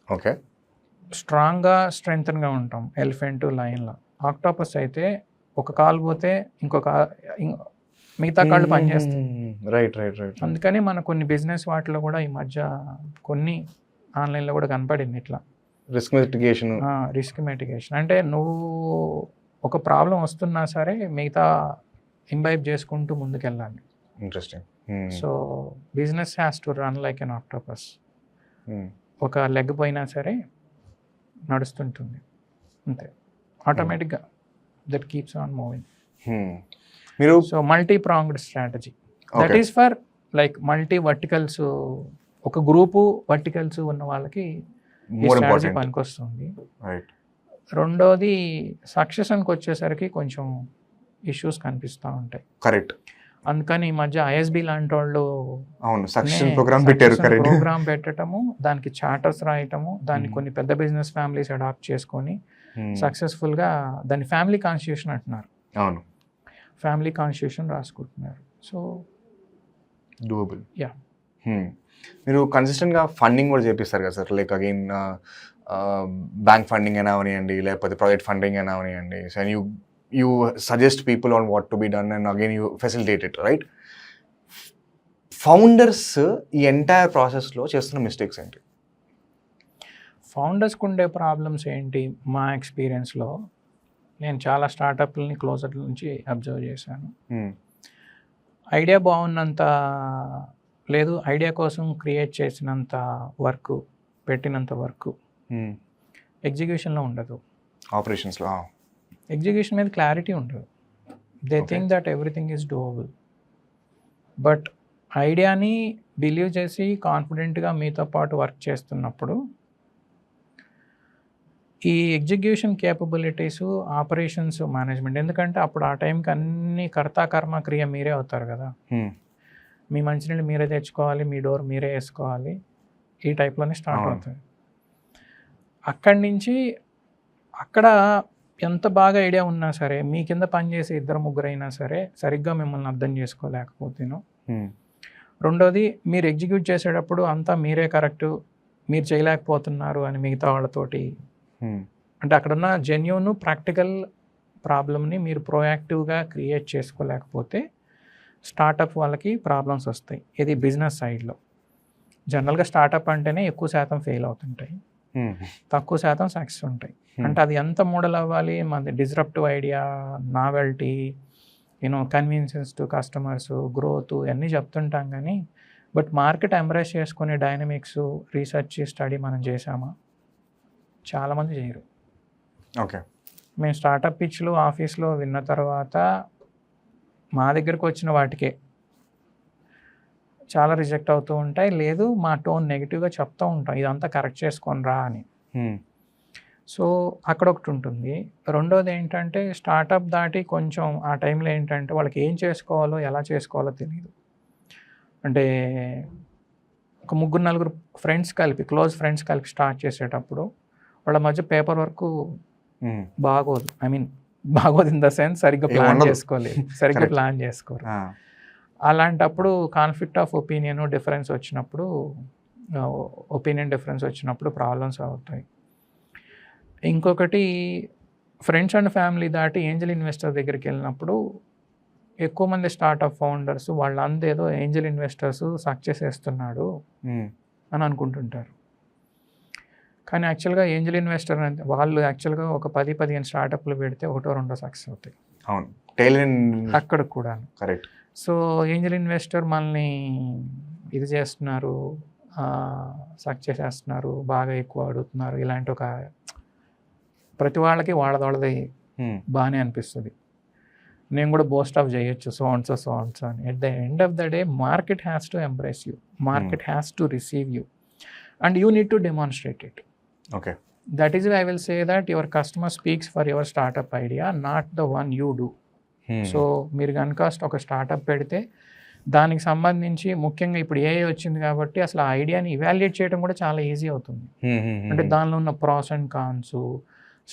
ఓకే. స్ట్రాంగ్గా స్ట్రెంగ్త్గా ఉంటాం ఎలిఫెంట్ లయన్లా. ఆక్టోపస్ అయితే ఒక కాలు పోతే ఇంకొక మిగతా కాళ్ళు పనిచేస్తాయి. Right right right. అందుకని మన కొన్ని బిజినెస్ వాటిలో కూడా ఈ మధ్య కొన్ని ఆన్లైన్లో కూడా కనపడింది ఇట్లా రిస్క్ మిటిగేషన్. అంటే నువ్వు ఒక ప్రాబ్లం వస్తున్నా సరే మిగతా ఇంబైబ్ చేసుకుంటూ ముందుకెళ్ళాలి. Interesting. So business has to run like an octopus. ఒక లెగ్ పోయినా సరే నడుస్తుంటుంది అంతే, ఆటోమేటిక్గా దట్ కీప్స్ ఆన్ మూవింగ్. మీరు so multi pronged strategy, that is for like multi verticals, ఒక గ్రూపు వర్టికల్స్ ఉన్న వాళ్ళకి పనికొస్తుంది. రెండోది సక్సెషన్కి వచ్చేసరికి కొంచెం ఇష్యూస్ కనిపిస్తూ ఉంటాయి. కరెక్ట్. అందుకని ఈ మధ్య ISB లాంటి వాళ్ళు ప్రోగ్రామ్ పెట్టడము, దానికి చార్టర్స్ రాయటము, దాన్ని కొన్ని పెద్ద బిజినెస్ ఫ్యామిలీస్ అడాప్ట్ చేసుకొని సక్సెస్ఫుల్గా దాన్ని ఫ్యామిలీ కాన్స్టిట్యూషన్ అంటున్నారు. అవును, ఫ్యామిలీ కాన్స్టిట్యూషన్ రాసుకుంటున్నారు. So doable. యా. మీరు కన్సిస్టెంట్గా ఫండింగ్ కూడా చేపిస్తారు కదా sir, like again bank funding అయినా అవనివ్వండి, లేకపోతే ప్రాజెక్ట్ ఫండింగ్ అయినా అవనివ్వండి. So and you suggest people on what to be done and again you facilitate it, right? Founders ఈ ఎంటైర్ ప్రాసెస్లో చేస్తున్న మిస్టేక్స్ ఏంటి? ఫౌండర్స్కి ఉండే ప్రాబ్లమ్స్ ఏంటి? మా ఎక్స్పీరియన్స్లో నేను చాలా స్టార్టప్లని క్లోజర్ నుంచి అబ్జర్వ్ చేశాను. ఐడియా బాగున్నంత లేదు, ఐడియా కోసం క్రియేట్ చేసినంత వర్క్, పెట్టినంత వర్క్ ఎగ్జిక్యూషన్లో ఉండదు. ఆపరేషన్స్లో ఎగ్జిక్యూషన్ మీద క్లారిటీ ఉండదు. They think that everything is doable. But ఐడియాని బిలీవ్ చేసి కాన్ఫిడెంట్గా మీతో పాటు వర్క్ చేస్తున్నప్పుడు ఈ ఎగ్జిక్యూషన్ కేపబిలిటీస్, ఆపరేషన్స్, మేనేజ్మెంట్, ఎందుకంటే అప్పుడు ఆ టైంకి అన్ని కర్త కర్మ క్రియ మీరే అవుతారు కదా. మీ మంచినీళ్ళు మీరే తెచ్చుకోవాలి, మీ డోర్ మీరే వేసుకోవాలి, ఈ టైప్లోనే స్టార్ట్ అవుతుంది. అక్కడి నుంచి అక్కడ ఎంత బాగా ఐడియా ఉన్నా సరే, మీ కింద పనిచేసే 2-3 అయినా సరే సరిగ్గా మిమ్మల్ని అర్థం చేసుకోలేకపోతేనో, రెండోది మీరు ఎగ్జిక్యూట్ చేసేటప్పుడు అంతా మీరే కరెక్టు, మీరు చేయలేకపోతున్నారు అని మిగతా వాళ్ళతోటి, అంటే అక్కడున్న జెన్యూన్ ప్రాక్టికల్ ప్రాబ్లమ్ని మీరు ప్రోయాక్టివ్గా క్రియేట్ చేసుకోలేకపోతే స్టార్టప్ వాళ్ళకి ప్రాబ్లమ్స్ వస్తాయి. ఇది బిజినెస్ సైడ్లో. జనరల్గా స్టార్టప్ అంటేనే ఎక్కువ శాతం ఫెయిల్ అవుతుంటాయి, తక్కువ శాతం సక్సెస్ ఉంటాయి. అంటే అది ఎంత మోడల్ అవ్వాలి, మన disruptive idea, novelty, convenience to customers, growth ఇవన్నీ చెప్తుంటాం కానీ బట్ మార్కెట్ ఎంబ్రేస్ చేసుకునే డైనమిక్స్, రీసెర్చ్ స్టడీ మనం చేసామా? చాలామంది చేయరు. ఓకే. మేము స్టార్టప్ పిచ్లు ఆఫీస్లో విన్న తర్వాత మా దగ్గరకు వచ్చిన వాటికే చాలా రిజెక్ట్ అవుతూ ఉంటాయి. లేదు, మా టోన్ నెగిటివ్గా చెప్తూ ఉంటాం, ఇదంతా కరెక్ట్ చేసుకొని రా అని. సో అక్కడ ఒకటి ఉంటుంది. రెండోది ఏంటంటే స్టార్టప్ దాటి కొంచెం ఆ టైంలో ఏంటంటే వాళ్ళకి ఏం చేసుకోవాలో ఎలా చేసుకోవాలో తెలియదు. అంటే ఒక 3-4 ఫ్రెండ్స్ కలిపి, క్లోజ్ ఫ్రెండ్స్ కలిపి స్టార్ట్ చేసేటప్పుడు వాళ్ళ మధ్య పేపర్ వర్క్ బాగోదు. ఐ మీన్ బాగోదు ఇన్ ద సెన్స్ సరిగ్గా ప్లాన్ చేసుకోలేదు, సరిగ్గా ప్లాన్ చేసుకోరు. అలాంటప్పుడు కాన్ఫ్లిక్ట్ ఆఫ్ ఒపీనియన్ డిఫరెన్స్ వచ్చినప్పుడు, ఒపీనియన్ డిఫరెన్స్ వచ్చినప్పుడు ప్రాబ్లమ్స్ అవుతాయి. ఇంకొకటి ఫ్రెండ్స్ అండ్ ఫ్యామిలీ దాటి ఏంజల్ ఇన్వెస్టర్ దగ్గరికి వెళ్ళినప్పుడు ఎక్కువ మంది స్టార్టప్ ఫౌండర్స్ వాళ్ళందేదో ఏంజల్ ఇన్వెస్టర్స్ సక్సెస్ చేస్తున్నాడు అని అనుకుంటుంటారు. కానీ యాక్చువల్గా ఏంజల్ ఇన్వెస్టర్ అంటే వాళ్ళు యాక్చువల్గా ఒక 10-15 స్టార్టప్లు పెడితే 1-2 సక్సెస్ అవుతాయి. అవును, అక్కడ కూడా కరెక్ట్. సో ఏంజల్ ఇన్వెస్టర్ మనల్ని ఇది చేస్తున్నారు, సక్సెస్ చేస్తున్నారు, బాగా ఎక్కువ అడుగుతున్నారు, ఇలాంటి ఒక ప్రతి వాళ్ళకి వాళ్ళది బాగానే అనిపిస్తుంది. నేను కూడా బోస్ట్ ఆఫ్ చేయొచ్చు, సో అని. At the end of the day market has to embrace you, market has to receive you and you need to demonstrate it. Okay. That is I will say that your customer speaks for your startup idea, not the one you do. So మీరు కనుక ఒక startup పెడితే దానికి సంబంధించి ముఖ్యంగా ఇప్పుడు AI వచ్చింది కాబట్టి అసలు ఆ ఐడియాని ఇవాల్యుయేట్ చేయడం కూడా చాలా ఈజీ అవుతుంది. అంటే దానిలో ఉన్న pros and cons,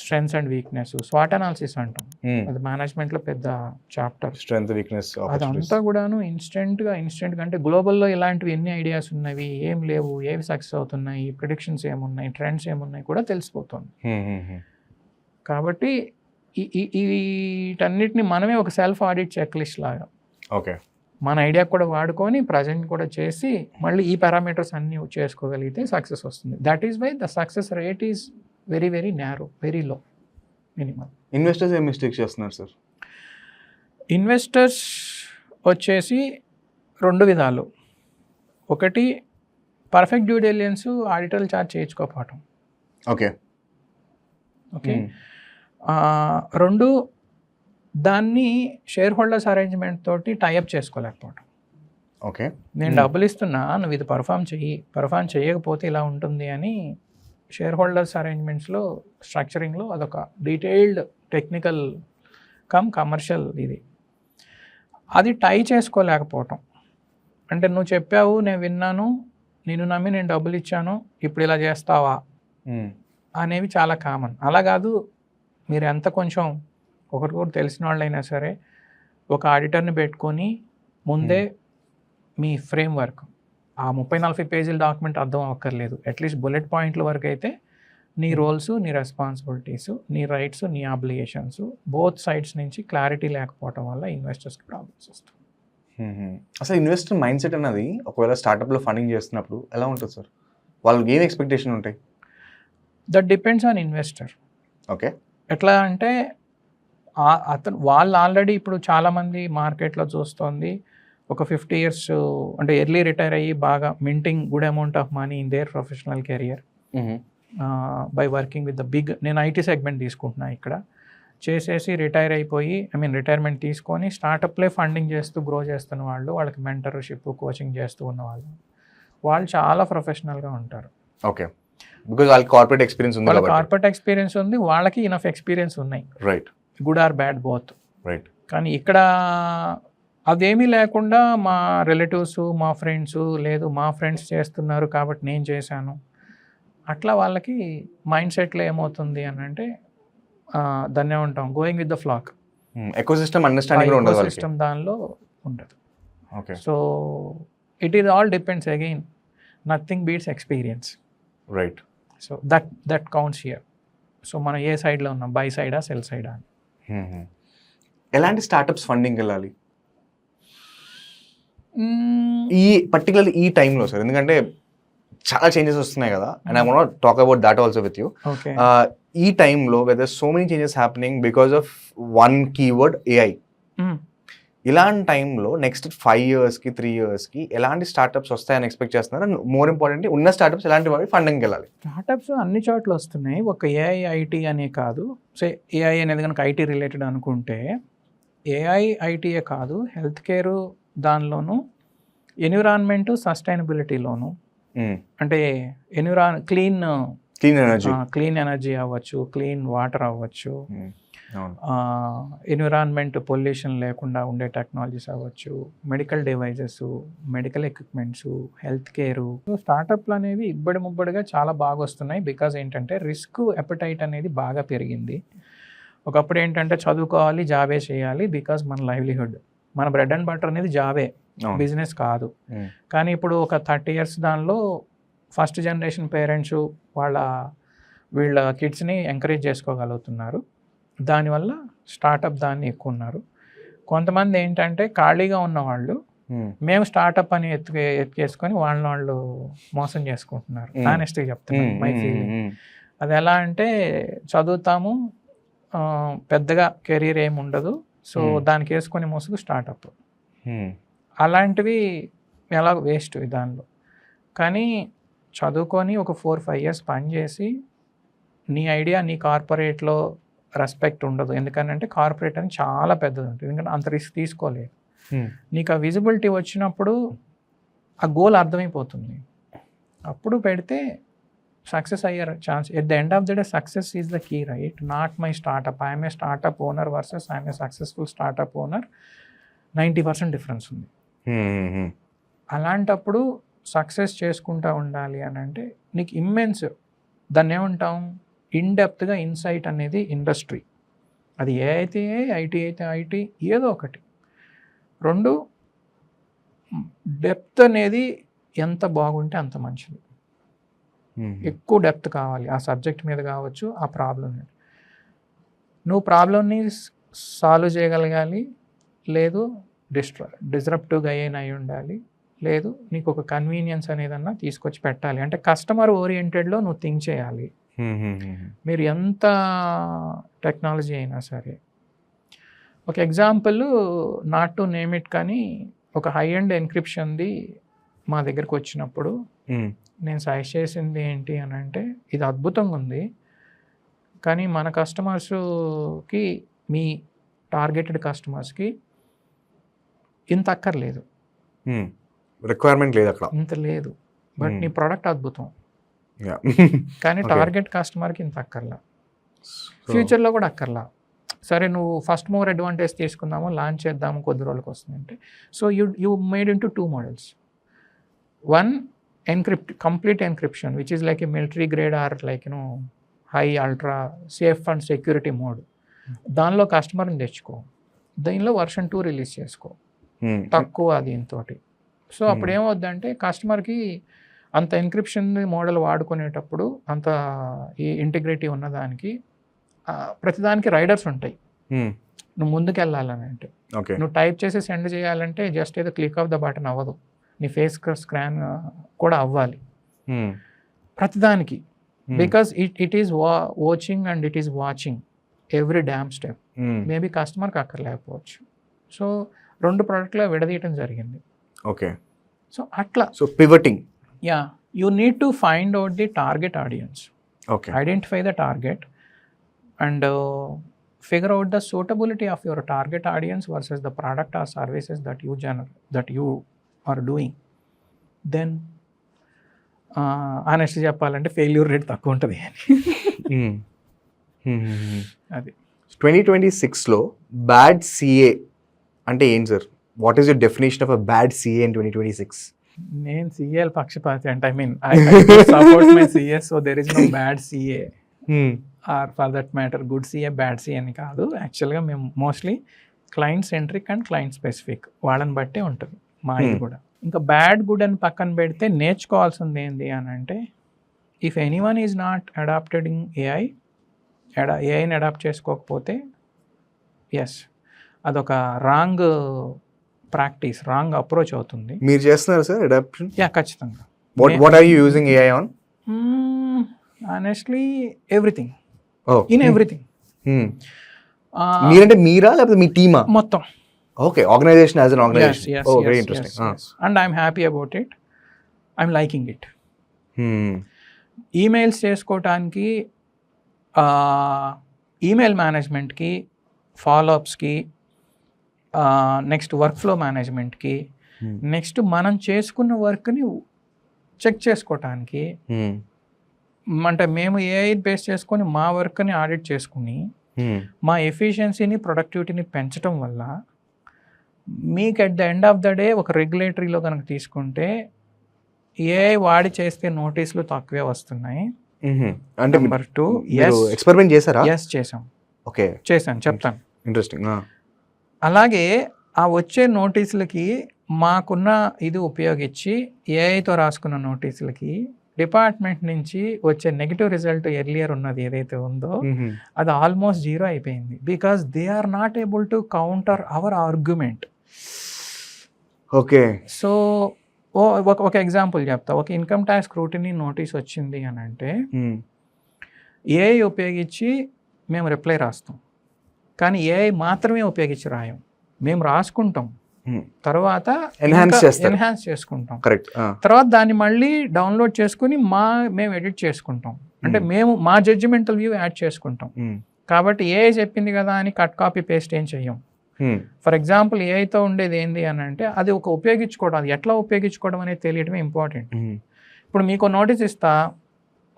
strengths and weakness, స్వాట్ అనాలిసిస్ అంటాం, అది మేనేజ్మెంట్లో పెద్ద చాప్టర్. స్ట్రెంగ్త్, వీక్నెస్, అదంతా కూడాను ఇన్స్టెంట్గా అంటే గ్లోబల్లో ఇలాంటివి ఎన్ని ఐడియాస్ ఉన్నవి, ఏం లేవు, ఏవి సక్సెస్ అవుతున్నాయి, ప్రిడిక్షన్స్ ఏమున్నాయి, ట్రెండ్స్ ఏమున్నాయి కూడా తెలిసిపోతుంది. కాబట్టి వీటన్నిటిని మనమే ఒక సెల్ఫ్ ఆడిట్ చెక్ లిస్ట్ లాగా ఓకే మన ఐడియా కూడా వాడుకొని ప్రజెంట్ కూడా చేసి మళ్ళీ ఈ పారామీటర్స్ అన్నీ చేసుకోగలిగితే సక్సెస్ వస్తుంది. That is why the success rate is very very narrow, very low, minimum. Investors ఏం మిస్టేక్ చేస్తున్నారు సార్? ఇన్వెస్టర్స్ వచ్చేసి 2 విధాలు. ఒకటి పర్ఫెక్ట్ డ్యూ డిలిజెన్స్, ఆడిటర్లు చార్జ్ చేయించుకోకపోవటం. ఓకే. 2 దాన్ని షేర్ హోల్డర్స్ అరేంజ్మెంట్ తోటి టైఅప్ చేసుకోలేకపోవటం. ఓకే, నేను డబ్బులు ఇస్తున్నా, నువ్వు ఇది పర్ఫామ్ చేయకపోతే ఇలా ఉంటుంది అని షేర్ హోల్డర్స్ అరేంజ్మెంట్స్లో, స్ట్రక్చరింగ్లో అదొక డీటెయిల్డ్ టెక్నికల్ కమర్షియల్ ఇది, అది టై చేసుకోలేకపోవటం. అంటే నువ్వు చెప్పావు, నేను విన్నాను, నేను నమ్మి నేను డబ్బులు ఇచ్చాను, ఇప్పుడు ఇలా చేస్తావా అనేవి చాలా కామన్. అలా కాదు, మీరు ఎంత కొంచెం ఒకటి కూడా తెలిసిన వాళ్ళైనా సరే ఒక ఆడిటర్ని పెట్టుకొని ముందే మీ ఫ్రేమ్ వర్క్, ఆ 30-40 పేజీల డాక్యుమెంట్ అర్థం అవ్వక్కర్లేదు, అట్లీస్ట్ బుల్లెట్ పాయింట్ల వరకు అయితే నీ రోల్స్, నీ రెస్పాన్సిబిలిటీస్, నీ రైట్స్, నీ ఆబ్లిగేషన్స్ బోత్ సైడ్స్ నుంచి క్లారిటీ లేకపోవడం వల్ల ఇన్వెస్టర్స్కి ప్రాబ్లమ్స్ వస్తాయి. అసలు ఇన్వెస్టర్ మైండ్ సెట్ అన్నది ఒకవేళ స్టార్టప్లో ఫండింగ్ చేస్తున్నప్పుడు ఎలా ఉంటుంది సార్? వాళ్ళకి ఏం ఎక్స్పెక్టేషన్ ఉంటాయి? That depends on investor. Okay. ఎట్లా అంటే వాళ్ళు ఆల్రెడీ ఇప్పుడు చాలామంది మార్కెట్లో చూస్తోంది ఒక 50 years అంటే ఎర్లీ రిటైర్ అయ్యి బాగా minting good amount of money in their professional career by working with the big, నేను ఐటీ సెగ్మెంట్ తీసుకుంటున్నా ఇక్కడ, చేసేసి రిటైర్ అయిపోయి రిటైర్మెంట్ తీసుకొని స్టార్టప్లే ఫండింగ్ చేస్తూ గ్రో చేస్తున్న వాళ్ళు, వాళ్ళకి మెంటర్షిప్, కోచింగ్ చేస్తూ ఉన్న వాళ్ళు చాలా ప్రొఫెషనల్గా ఉంటారు. ఓకే, బికాజ్ వాళ్ళకి కార్పొరేట్ ఎక్స్పీరియన్స్ ఉంది, వాళ్ళకి కార్పొరేట్ ఎక్స్పీరియన్స్ ఉంది, వాళ్ళకి ఇనఫ్ ఎక్స్పీరియన్స్ ఉన్నాయి, right, good or bad both, right. కానీ ఇక్కడ అదేమీ లేకుండా మా రిలేటివ్స్, మా ఫ్రెండ్స్, లేదు మా ఫ్రెండ్స్ చేస్తున్నారు కాబట్టి నేను చేశాను, అట్లా వాళ్ళకి మైండ్ సెట్లో ఏమవుతుంది అని అంటే దాన్ని ఏమంటాం, going with the flock, ecosystem understanding ఉండదు, సిస్టమ్ దానిలో ఉండదు. Okay, so it is all depends, again nothing beats experience, right. So that counts here. So మనం ఏ సైడ్లో ఉన్నాం, బై సైడా సెల్ సైడా అని. ఎలాంటి స్టార్టప్స్ ఫండింగ్ వెళ్ళాలి ఈ పర్టికులర్ ఈ టైంలో సార్? ఎందుకంటే చాలా చేంజెస్ వస్తున్నాయి కదా, and I want talk about that also with you. Okay. ఈ టైంలో whether so many changes happening because of one keyword AI. ఇలాంటి టైంలో నెక్స్ట్ 5 yearsకి 3 yearsకి ఎలాంటి స్టార్టప్స్ వస్తాయని ఎక్స్పెక్ట్ చేస్తున్నారు? అండ్ మోర్ ఇంపార్టెంట్లీ ఉన్న స్టార్టప్స్ ఎలాంటి వాటి ఫండింగ్కి వెళ్ళాలి? స్టార్టప్స్ అన్ని చోట్ల వస్తున్నాయి, ఒక ఏఐ ఐటీ అనే కాదు. ఏఐ అనేది కనుక ఐటీ రిలేటెడ్ అనుకుంటే ఏఐ ఐటీయే కాదు, హెల్త్ కేర్ దానిలోను, ఎన్విరాన్మెంట్ సస్టైనబిలిటీలోను, అంటే క్లీన్ ఎనర్జీ అవ్వచ్చు, క్లీన్ వాటర్ అవ్వచ్చు, ఎన్విరాన్మెంట్ పొల్యూషన్ లేకుండా ఉండే టెక్నాలజీస్ అవ్వచ్చు, medical devices, medical equipments, health care. So స్టార్టప్లు అనేవి ఇబ్బడి ముబ్బడిగా చాలా బాగా వస్తున్నాయి. బికాజ్ ఏంటంటే రిస్క్ ఎపటైట్ అనేది బాగా పెరిగింది. ఒకప్పుడు ఏంటంటే చదువుకోవాలి, జాబే చేయాలి, బికాజ్ మన లైవ్లీహుడ్, మన బ్రెడ్ అండ్ బటర్ అనేది జాబే, బిజినెస్ కాదు. కానీ ఇప్పుడు ఒక 30 years దానిలో ఫస్ట్ జనరేషన్ పేరెంట్స్ వీళ్ళ కిడ్స్ని ఎంకరేజ్ చేసుకోగలుగుతున్నారు. దానివల్ల స్టార్టప్ దాన్ని ఎక్కువ ఉన్నారు. కొంతమంది ఏంటంటే ఖాళీగా ఉన్నవాళ్ళు మేము స్టార్టప్ అని ఎత్తుకేసుకొని వాళ్ళు మోసం చేసుకుంటున్నారు. ఆనెస్ట్గా చెప్తున్నాను, మై ఫీలింగ్. అది ఎలా అంటే చదువుతాము, పెద్దగా కెరీర్ ఏమి ఉండదు, సో దానికి వేసుకొని మోసుకు స్టార్టప్. అలాంటివి ఎలా వేస్ట్ దానిలో. కానీ చదువుకొని ఒక 4-5 years పనిచేసి నీ ఐడియా నీ కార్పొరేట్లో రెస్పెక్ట్ ఉండదు. ఎందుకంటే కార్పొరేట్ అని చాలా పెద్దది ఉంటుంది, ఎందుకంటే అంత రిస్క్ తీసుకోలేదు. నీకు ఆ విజిబిలిటీ వచ్చినప్పుడు ఆ గోల్ అర్థమైపోతుంది, అప్పుడు పెడితే సక్సెస్ అయ్యే chance. At the end of the day success is the key, right? Not my startup. I'm a startup owner versus I'm a successful startup owner, 90% difference ఉంది. అలాంటప్పుడు సక్సెస్ చేసుకుంటూ ఉండాలి అని అంటే నీకు ఇమ్మెన్స్, దాన్ని ఏమంటాం, ఇన్డెప్త్గా ఇన్సైట్ అనేది ఇండస్ట్రీ. అది ఏ అయితే ఐటీ అయితే ఐటీ, ఏదో ఒకటి. 2 డెప్త్ అనేది ఎంత బాగుంటే అంత మంచిది. ఎక్కువ డెప్త్ కావాలి ఆ సబ్జెక్ట్ మీద కావచ్చు, ఆ ప్రాబ్లం మీద. నువ్వు ప్రాబ్లమ్ని సాల్వ్ చేయగలగాలి, లేదు డిస్రప్టివ్గా అయి ఉండాలి, లేదు నీకు ఒక కన్వీనియన్స్ అనేదన్నా తీసుకొచ్చి పెట్టాలి. అంటే కస్టమర్ ఓరియంటెడ్లో నువ్వు థింక్ చేయాలి. మీరు ఎంత టెక్నాలజీ అయినా సరే. ఒక example, not to name it, కానీ ఒక హై ఎండ్ ఎన్క్రిప్షన్ది మా దగ్గరకు వచ్చినప్పుడు నేను సజెస్ట్ చేసింది ఏంటి అని అంటే, ఇది అద్భుతంగా ఉంది కానీ మన కస్టమర్స్కి, మీ టార్గెటెడ్ కస్టమర్స్కి ఇంత అక్కర్లేదు, రిక్వైర్మెంట్ లేదు అక్కడ, ఇంత లేదు. బట్ నీ ప్రోడక్ట్ అద్భుతం, కానీ టార్గెట్ కస్టమర్కి ఇంత అక్కర్లా, ఫ్యూచర్లో కూడా అక్కర్లా. సరే నువ్వు ఫస్ట్ మూవర్ అడ్వాంటేజ్ తీసుకుందాము, లాంచ్ చేద్దాము, కొద్ది రోజులకు వస్తుందంటే. So you made into 2 models. One, complete encryption, which is like a military grade or like high ultra safe and security mode. దానిలో కస్టమర్ని తెచ్చుకో, దీనిలో version 2 రిలీజ్ చేసుకో, తక్కువ దీంతో. సో అప్పుడు ఏమవుద్దంటే కస్టమర్కి అంత ఎన్క్రిప్షన్ మోడల్ వాడుకునేటప్పుడు అంత ఈ ఇంటిగ్రిటీ ఉన్నదానికి ప్రతిదానికి రైడర్స్ ఉంటాయి. నువ్వు ముందుకు వెళ్ళాలని అంటే, నువ్వు టైప్ చేసి సెండ్ చేయాలంటే జస్ట్ ఏదో క్లిక్ ఆఫ్ ద బటన్ అవ్వదు, నీ ఫేస్ స్కాన్ కూడా అవ్వాలి ప్రతిదానికి. Because it is watching and it is watching every dam step. Maybe కస్టమర్కి అక్కర్లేకపోవచ్చు. సో 2 ప్రోడక్ట్లో విడదీయటం జరిగింది. ఓకే. సో అట్లా, so పివటింగ్, you need to find out the target audience. Okay. Identify the target and figure out the suitability of your target audience versus the product or services that you are doing. Then honestly చెప్పాలంటే failure rate తక్కువ ఉంటుంది అది. 2026లో bad CA అంటే ఏంటి sir? What is your definition of a bad CA in 2026? నేను సిఏఎల్ పక్షపాతి అంటే, I mean I support my CA, so there is no bad CA or for that matter good CA bad CA అని కాదు. యాక్చువల్గా మేము mostly client centric and client specific, వాళ్ళని బట్టే ఉంటుంది మా ఇది కూడా. ఇంకా బ్యాడ్ గుడ్ అని పక్కన పెడితే నేర్చుకోవాల్సింది ఏంటి అని అంటే, if anyone is not adapted in ఏఐని అడాప్ట్ చేసుకోకపోతే ఎస్, అదొక రాంగ్ ప్రాక్టీస్, రాంగ్ అప్రోచ్ అవుతుంది. మీరు చేస్తున్నారు సార్ అడాప్షన్? యా, ఖచ్చితంగా. What are you using AI on? Honestly everything, Oh. In everything. మీరంటే మీరా లేకపోతే మీ టీమా? మొత్తం. Okay, organization as an Yes, organization. yes, oh yes, very yes, interesting. yes. And I'm happy about it. I'm liking it. Emails చేసుకోవటానికి, email మేనేజ్మెంట్కి, ఫాలోఅప్స్కి, next work flow మేనేజ్మెంట్కి, నెక్స్ట్ మనం చేసుకున్న వర్క్ని చెక్ చేసుకోవటానికి, అంటే మేము ఏఐ బేస్ చేసుకొని మా వర్క్ని ఆడిట్ చేసుకుని మా ఎఫిషియన్సీని, ప్రొడక్టివిటీని పెంచడం వల్ల మీకు at the end of the day ఒక రెగ్యులేటరీలో కనుక తీసుకుంటే ఏఐ వాడి చేస్తే నోటీసులు తక్కువే వస్తున్నాయి. అంటే నెంబర్ 2, ఎక్స్పెరిమెంట్ చేశారా? ఎస్ చేసాం. ఓకే, చేశాను, చెప్తాను. ఇంట్రెస్టింగ్. అలాగే ఆ వచ్చే నోటీసులకి మాకున్న ఇది ఉపయోగించి ఏఐతో రాసుకున్న నోటీసులకి డిపార్ట్మెంట్ నుంచి వచ్చే నెగిటివ్ రిజల్ట్ ఎర్లియర్ ఉన్నది ఏదైతే ఉందో అది ఆల్మోస్ట్ 0 అయిపోయింది. Because they are not able to counter our argument. Okay, so ఒక ఎగ్జాంపుల్ చెప్తా. ఒక ఇన్కమ్ ట్యాక్స్ స్క్రూటినీ నోటీస్ వచ్చింది అని అంటే ఏఐ ఉపయోగించి మేము రిప్లై రాస్తాం, కానీ ఏఐ మాత్రమే ఉపయోగించి రాయం. మేము రాసుకుంటాం, తర్వాత ఎన్హాన్స్ చేసుకుంటాం, కరెక్ట్. తర్వాత దాన్ని మళ్ళీ డౌన్లోడ్ చేసుకుని మేము ఎడిట్ చేసుకుంటాం. అంటే మేము మా జడ్జిమెంటల్ వ్యూ యాడ్ చేసుకుంటాం. కాబట్టి ఏఐ చెప్పింది కదా అని కట్ కాపీ పేస్ట్ ఏం చెయ్యం. ఫర్ ఎగ్జాంపుల్ ఏఐతో ఉండేది ఏంది అని అంటే అది ఒక ఉపయోగించుకోవడం, అది ఎట్లా ఉపయోగించుకోవడం అనేది తెలియడమే ఇంపార్టెంట్. ఇప్పుడు మీకు నోటీస్ ఇస్తా,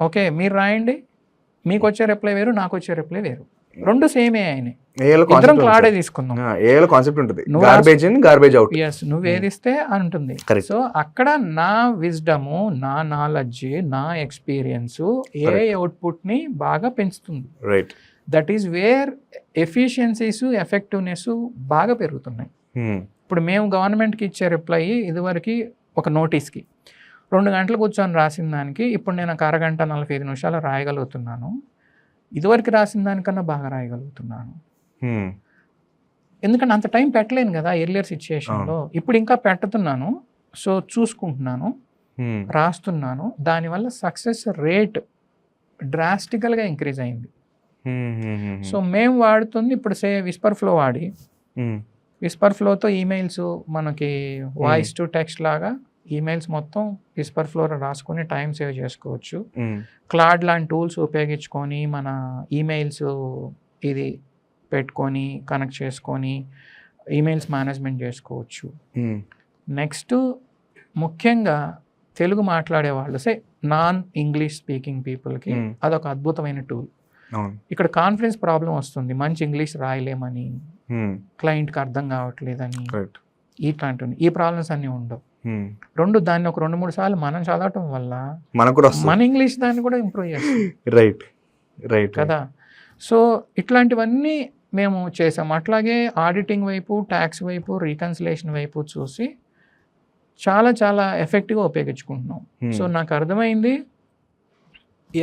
ఓకే మీరు రాయండి, మీకు వచ్చే రిప్లై వేరు, నాకు వచ్చే రిప్లై వేరు, రెండు సేమ్ ఏఐని, ఇద్దరం క్లాడే తీసుకుందాం. ఏఐలో కాన్సెప్ట్ ఉంటుంది, garbage in garbage out. Yes, నువ్వు ఏదిస్తే అంటుంది. సో అక్కడ నా విజ్డము, నా నాలెడ్జ్, నా ఎక్స్పీరియన్స్ ఏఐ అవుట్పుట్ ని బాగా పెంచుతుంది. Right. That is where efficiencies, effectiveness బాగా పెరుగుతున్నాయి. ఇప్పుడు మేము గవర్నమెంట్కి ఇచ్చే రిప్లై ఇదివరకు ఒక నోటీస్కి 2 గంటలు కూర్చొని రాసిన దానికి ఇప్పుడు నేను ఒక అరగంట 45 నిమిషాలు రాయగలుగుతున్నాను. ఇదివరకు రాసిన దానికన్నా బాగా రాయగలుగుతున్నాను. ఎందుకంటే అంత టైం పెట్టలేను కదా ఎర్లియర్ సిచ్యుయేషన్లో. ఇప్పుడు ఇంకా పెట్టుతున్నాను, సో చూసుకుంటున్నాను, రాస్తున్నాను. దానివల్ల సక్సెస్ రేట్ డ్రాస్టికల్గా ఇంక్రీజ్ అయింది. సో మేము వాడుతుంది ఇప్పుడు విస్పర్ ఫ్లో వాడి, విస్పర్ ఫ్లోతో ఈమెయిల్స్ మనకి వాయిస్ టు టెక్స్ట్ లాగా ఈమెయిల్స్ మొత్తం విస్పర్ ఫ్లోలో రాసుకొని టైం సేవ్ చేసుకోవచ్చు. క్లాడ్ లాంటి టూల్స్ ఉపయోగించుకొని మన ఈమెయిల్స్ ఇది పెట్టుకొని కనెక్ట్ చేసుకొని ఈమెయిల్స్ మేనేజ్మెంట్ చేసుకోవచ్చు. నెక్స్ట్ ముఖ్యంగా తెలుగు మాట్లాడే వాళ్ళు, నాన్ ఇంగ్లీష్ స్పీకింగ్ పీపుల్కి అదొక అద్భుతమైన టూల్. ఇక్కడ కాన్ఫిడెన్స్ ప్రాబ్లం వస్తుంది, మంచి ఇంగ్లీష్ రాయలేమని, క్లయింట్కి అర్థం కావట్లేదని, ఇట్లాంటివి, ఈ ప్రాబ్లమ్స్ అన్నీ ఉండవు. దాన్ని ఒక 2-3 సార్లు మనం చదవటం వల్ల మన ఇంగ్లీష్ దాన్ని కూడా ఇంప్రూవ్ చేస్తాం. రైట్ రైట్ కదా. సో ఇట్లాంటివన్నీ మేము చేసాం. అట్లాగే ఆడిటింగ్ వైపు, ట్యాక్స్ వైపు, రీకన్సిలేషన్ వైపు చూసి చాలా చాలా ఎఫెక్టివ్గా ఉపయోగించుకుంటున్నాం. సో నాకు అర్థమైంది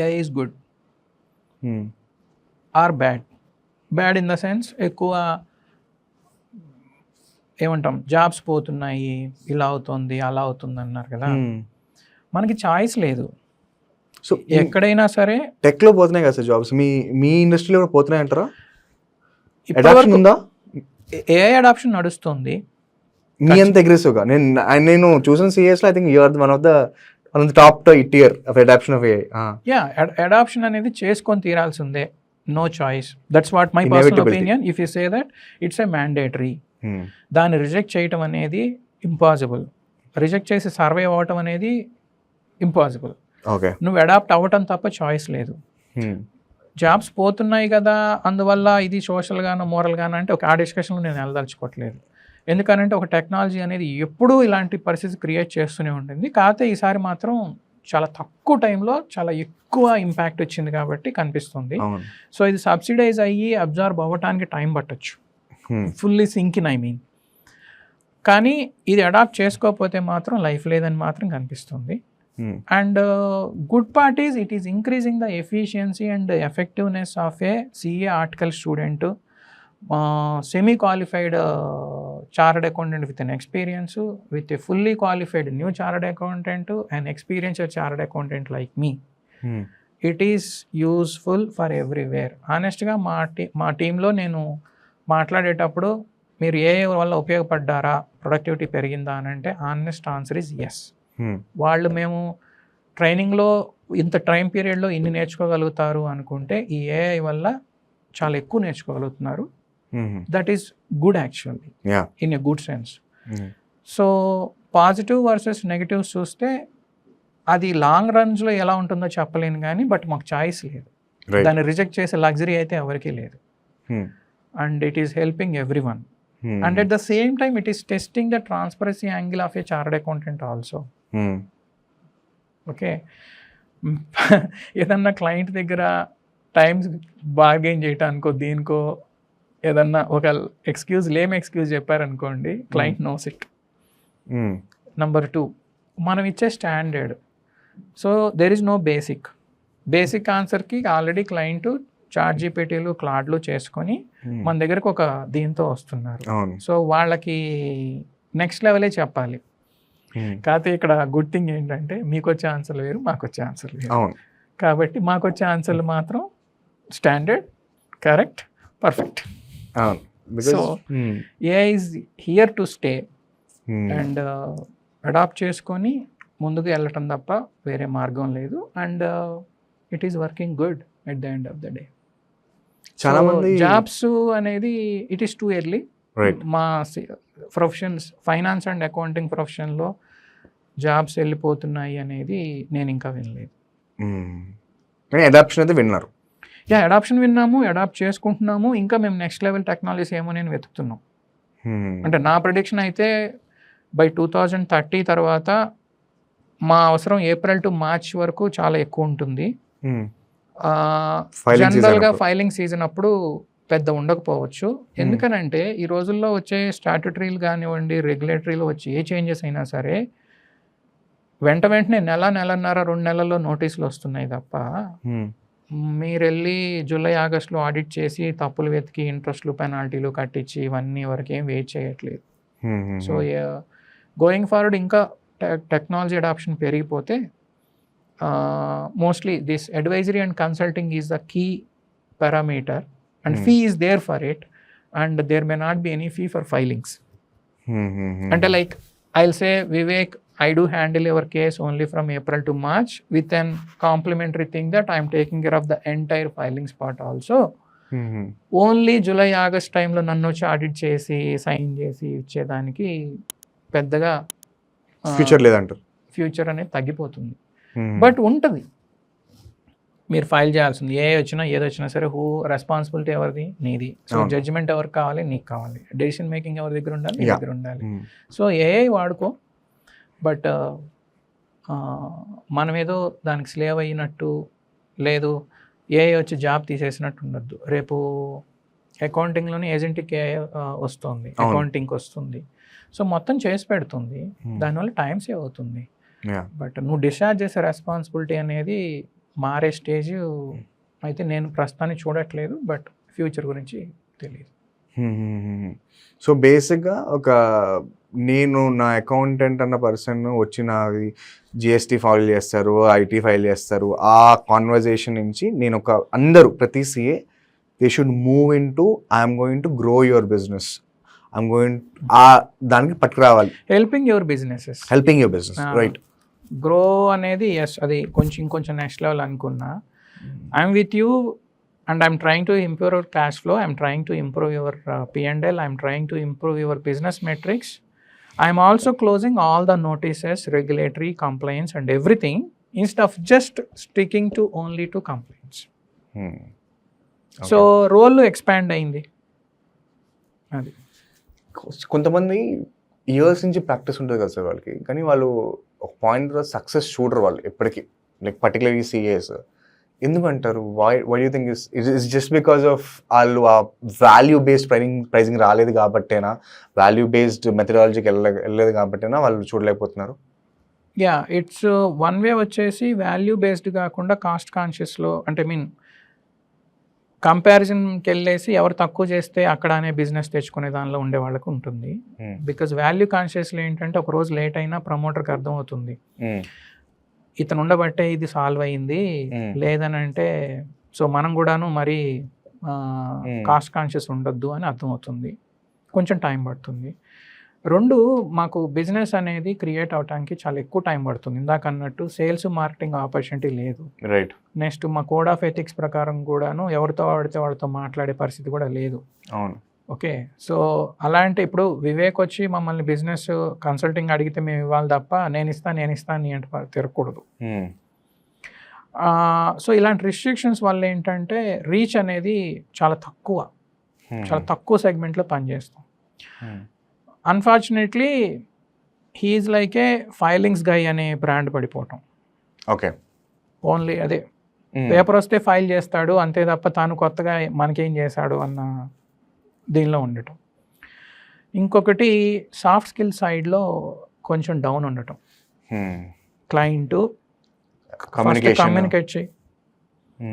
AI is good or bad in the sense ఎక్కువ ఏమంటాం జాబ్స్ పోతున్నాయి, ఇలా అవుతుంది అలా అవుతుంది అన్నారు కదా. మనకి చాయిస్ లేదు. సో ఎక్కడైనా సరే టెక్లో పోతున్నాయి కదా సార్ జాబ్స్, మీ ఇండస్ట్రీలో కూడా పోతున్నాయి అంటారా? అడాప్షన్ ఉందా? ఏఐ అడాప్షన్ నడుస్తుంది. మీ అంత అగ్రెసివ్గా నేను చూసిన సిఎస్లో I think you are one of the top tier of adoption of AI. Yeah, adoption అనేది చేసుకొని తీరాల్సిందే, no choice. That's what my personal opinion. If you say that it's a mandatory, దాన్ని రిజెక్ట్ చేయటం అనేది ఇంపాసిబుల్, రిజెక్ట్ చేసి survive అవ్వటం అనేది impossible. నువ్వు అడాప్ట్ అవ్వటం తప్ప చాయిస్ లేదు. జాబ్స్ పోతున్నాయి కదా అందువల్ల ఇది సోషల్గానో మోరల్గానో అంటే ఆ డిస్కషన్లో నేను వెళ్ళదలుచుకోవట్లేదు. ఎందుకనంటే ఒక టెక్నాలజీ అనేది ఎప్పుడూ ఇలాంటి పరిస్థితి క్రియేట్ చేస్తూనే ఉంటుంది. కాకపోతే ఈసారి మాత్రం చాలా తక్కువ టైంలో చాలా ఎక్కువ ఇంపాక్ట్ వచ్చింది కాబట్టి కనిపిస్తుంది. సో ఇది సబ్సిడైజ్ అయ్యి అబ్జర్వ్ అవ్వటానికి టైం పట్టొచ్చు, fully sync in I mean. కానీ ఇది అడాప్ట్ చేసుకోకపోతే మాత్రం లైఫ్ లేదని మాత్రం కనిపిస్తుంది. And good part is it is increasing the efficiency and effectiveness of a CA article student semi qualified chartered accountant with an experience, with a fully qualified new chartered accountant and experienced chartered accountant like me. It is useful for everywhere. ఆనెస్ట్గా మా టీంలో నేను మాట్లాడేటప్పుడు మీరు ఏ వల్ల ఉపయోగపడ్డారా, productivity పెరిగిందా అని అంటే ఆనెస్ట్ ఆన్సర్ ఈజ్ ఎస్. వాళ్ళు మేము ట్రైనింగ్లో ఇంత టైం పీరియడ్లో ఇన్ని నేర్చుకోగలుగుతారు అనుకుంటే ఈ ఏఐ వల్ల చాలా ఎక్కువ నేర్చుకోగలుగుతున్నారు. That is good actually, in a good sense. So positive versus negatives చూస్తే అది లాంగ్ రన్స్లో ఎలా ఉంటుందో చెప్పలేను కానీ బట్ మాకు చాయిస్ లేదు. దాన్ని రిజెక్ట్ చేసే లగ్జరీ అయితే ఎవరికీ లేదు. And it is helping everyone. And at the same time it is testing the transparency angle of a chartered accountant also. Okay, ఏదన్నా క్లయింట్ దగ్గర టైమ్స్ బార్గెయిన్ చేయటానికో దీనికో ఏదన్నా ఒక లేమ్ ఎక్స్క్యూజ్ చెప్పారనుకోండి, క్లయింట్ నోస్ ఇట్. నెంబర్ 2, మనం ఇచ్చే standard. So there is no basic ఆన్సర్కి ఆల్రెడీ క్లయింట్ చాట్‌జీపీటీలు, క్లాడ్లు చేసుకొని మన దగ్గరకు ఒక దీంతో వస్తున్నారు. సో వాళ్ళకి నెక్స్ట్ లెవెలే చెప్పాలి. కాకపోతే ఇక్కడ గుడ్ థింగ్ ఏంటంటే మీకు వచ్చే ఆన్సర్లు వేరు, మాకు వచ్చే ఆన్సర్లు వేరు. కాబట్టి మాకు వచ్చే ఆన్సర్లు మాత్రం standard, correct, perfect. So AI is here to stay and adapt చేసుకొని ముందుకు వెళ్ళటం తప్ప వేరే మార్గం లేదు. And it is working good at the end of the day. చాలా మంది జాబ్స్ అనేది ఇట్ ఈస్ టూ ఎర్లీ. మా ప్రొఫెషన్స్ ఫైనాన్స్ అండ్ అకౌంటింగ్ ప్రొఫెషన్లో జాబ్స్ వెళ్ళిపోతున్నాయి అనేది నేను ఇంకా వినలేదు. అడాప్షన్ అయితే విన్నారు. అడాప్షన్ విన్నాము, అడాప్ట్ చేసుకుంటున్నాము. ఇంకా మేము నెక్స్ట్ లెవెల్ టెక్నాలజీస్ ఏమో నేను వెతుకుతున్నాం. అంటే నా ప్రిడిక్షన్ అయితే బై 2030 తర్వాత మా అవసరం ఏప్రిల్ టు మార్చ్ వరకు చాలా ఎక్కువ ఉంటుంది. జనరల్గా ఫైలింగ్ సీజన్ అప్పుడు పెద్ద ఉండకపోవచ్చు. ఎందుకనంటే ఈ రోజుల్లో వచ్చే స్టాట్యుటరీలు కానివ్వండి, రెగ్యులేటరీలో వచ్చే ఏ చేంజెస్ అయినా సరే వెంటనే నెలన్నర 2 నెలల్లో నోటీసులు వస్తున్నాయి తప్ప మీరు వెళ్ళి జూలై ఆగస్టులో ఆడిట్ చేసి తప్పులు వెతికి ఇంట్రెస్ట్లు పెనాల్టీలు కట్టించి ఇవన్నీ వరకు ఏం వెయిట్ చేయట్లేదు. సో గోయింగ్ ఫార్వర్డ్ ఇంకా టెక్నాలజీ అడాప్షన్ పెరిగిపోతే mostly this advisory and consulting is the key parameter and fee is there for it and there may not be any fee for filings. అంటే like I will say Vivek, I do handle your case only from April to March with an complimentary thing that I am taking care of the entire filings part also. Only July August టైంలో నన్ను వచ్చి audit చేసి sign చేసి ఇచ్చేదానికి పెద్దగా future లేదంటారు. Future అనేది తగ్గిపోతుంది. బట్ ఉంటుంది, మీరు ఫైల్ చేయాల్సింది. ఏది వచ్చినా సరే రెస్పాన్సిబిలిటీ ఎవరిది? నీది. సో జడ్జిమెంట్ ఎవరికి కావాలి? నీకు కావాలి. డెసిషన్ మేకింగ్ ఎవరి దగ్గర ఉండాలి? నీ దగ్గర ఉండాలి. సో ఏఐ వాడుకో, బట్ మనం ఏదో దానికి స్లేవ్ అయినట్టు లేదు, ఏఐ వచ్చి జాబ్ తీసేసినట్టు ఉండద్దు. రేపు అకౌంటింగ్లోనే ఏజెంట్కి ఏఐ వస్తుంది, అకౌంటింగ్కి వస్తుంది. సో మొత్తం చేసి పెడుతుంది, దానివల్ల టైం సేవ్ అవుతుంది. బట్ నువ్వు డిశ్చార్జ్ చేసే రెస్పాన్సిబిలిటీ అనేది మారే స్టేజ్ అయితే నేను ప్రస్తుతానికి చూడట్లేదు. బట్ ఫ్యూచర్ గురించి తెలియదు. సో బేసిక్గా నేను నా అకౌంటెంట్ అన్న పర్సన్ వచ్చి నాది జిఎస్టీ ఫైల్ చేస్తారు, ఐటీ ఫైల్ చేస్తారు. ఆ కాన్వర్జేషన్ నుంచి నేను అందరూ ప్రతి CA they should move into I'm going to grow your business, I'm going దానికి పట్టుకురావాలి. Helping your business, right. Grow అనేది ఎస్, అది ఇంకొంచెం నెక్స్ట్ లెవెల్ అనుకున్నా. I'm with you and I'm trying to improve your cash flow, I'm trying to improve your P&L, I'm trying to improve your business metrics. I'm also closing all the notices, regulatory compliance and everything instead of just sticking to only to complaints. Okay. So role expand అయింది. అది కొంతమంది years నుంచి practice ఉంటుంది కదా sir వాళ్ళకి, కానీ వాళ్ళు ఒక పాయింట్ సక్సెస్ చూడరు వాళ్ళు ఎప్పటికీ, లైక్ పర్టికులర్లీ సిఏస్. ఎందుకంటారు? Why you think is just because of వాళ్ళు ఆ వాల్యూ బేస్డ్ ప్రైజింగ్ రాలేదు కాబట్టేనా, వాల్యూ బేస్డ్ మెథడాలజీకి వెళ్ళలేదు కాబట్టేనా వాళ్ళు చూడలేకపోతున్నారు? ఇట్స్ వన్ వే వచ్చేసి వాల్యూ బేస్డ్ కాకుండా కాస్ట్ కాన్షియస్లో, అంటే కంపారిజన్కి వెళ్ళేసి ఎవరు తక్కువ చేస్తే అక్కడ అనే బిజినెస్ తెచ్చుకునే దానిలో ఉండే వాళ్ళకు ఉంటుంది. బికాజ్ వాల్యూ కాన్షియస్లో ఏంటంటే ఒక రోజు లేట్ అయినా ప్రమోటర్కి అర్థమవుతుంది ఇతను ఉండబట్టే ఇది సాల్వ్ అయింది, లేదని అంటే సో మనం కూడాను మరీ కాస్ట్ కాన్షియస్ ఉండొద్దు అని అర్థమవుతుంది. కొంచెం టైం పడుతుంది. 2, మాకు బిజినెస్ అనేది క్రియేట్ అవడానికి చాలా ఎక్కువ టైం పడుతుంది. ఇందాక అన్నట్టు సేల్స్ మార్కెటింగ్ ఆపర్చునిటీ లేదు. రైట్. నెక్స్ట్ మా కోడ్ ఆఫ్ ఎథిక్స్ ప్రకారం కూడాను ఎవరితో వాడితే వాళ్ళతో మాట్లాడే పరిస్థితి కూడా లేదు. అవును. ఓకే, సో అలాంటి ఇప్పుడు వివేక్ వచ్చి మమ్మల్ని బిజినెస్ కన్సల్టింగ్ అడిగితే మేము ఇవ్వాలి తప్ప నేను ఇస్తాను నీ అంటే తిరగకూడదు. సో ఇలాంటి రిస్ట్రిక్షన్స్ వల్ల ఏంటంటే రీచ్ అనేది చాలా తక్కువ సెగ్మెంట్లో పనిచేస్తాం. Unfortunately he is like a filings guy అనే బ్రాండ్ పడిపోవటం. ఓకే. ఓన్లీ అదే పేపర్ వస్తే ఫైల్ చేస్తాడు అంతే తప్ప తాను కొత్తగా మనకేం చేశాడు అన్న దీనిలో ఉండటం. ఇంకొకటి సాఫ్ట్ స్కిల్ సైడ్లో కొంచెం డౌన్ ఉండటం. క్లయింట్ కమ్యూనికేట్ చేయి.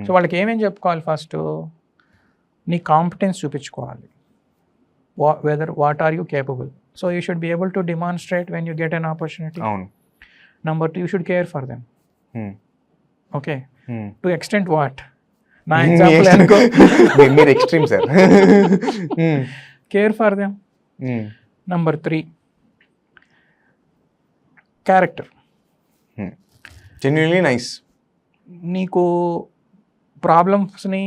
సో వాళ్ళకి ఏమేమి చెప్పుకోవాలి, ఫస్ట్ నీ కాంపిటెన్స్ చూపించుకోవాలి. What are you capable? So you should be able to demonstrate when you get an opportunity. Number 2, you should care for them. Okay. To extent what? నా example అనుకో, మీరు extreme sir. Care for them. Number 3, character. Genuinely nice. నీకు ప్రాబ్లమ్స్ని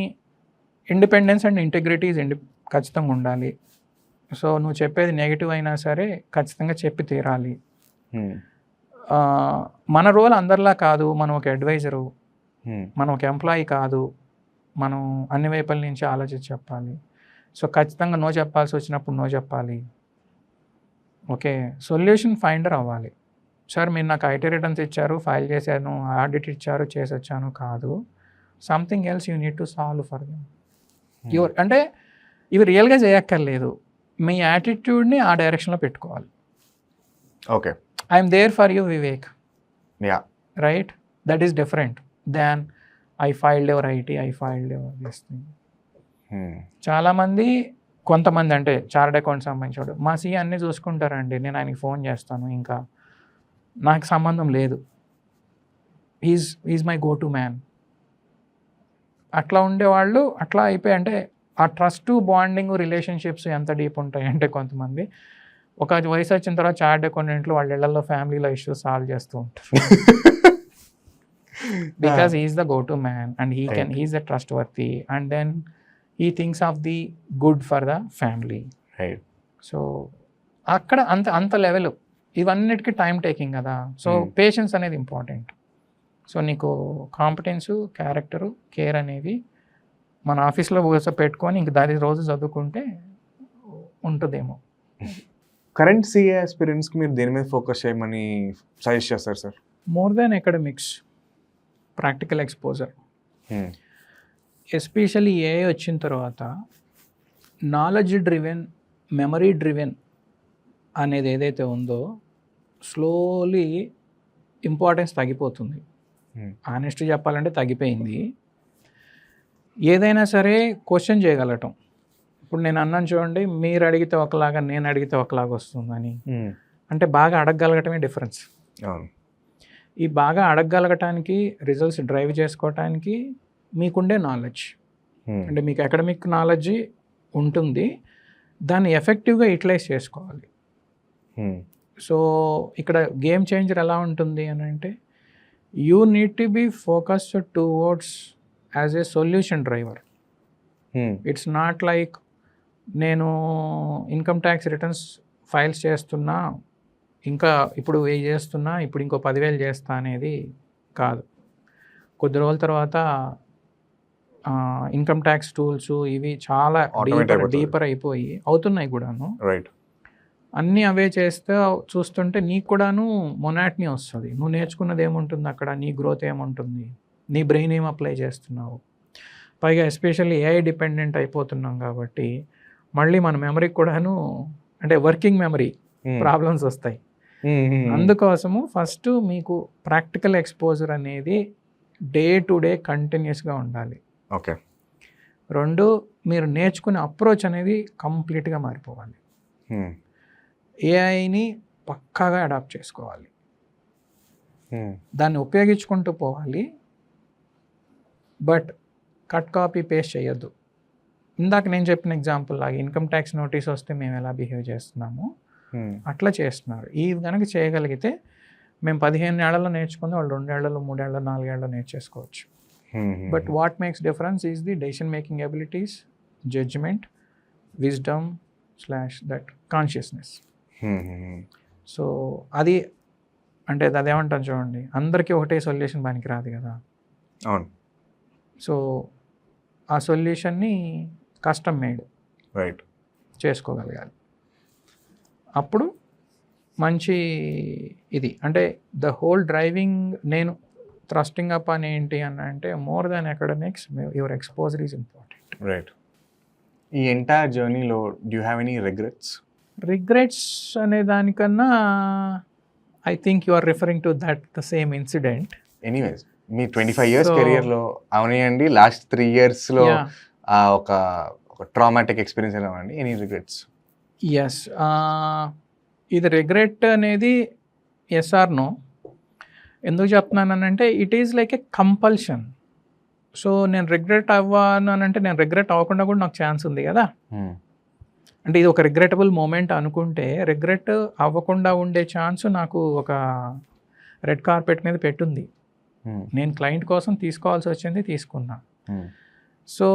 independence and ఇంటెగ్రిటీస్ ఖచ్చితంగా ఉండాలి. So నువ్వు చెప్పేది negative అయినా సరే ఖచ్చితంగా చెప్పి తీరాలి. మన రోల్ అందరిలా కాదు, మనం ఒక అడ్వైజరు, మనం ఒక ఎంప్లాయీ కాదు, మనం అన్ని వైపుల నుంచి ఆలోచించి చెప్పాలి. సో ఖచ్చితంగా నో చెప్పాల్సి వచ్చినప్పుడు నో చెప్పాలి. ఓకే, సొల్యూషన్ ఫైండర్ అవ్వాలి. సార్ మీరు నాకు ఐటీ రిటర్న్స్ ఇచ్చారు, ఫైల్ చేశాను, ఆడిట్ ఇచ్చారు, చేసి వచ్చాను కాదు, something else you need to solve for them. అంటే ఇవి రియల్గా చేయక్కర్లేదు, మీ యాటిట్యూడ్ని ఆ డైరెక్షన్లో పెట్టుకోవాలి. Okay, I'm there for you Vivek. Yeah, right, that is different than I filed ever IT, I filed ever this thing. చాలామంది కొంతమంది అంటే చార్ట్ అకౌంట్ సంబంధించాడు, మా సీ అన్నీ చూసుకుంటారండి, నేను ఆయనకి ఫోన్ చేస్తాను, ఇంకా నాకు సంబంధం లేదు, is my go to man. అట్లా ఉండేవాళ్ళు అట్లా అయిపోయి, అంటే ఆ ట్రస్ట్ బాండింగ్ రిలేషన్షిప్స్ ఎంత డీప్ ఉంటాయి అంటే కొంతమంది ఒక వయసు వచ్చిన తర్వాత చార్ట్ అకౌంటెంట్లు వాళ్ళ ఇళ్లలో ఫ్యామిలీలో ఇష్యూస్ సాల్వ్ చేస్తూ ఉంటారు. Because he's the go to man and he's the trustworthy and then he thinks of the good for the family. So అక్కడ అంత లెవెల్, ఇవన్నిటికీ టైం టేకింగ్ కదా. సో పేషెన్స్ అనేది ఇంపార్టెంట్. సో నీకు competence, character, care అనేవి మన ఆఫీస్లో పెట్టుకొని ఇంక దాని రోజు చదువుకుంటే ఉంటుందేమో. కరెంట్ సిఏ ఎక్స్పీరియన్స్కి మీరు దేని మీద ఫోకస్ చేయమని సజెస్ట్ చేస్తారు sir? More than academics, practical exposure. Especially AI వచ్చిన తర్వాత నాలెడ్జ్ డ్రివెన్, మెమరీ డ్రివెన్ అనేది ఏదైతే ఉందో స్లోలీ ఇంపార్టెన్స్ తగ్గిపోతుంది. ఆనెస్ట్ చెప్పాలంటే తగ్గిపోయింది. ఏదైనా సరే క్వశ్చన్ చేయగలటం. ఇప్పుడు నేను అన్నాను చూడండి, మీరు అడిగితే ఒకలాగా నేను అడిగితే ఒకలాగా వస్తుందని, అంటే బాగా అడగగలగటమే డిఫరెన్స్. ఈ బాగా అడగగలగటానికి, రిజల్ట్స్ డ్రైవ్ చేసుకోవటానికి మీకుండే నాలెడ్జ్, అంటే మీకు అకాడమిక్ నాలెడ్జ్ ఉంటుంది, దాన్ని ఎఫెక్టివ్గా యూటిలైజ్ చేసుకోవాలి. సో ఇక్కడ గేమ్ చేంజర్ ఎలా ఉంటుంది అని అంటే, you need to be focused towards as a solution driver. It's not like నేను ఇన్కమ్ ట్యాక్స్ రిటర్న్స్ ఫైల్స్ చేస్తున్నా, ఇంకా ఇప్పుడు 1000 చేస్తున్నా, ఇప్పుడు ఇంకో 10,000 చేస్తా అనేది కాదు. కొద్ది రోజుల తర్వాత ఇన్కమ్ ట్యాక్స్ టూల్స్ ఇవి చాలా డీపర్ అయిపోయి అవుతున్నాయి కూడాను. అన్నీ అవే చేస్తే చూస్తుంటే నీకు కూడాను మొనాటనీ వస్తుంది. నువ్వు నేర్చుకున్నది ఏముంటుంది అక్కడ, నీ గ్రోత్ ఏముంటుంది, నీ బ్రెయిన్ ఏం అప్లై చేస్తున్నావు. పైగా ఎస్పెషల్లీ ఏఐ డిపెండెంట్ అయిపోతున్నాం కాబట్టి మళ్ళీ మన మెమరీకి కూడాను, అంటే వర్కింగ్ మెమరీ ప్రాబ్లమ్స్ వస్తాయి. అందుకోసము ఫస్ట్ మీకు ప్రాక్టికల్ ఎక్స్పోజర్ అనేది డే టు డే కంటిన్యూస్గా ఉండాలి. ఓకే, రెండు, మీరు నేర్చుకునే అప్రోచ్ అనేది కంప్లీట్గా మారిపోవాలి. ఏఐని పక్కాగా అడాప్ట్ చేసుకోవాలి, దాన్ని ఉపయోగించుకుంటూ పోవాలి, బట్ కట్ కాపీ పేస్ట్ చేయొద్దు. ఇందాక నేను చెప్పిన ఎగ్జాంపుల్ లాగా ఇన్కమ్ ట్యాక్స్ నోటీస్ వస్తే మేము ఎలా బిహేవ్ చేస్తున్నామో అట్లా చేస్తున్నారు. ఇవి కనుక చేయగలిగితే మేము 15 ఏళ్లలో నేర్చుకుంది వాళ్ళు 2 ఏళ్లలో 3 ఏళ్లలో 4 ఏళ్లలో నేర్చేసుకోవచ్చు. But what makes difference is the decision making abilities, judgment, wisdom /that consciousness. So అది అంటే అదేమంటాను చూడండి, అందరికీ ఒకటే సొల్యూషన్ పనికి రాదు కదా. అవును. సో ఆ సొల్యూషన్ని కస్టమ్ మేడ్ రైట్ చేసుకోగలగాలి. అప్పుడు మంచి ఇది అంటే ద హోల్ డ్రైవింగ్ నేను థ్రస్టింగ్ అప్ అని ఏంటి అని అంటే more than academics your exposure is important. Right. ఈ ఎంటైర్ జర్నీలో do you have any regrets అనే దానికన్నా I think you are referring to that the same incident. Anyways మీ 25 years కెరియర్లో అవనియండి, లాస్ట్ 3 yearsలో ఒక ట్రామాటిక్ ఎక్స్పీరియన్స్ ఏమండి, ఎనీ రిగ్రెట్స్? ఎస్, ఇది రిగ్రెట్ అనేది ఎస్ ఆర్ నో. ఎందుకు చెప్తున్నానంటే it is like a compulsion. So నేను రిగ్రెట్ అవ్వాను అని అంటే నేను రిగ్రెట్ అవ్వకుండా కూడా నాకు ఛాన్స్ ఉంది కదా. అంటే ఇది ఒక రిగ్రెటబుల్ మూమెంట్ అనుకుంటే రిగ్రెట్ అవ్వకుండా ఉండే ఛాన్స్ నాకు ఒక రెడ్ కార్పెట్ మీద పెట్టుంది. నేను క్లయింట్ కోసం తీసుకోవాల్సి వచ్చింది, తీసుకున్నా. సో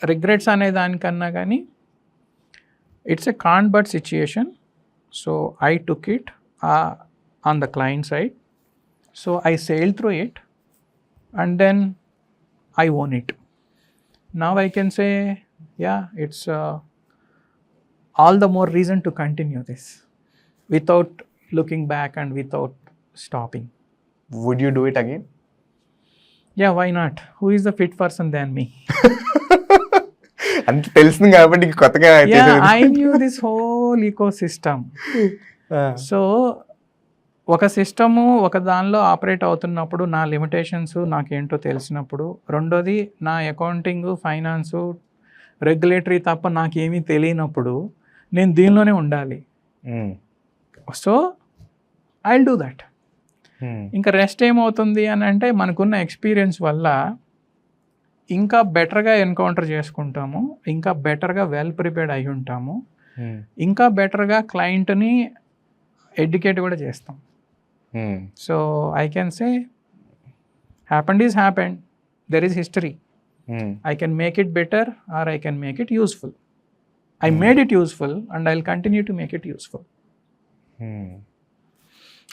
రిగ్రెట్స్ అనే దానికన్నా కానీ it's a can't but situation. So I took it on the client side. So I sail through it and then I own it. Now I can say yeah it's all the more reason to continue this without looking back and without stopping. Would you do it again? Yeah, why not? Who is the fit person than me? అంత తెలిసింది కాబట్టి కొత్తగా Yeah, I knew this whole ecosystem. So ఒక system ఒక దానిలో operate అవుతున్నప్పుడు నా limitations నాకేంటో తెలిసినప్పుడు, రెండోది నా అకౌంటింగ్, ఫైనాన్సు, రెగ్యులేటరీ తప్ప నాకేమీ తెలియనప్పుడు నేను దీనిలోనే ఉండాలి. So I will do that. ఇంకా రెస్ట్ ఏమవుతుంది అని అంటే మనకున్న ఎక్స్పీరియన్స్ వల్ల ఇంకా బెటర్గా ఎన్కౌంటర్ చేసుకుంటాము, ఇంకా బెటర్గా వెల్ ప్రిపేర్డ్ అయి ఉంటాము, ఇంకా బెటర్గా క్లయింట్ని ఎడ్యుకేట్ కూడా చేస్తాం. So I can say happened is happened, there is history. I can make it better or I can make it useful. I made it useful and I'll continue to make it useful.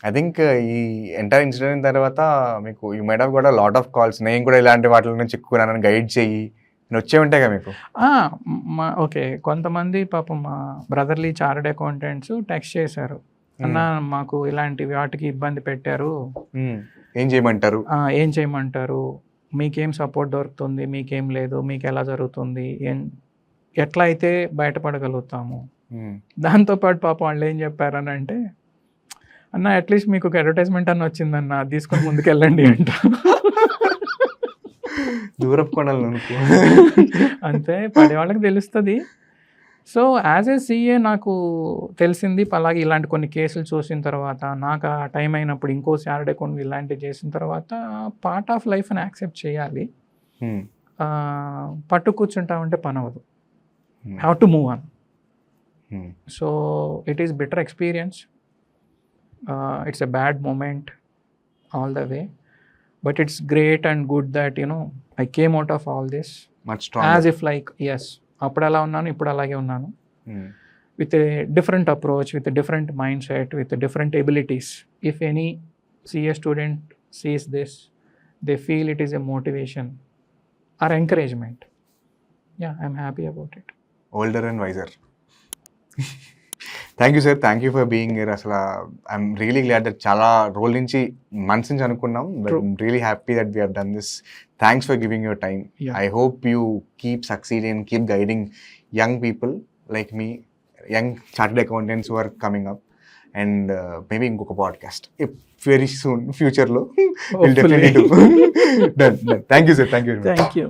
I think ఈ entire incident తర్వాత మీకు you might have got a lot of calls, నేను కూడా ఇలాంటి వాటి నుంచి చిక్కుకున్నాను, guide చెయ్యి నేను వచ్చే ఉంటాయి కదా మీకు. ఓకే, కొంతమంది పాపం మా బ్రదర్లీ చార్టెడ్ అకౌంటెంట్స్ టెక్స్ట్ చేశారు, అన్న మాకు ఇలాంటి వాటికి ఇబ్బంది పెట్టారు, ఏం చేయమంటారు, మీకేం సపోర్ట్ దొరుకుతుంది, మీకేం లేదు, మీకు ఎలా జరుగుతుంది, ఎట్లా అయితే బయటపడగలుగుతాము. దాంతోపాటు పాపం వాళ్ళు ఏం చెప్పారని అంటే, అన్న అట్లీస్ట్ మీకు ఒక అడ్వర్టైజ్మెంట్ అన్న వచ్చిందన్న, తీసుకొని ముందుకు వెళ్ళండి అంట. దూరపు కొనాలి అంతే, పడే వాళ్ళకి తెలుస్తుంది. సో యాజ్ ఏ సిఏ నాకు తెలిసింది, అలాగే ఇలాంటి కొన్ని కేసులు చూసిన తర్వాత నాకు ఆ టైం అయినప్పుడు ఇంకో సాటర్డే కొన్ని ఇలాంటివి చేసిన తర్వాత పార్ట్ ఆఫ్ లైఫ్ అని యాక్సెప్ట్ చేయాలి. పట్టు కూర్చుంటామంటే పని అవ్వదు, have to move on. So it is better experience, it's a bad moment all the way, but it's great and good that I came out of all this as if like yes అప్పుడు ఎలా ఉన్నాను ఇప్పుడు అలాగే ఉన్నాను, with a different approach, with different mindset, with different abilities. If any CA student sees this, they feel it is a motivation or encouragement. Yeah, I'm happy about it. Older and wiser. Thank you sir, thank you for being here. అసలు I'm really glad that చాలా రోజుల నుంచి మనసు నుంచి అనుకున్నాం, but I'm really happy that we have done this. Thanks for giving your time. I hope you keep succeeding and keep guiding young people like me, young chartered accountants who are coming up, and maybe ఇంకొక podcast very soon future లో we'll definitely do. Done. Thank you sir, thank you very much. Thank you.